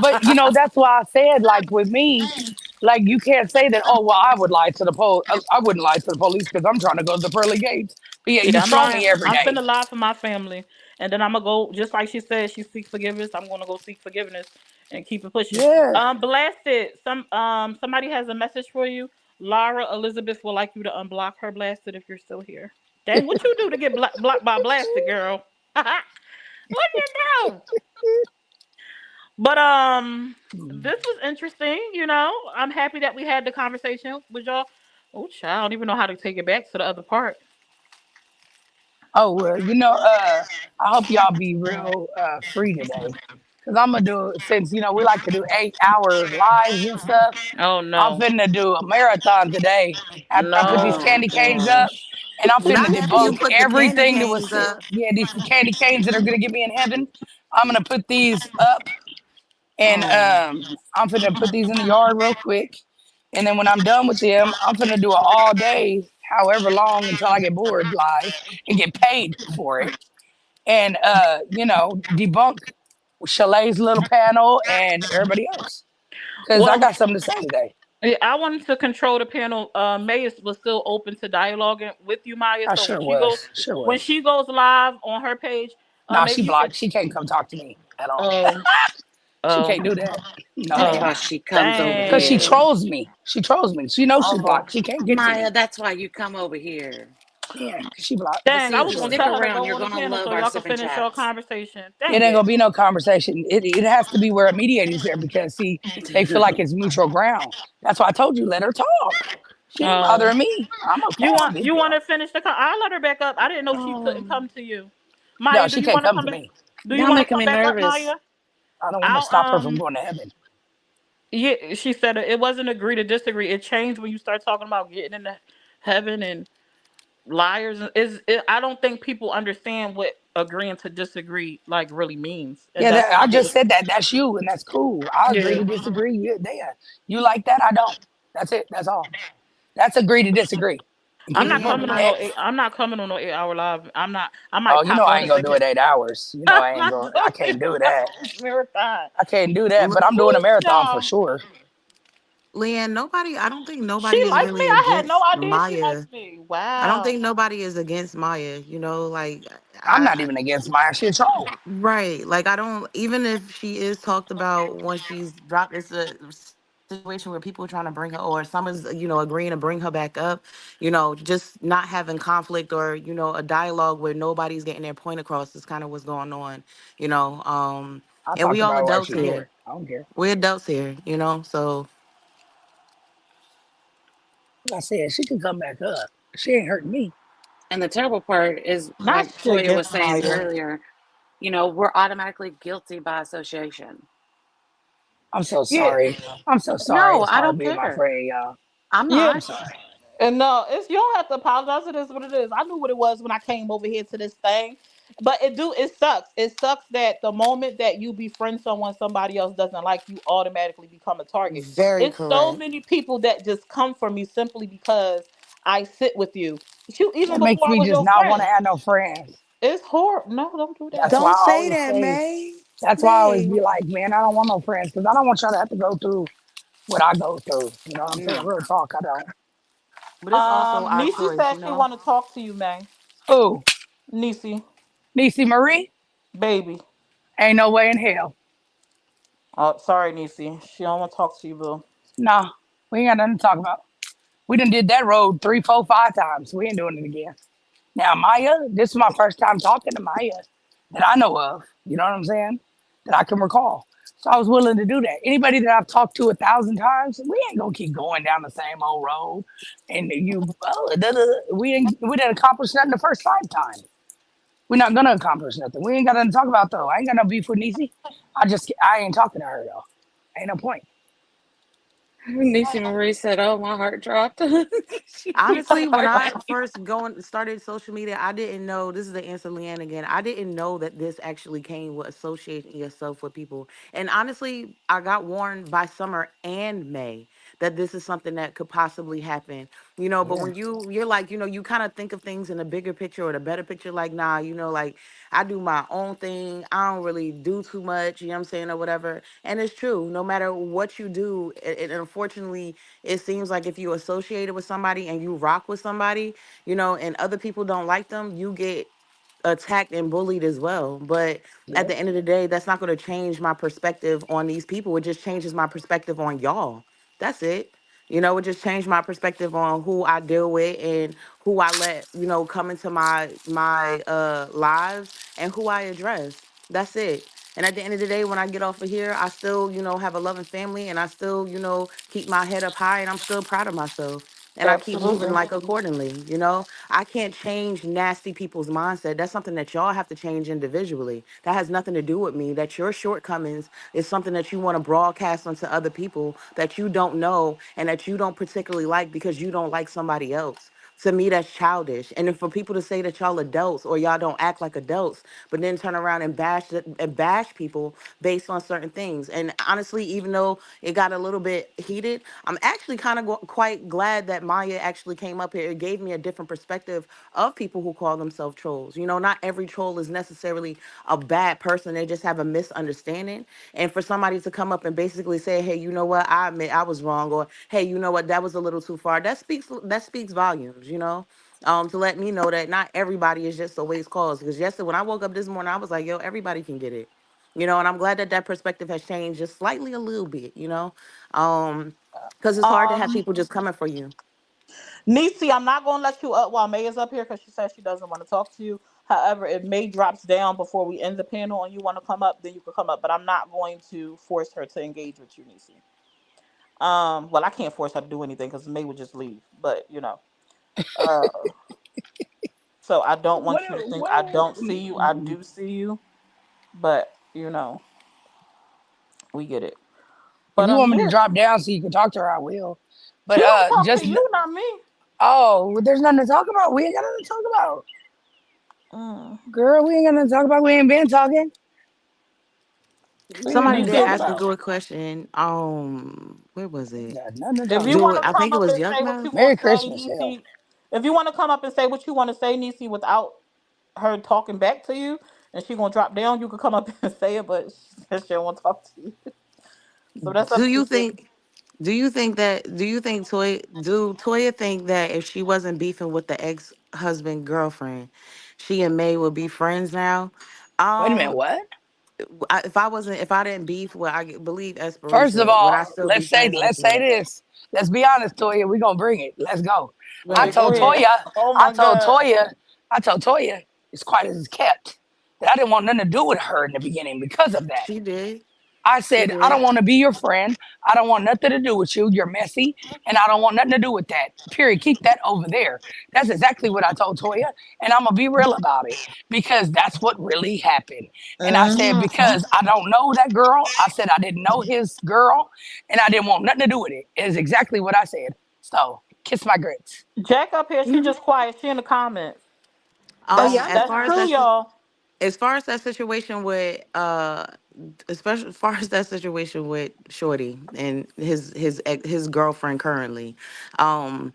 but that's why I said like with me, like you can't say that, oh well I would lie to the I wouldn't lie to the police because I'm trying to go to the pearly gates. But yeah, you Yeah, I'm troll lying. me every I'm day. finna lie for my family, and then I'm gonna go just like she said. She seek forgiveness. I'm gonna go seek forgiveness and keep it pushing. Yeah. Blasted. Somebody has a message for you. Lara Elizabeth would like you to unblock her. Blasted, if you're still here. Dang, what you do to get blocked by Blasted, girl? What you do? But this was interesting. I'm happy that we had the conversation with y'all. Oh, child, I don't even know how to take it back to the other part. Oh well, I hope y'all be real free today. because I'm gonna do since we like to do 8 hour lives and stuff. Oh I'm no. finna do a marathon today after I put these No. Oh candy canes up, gosh. and I'm finna Not after you debunk put the candy everything that was canes said. up. Yeah, these candy canes that are gonna get me in heaven. I'm gonna put these up, and Oh. I'm finna put these in the yard real quick, and then when I'm done with them, I'm finna do it all day, however long until I get bored live and get paid for it, and debunk Chalet's little panel and everybody else because I Well, got something to say today. yeah, I wanted to control the panel. Was still open to dialoguing with you, Maya. I So sure was, sure when was. she goes live on her page, Nah, she maybe you could. blocked. She can't come talk to me at all. Oh, She oh, can't do that. No, That's oh, why ma'am. she comes over Because she dang. here. trolls me. She trolls me. She knows she's Oh, blocked. She can't get to Maya, me. that's why you come over here. Yeah, because she blocked. But dang. see, I if was you gonna Sure. stick tell her to around, go you're on the gonna panel love so our y'all can sipping finish your chats. conversation. It Dang ain't it. gonna be no conversation. It has to be where a mediator's there because see, they feel like it's mutual ground. That's why I told you let her talk. She ain't Oh, bothering me. I'm okay. I'm good you want girl. to finish the? I'll let her back up. I didn't know she couldn't Oh, come to you. No, Maya, do she you can't want to come come to back? me. Do you y'all want to making come me back up, nervous. Maya? I don't want to I'll stop her from going to heaven. Yeah, she said it wasn't agree to disagree. It changed when you start talking about getting into heaven and liars. I don't think people understand what agreeing to disagree like really means, and Yeah, that's I not just what. said that. That's you, and that's cool. I agree Yeah, to disagree. You like that? I don't. That's it. That's all. That's agree to disagree. And I'm keep it not Leanne, coming moving. on no. like, Eight, I'm not coming on no 8 hour live. I'm not. I Oh, might you know pop I on ain't a gonna do second. it 8 hours. I'm I ain't not going. I doing can't do that. 8 hours marathon. I can't do that. But I'm doing a Ooh, marathon for child. sure. Nobody, I don't think She nobody is likes me. really I had no against idea she Maya. likes me. I don't Wow. think nobody is against Maya. Like I'm not I even against my shit troll. right. Like I don't even if she is talked about when she's dropped it's a situation where people are trying to bring her or someone's agreeing to bring her back up, just not having conflict or, a dialogue where nobody's getting their point across is kind of what's going on, you know. I And we talked all about it while adults she's here. here. I don't care. We're adults here, so Like I said, she can come back up. She ain't hurting me. And the terrible part is, Not like shit Toya was against saying Maya. earlier, we're automatically guilty by association. I'm so Yeah, sorry. I'm so sorry. No, It's I hard don't being my care. friend, y'all. I'm yeah. I'm not. sorry. And no, it's you don't have to apologize. It is what it is. I knew what it was when I came over here to this thing. But it sucks. It sucks that the moment that you befriend someone somebody else doesn't like, you automatically become a target. very It's so correct. many people that just come for me simply because I sit with you. Shoot, even That makes before I me was just your not want to friend. have no friends. It's horrible. No, don't do that. That's why Don't I say always that, say, May. that's why I always May. be like, man, I don't want no friends because I don't want y'all to have to go through what I go through. You know what I'm saying? No. Real talk, I don't. But it's also our Nisi choice, said she want to talk to you, man. Who? Nisi, Niecy Marie? baby. Ain't no way in hell. Oh, sorry, Nisi. She don't want to talk to you, boo. Nah, we ain't got nothing to talk about. We done did that road 3, 4, 5 times. We ain't doing it again. Now, Maya, this is my first time talking to Maya that I know of. You know what I'm saying? That I can recall. So I was willing to do that. Anybody that I've talked to 1,000 times, we ain't gonna keep going down the same old road. And we didn't accomplish nothing the first 5 times. We're not gonna accomplish nothing. We ain't got nothing to talk about though. I ain't got no beef with Niecy. I ain't talking to her though. Ain't no point. Nisi Marie said, "Oh, my heart dropped." Honestly, when I first going started social media, I didn't know this is the answer, Leanne again. I didn't know that this actually came with associating yourself with people. And honestly, I got warned by Summer and May that this is something that could possibly happen. But Yeah. when you're like, you kind of think of things in a bigger picture or the better picture, like, nah, like I do my own thing. I don't really do too much, you know what I'm saying, or whatever. And it's true. No matter what you do, it unfortunately it seems like if you associate it with somebody and you rock with somebody, and other people don't like them, you get attacked and bullied as well. But at Yep. the end of the day, that's not going to change my perspective on these people. It just changes my perspective on y'all. That's it. It just changed my perspective on who I deal with and who I let, come into my lives and who I address. That's it. And at the end of the day, when I get off of here, I still, have a loving family and I still, keep my head up high and I'm still proud of myself. and I keep moving Absolutely. like accordingly. I can't change nasty people's mindset. That's something that y'all have to change individually. That has nothing to do with me. That your shortcomings is something that you want to broadcast onto other people that you don't know and that you don't particularly like because you don't like somebody else. To me, that's childish. And then for people to say that y'all adults or y'all don't act like adults, but then turn around and bash people based on certain things. And honestly, even though it got a little bit heated, I'm actually kind of quite glad that Maya actually came up here. It gave me a different perspective of people who call themselves trolls. Not every troll is necessarily a bad person. They just have a misunderstanding. And for somebody to come up and basically say, "Hey, you know what? I admit I was wrong," or "Hey, you know what? That was a little too far." That speaks volumes. To let me know that not everybody is just always cause. Because yesterday when I woke up this morning, I was like, "Yo, everybody can get it." And I'm glad that that perspective has changed just slightly a little bit. Um, because it's hard to have Um, people just coming for you. Nisi, I'm not gonna let you up while May is up here because she says she doesn't want to talk to you. However, if May drops down before we end the panel and you want to come up, then you can come up. But I'm not going to force her to engage with you, Nisi. Well, I can't force her to do anything because May would just leave. But uh, so I don't What? want you to think I What? don't see you. I do see you, but we get it. If But you want me to yeah, drop down so you can talk to her, I will. she But want to talk to just you, not me. oh, well, there's nothing to talk about. We ain't got nothing to talk about, Mm. girl. We ain't got nothing to talk about. We ain't been talking. We ain't Somebody nothing to Nisi, did talk ask a about. good question. Where was We it? got nothing to if talk you about. want Do to I come think it up was and Yuck say what you Mouth? gonna Merry say, Christmas, hell. Nisi, if you want to come up and say what you want to say, Nisi, without her talking back to you, and she gonna drop down, you could come up and say it, but she says she don't want to talk to you. So that's Do up to you you. think? Do you think Toya think that if she wasn't beefing with the ex husband girlfriend, she and May would be friends now? Wait a minute, Um, what? if I didn't beef with, I believe First of Esperosa, would I all, still be friends with let's say her? this. Let's be honest, Toya. We're gonna bring it. Let's go. I Okay, Right. go told ahead. Toya, Oh I my told God. Toya, I told Toya, it's quiet as it's kept. That I didn't want nothing to do with her in the beginning because of that. She did. I She said, I did. don't want to be your friend. I don't want nothing to do with you. You're messy. And I don't want nothing to do with that. Period. Keep that over there. That's exactly what I told Toya. And I'm going to be real about it because that's what really happened. And I said, Hmm. because I don't know that girl. I said, I didn't know his girl and I didn't want nothing to do with it. It is exactly what I said. So kiss my grits. Jack up here, she just quiet. She in the comments. Oh That's yeah, I As know that's far her. as true, that y'all. as far as that situation with especially as far as that situation with Shorty and his girlfriend currently, um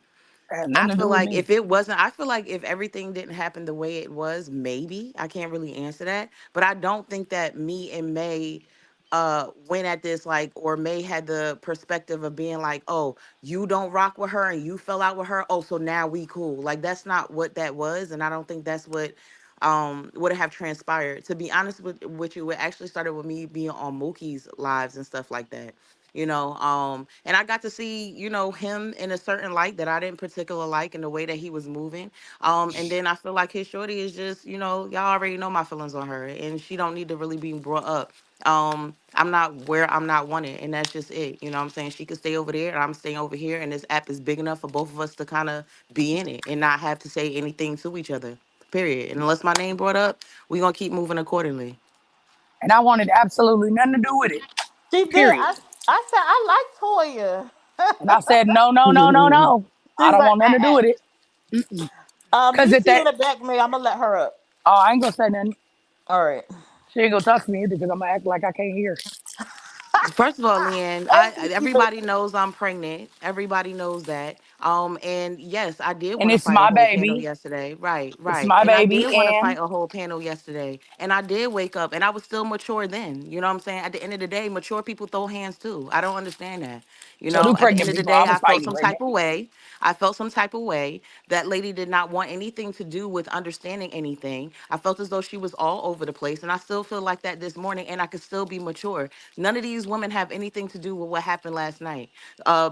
It had I nothing to feel do with like me. if it wasn't, I feel like if everything didn't happen the way it was, maybe I can't really answer that. But I don't think that me and May went at this like, or May had the perspective of being like, oh, you don't rock with her and you fell out with her. Oh, so now we cool. Like that's not what that was, and I don't think that's what would have transpired. To be honest with you, it actually started with me being on Mookie's lives and stuff like that. And I got to see him in a certain light that I didn't particularly like in the way that he was moving. And then I feel like his shorty is just y'all already know my feelings on her, and she don't need to really be brought up. I'm not where I'm not wanted, and that's just it. You know what I'm saying? She could stay over there and I'm staying over here, and this app is big enough for both of us to kind of be in it and not have to say anything to each other, period. And unless my name brought up, we gonna keep moving accordingly. And I wanted absolutely nothing to do with it. She did. Period. I said I like Toya. And I said, no, no, no, no, no. I She's don't like, want nothing to do with it. Because at Niecy that, in the back, me. I'm gonna let her up. oh, I ain't gonna say nothing. All right. She ain't gonna talk to me either because I'm gonna act like I can't hear. First of all, Leanne, Hey, Niecy, everybody baby. knows I'm pregnant. Everybody knows that. And yes, I did And want to it's fight a my whole panel baby. yesterday. Right, It's right. my And I baby. did want to And fight a whole panel yesterday. And I did wake up, and I was still mature then. You know what I'm saying? At the end of the day, mature people throw hands too. I don't understand that. so do At the end pregnant of the people. I day, was I felt fighting some pregnant. type of way. I felt some type of way. That lady did not want anything to do with understanding anything. I felt as though she was all over the place. And I still feel like that this morning, and I could still be mature. None of these women have anything to do with what happened last night.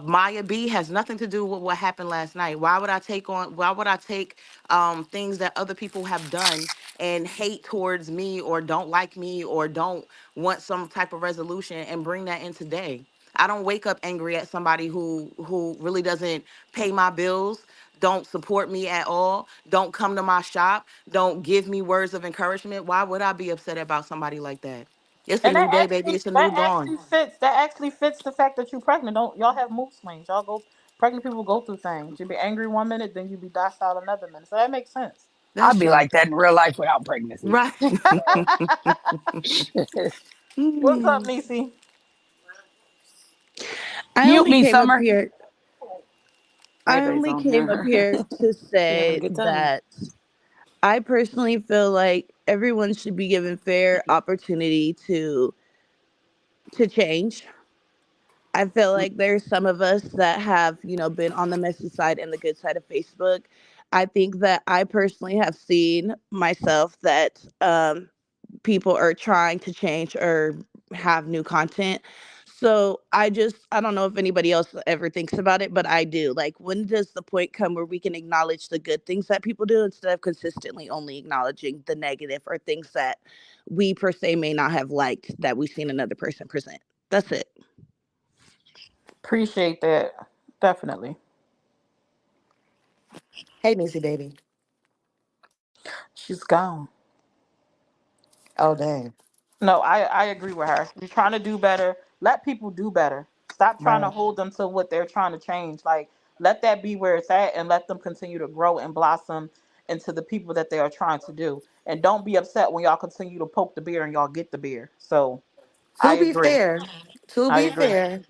Maya B has nothing to do with what happened last night. Why would I take things that other people have done and hate towards me or don't like me or don't want some type of resolution and bring that in today? I don't wake up angry at somebody who really doesn't pay my bills, don't support me at all, don't come to my shop, don't give me words of encouragement. Why would I be upset about somebody like that? It's a And new day, baby. It's a new dawn. that actually fits the fact that you're pregnant. Don't y'all have mood swings? Y'all go pregnant people go through things. You be angry one minute, then you be docile another minute. So that makes sense. That's I'd be true. like that in real life without pregnancy. Right. What's up, Nisi? I Mute only me, came up Summer. here. I Baby's only on came up here. here to She having a say good time. that I personally feel like everyone should be given fair opportunity to change. I feel like there's some of us that have, been on the messy side and the good side of Facebook. I think that I personally have seen myself that people are trying to change or have new content. So I don't know if anybody else ever thinks about it, but I do. Like, when does the point come where we can acknowledge the good things that people do instead of consistently only acknowledging the negative or things that we per se may not have liked that we've seen another person present? That's it. Appreciate that. Definitely. Hey, Missy baby. She's gone. Oh dang. No, I agree with her. You're trying to do better. Let people do better. Stop trying to Right. hold them to what they're trying to change. Like, let that be where it's at and let them continue to grow and blossom into the people that they are trying to do. And don't be upset when y'all continue to poke the beer and y'all get the beer. So I To be agree. fair, to I be agree. fair,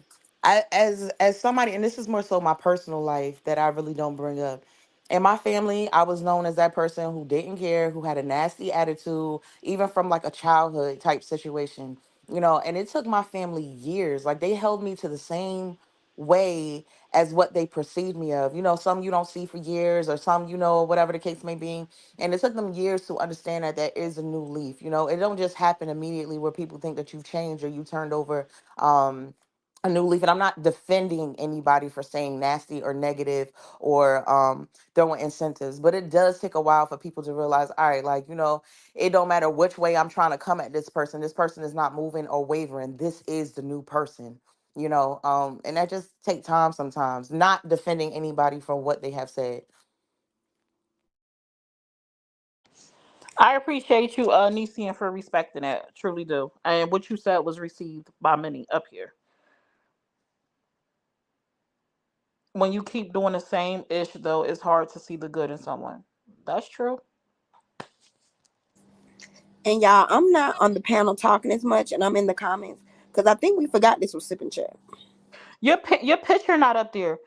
I as somebody, and this is more so my personal life that I really don't bring up. In my family, I was known as that person who didn't care, who had a nasty attitude, even from like a childhood type situation, and it took my family years. Like, they held me to the same way as what they perceived me of. Some you don't see for years, or some, whatever the case may be. And it took them years to understand that there is a new leaf. It don't just happen immediately where people think that you've changed or you turned over um a new leaf. And I'm not defending anybody for saying nasty or negative or throwing incentives, but it does take a while for people to realize, all right, like, it don't matter which way I'm trying to come at this person is not moving or wavering. This is the new person. And that just take time sometimes. Not defending anybody for what they have said. I appreciate you, Nisian, for respecting that. Truly do. And what you said was received by many up here. When you keep doing the same ish, though, it's hard to see the good in someone. That's true. And y'all, I'm not on the panel talking as much, and I'm in the comments because I think we forgot this was sipping chat. Your picture not up there.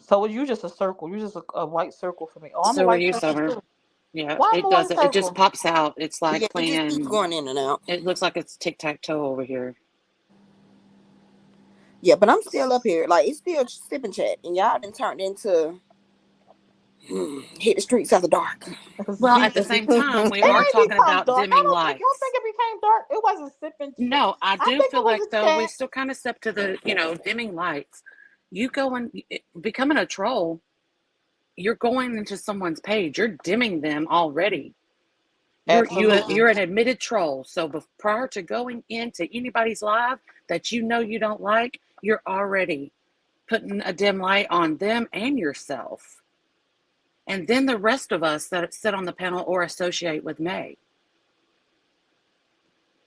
So you just a circle. You just a white circle for me. Oh, I'm a So are white you, circle Summer. too. Yeah, Why I'm it a white doesn't. It just circle? pops out. It's like Yeah, it just keeps playing. going in and out. It looks like it's tic tac toe over here. Yeah, but I'm still up here. Like, it's still sipping chat, and y'all done turned into hit the streets after dark. Well, See, at the it same time, we are ain't talking become about dark. I dimming don't think y'all lights. think it became dark. It wasn't sipping chat. No, I I do think it feel like was a though we chat. still kind of step to the dimming lights. You go and becoming a troll. You're going into someone's page. You're dimming them already. Absolutely. You're an admitted troll. So prior to going into anybody's live that you don't like, you're already putting a dim light on them and yourself. And then the rest of us that sit on the panel or associate with May.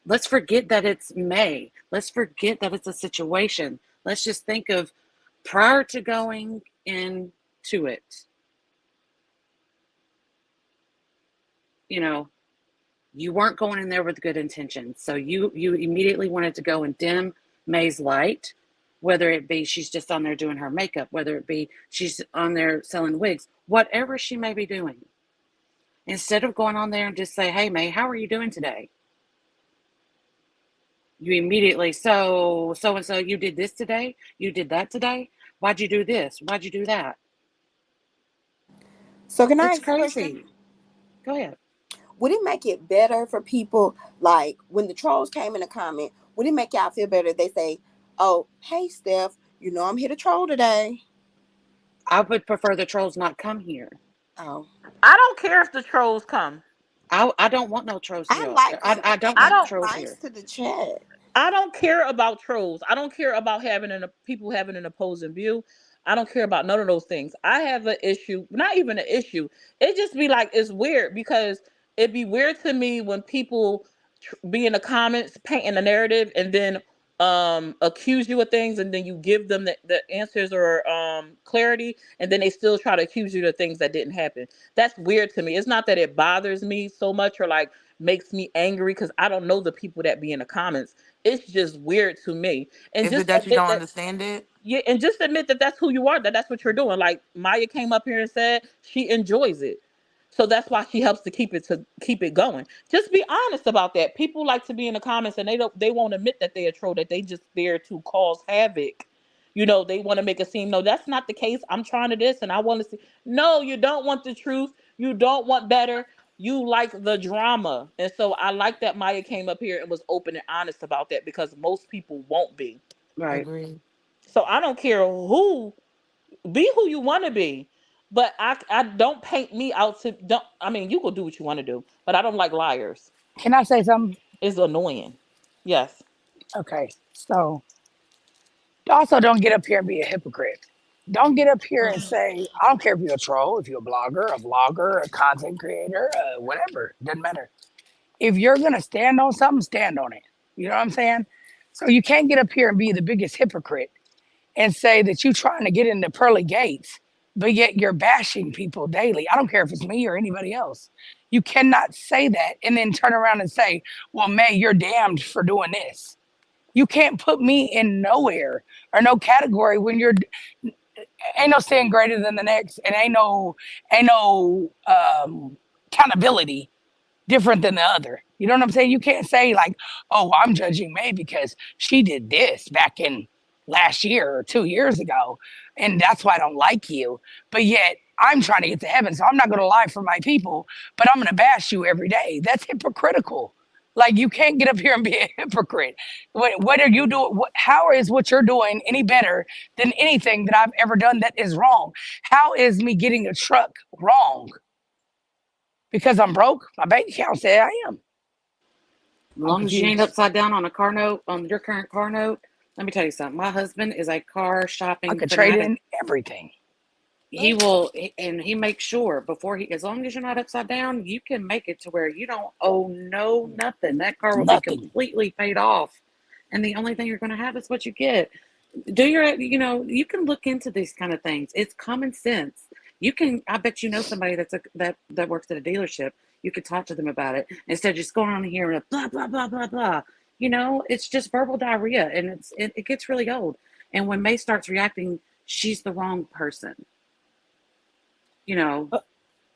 Let's forget that it's May. Let's forget that it's a situation. Let's just think of prior to going into it, you know, you weren't going in there with good intentions. So you immediately wanted to go and dim May's light, whether it be she's just on there doing her makeup, whether it be she's on there selling wigs, whatever she may be doing. Instead of going on there and just say, "Hey May, how are you doing today?" You immediately, so and so, you did this today, you did that today. Why'd you do this? Why'd you do that? So, can I It's ask a question? crazy. Go ahead. Would it make it better for people, like, when the trolls came in the comment? Would it make y'all feel better if they say, "Oh, hey Steph, I'm here to troll today"? I would prefer the trolls not come here. Oh, I don't care if the trolls come. I don't want no trolls I here. like I don't I want adding don't. trolls spice here. to the chat. I don't care about trolls. I don't care about having people having an opposing view. I don't care about none of those things. I have an issue, not even an issue. It just be like it's weird because it'd be weird to me when people be in the comments painting a narrative and then accuse you of things and then you give them the answers or clarity and then they still try to accuse you of things that didn't happen. That's weird to me. It's not that it bothers me so much or like makes me angry because I don't know the people that be in the comments. It's just weird to me. And Is just it that you admit don't that, understand it? yeah, and just admit that that's who you are, that that's what you're doing. Like Maya came up here and said she enjoys it. So that's why she helps to keep it going. Just be honest about that. People like to be in the comments and they won't admit that they are troll, that they just there to cause havoc. They want to make it seem no, that's not the case. I'm trying to this and I want to see. No, you don't want the truth. You don't want better. You like the drama. And so I like that Maya came up here and was open and honest about that because most people won't be. Right. Agree. So I don't care who, be who you want to be, but I don't paint me out to don't. I mean, you can do what you want to do, but I don't like liars. Can I say something? It's annoying. Yes. Okay. So also don't get up here and be a hypocrite. Don't get up here and say, I don't care if you're a troll, if you're a blogger, a vlogger, a content creator, whatever. Doesn't matter. If you're gonna stand on something, stand on it. You know what I'm saying? So you can't get up here and be the biggest hypocrite and say that you're trying to get into pearly gates, but yet you're bashing people daily. I don't care if it's me or anybody else. You cannot say that and then turn around and say, well, May, you're damned for doing this. You can't put me in nowhere or no category when you're ain't no saying greater than the next and ain't no accountability different than the other. You know what I'm saying? You can't say like, "Oh, I'm judging May because she did this back in last year or 2 years ago, and that's why I don't like you." But yet I'm trying to get to heaven, so I'm not going to lie for my people, but I'm going to bash you every day. That's hypocritical. Like you can't get up here and be a hypocrite. What are you doing? How is what you're doing any better than anything that I've ever done that is wrong? How is me getting a truck wrong? Because I'm broke? My bank account said I am. As I'm long as you ain't confused. upside down on a car note, on your current car note, let me tell you something. My husband is a car I shopping could trade fanatic. in everything. He will, and he makes sure before he, as long as you're not upside down, you can make it to where you don't owe no nothing. That car will be Nothing. completely paid off. And the only thing you're going to have is what you get. Do your, you can look into these kind of things. It's common sense. You can, I bet you know somebody that works at a dealership. You could talk to them about it instead of just going on here and blah blah blah blah blah. It's just verbal diarrhea, and it gets really old. And when May starts reacting, she's the wrong person. You know, Uh,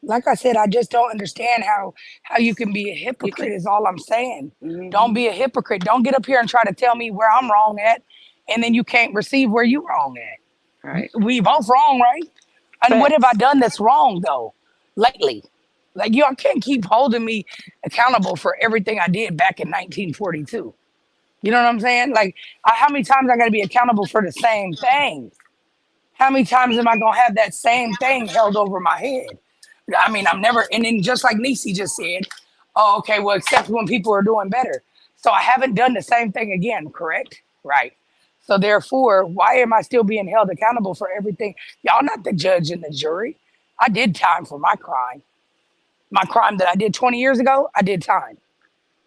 Like I said, I just don't understand how you can be a you hypocrite. can. Is all I'm saying. Don't Hmm. be a hypocrite. Don't get up here and try to tell me where I'm wrong at, and then you can't receive where you wrong at. Right. We both wrong, right? And what have I Facts. done that's wrong though lately? Like you, I can't keep holding me accountable for everything I did back in 1942. You know what I'm saying? Like, how many times I got to be accountable for the same thing? How many times am I gonna have that same thing held over my head? I mean, I'm never. And then just like Nisi just said, oh, okay, well, except when people are doing better. So I haven't done the same thing again, correct? Right. So therefore, why am I still being held accountable for everything? Y'all not the judge and the jury. I did time for my crime. My crime that I did 20 years ago, I did time.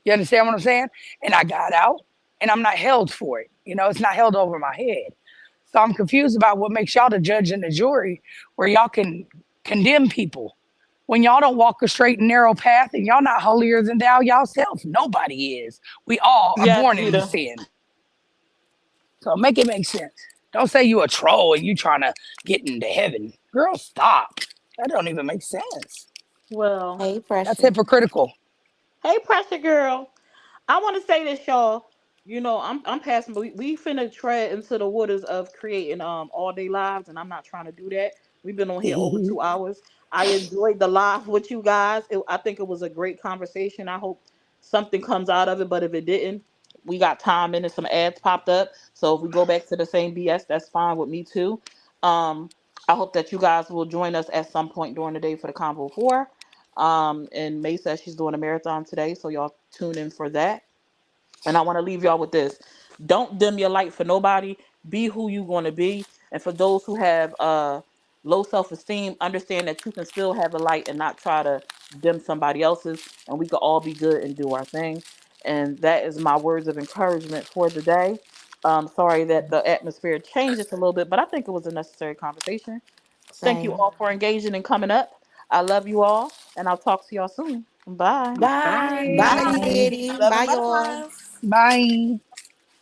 You understand what I'm saying? And I got out and I'm not held for it. It's not held over my head. So I'm confused about what makes y'all the judge and the jury where y'all can condemn people when y'all don't walk a straight and narrow path and y'all not holier than thou y'all self. Nobody is. We all are Yes, born in Vita. sin. So make it make sense. Don't say you a troll and you trying to get into heaven. Girl, stop. That don't even make sense. Well, Hey, That's pressure. hypocritical. hey, pressure girl. I want to say this, y'all. I'm passing, but we finna tread into the waters of creating all day lives, and I'm not trying to do that. We've been on here over 2 hours. I enjoyed the live with you guys. I think it was a great conversation. I hope something comes out of it, but if it didn't, we got time in and some ads popped up. So if we go back to the same BS, that's fine with me too. Um, I hope that you guys will join us at some point during the day for the Convo 4. And May says she's doing a marathon today, so y'all tune in for that. And I want to leave y'all with this. Don't dim your light for nobody. Be who you going to be. And for those who have low self-esteem, understand that you can still have a light and not try to dim somebody else's. And we can all be good and do our thing. And that is my words of encouragement for the day. Sorry that the atmosphere changed just a little bit, but I think it was a necessary conversation. Thank you Same. all for engaging and coming up. I love you all, and I'll talk to y'all soon. Bye. Bye. Bye. Bye, Bye. Daddy. Love Bye, and y'all. butterflies. Bye.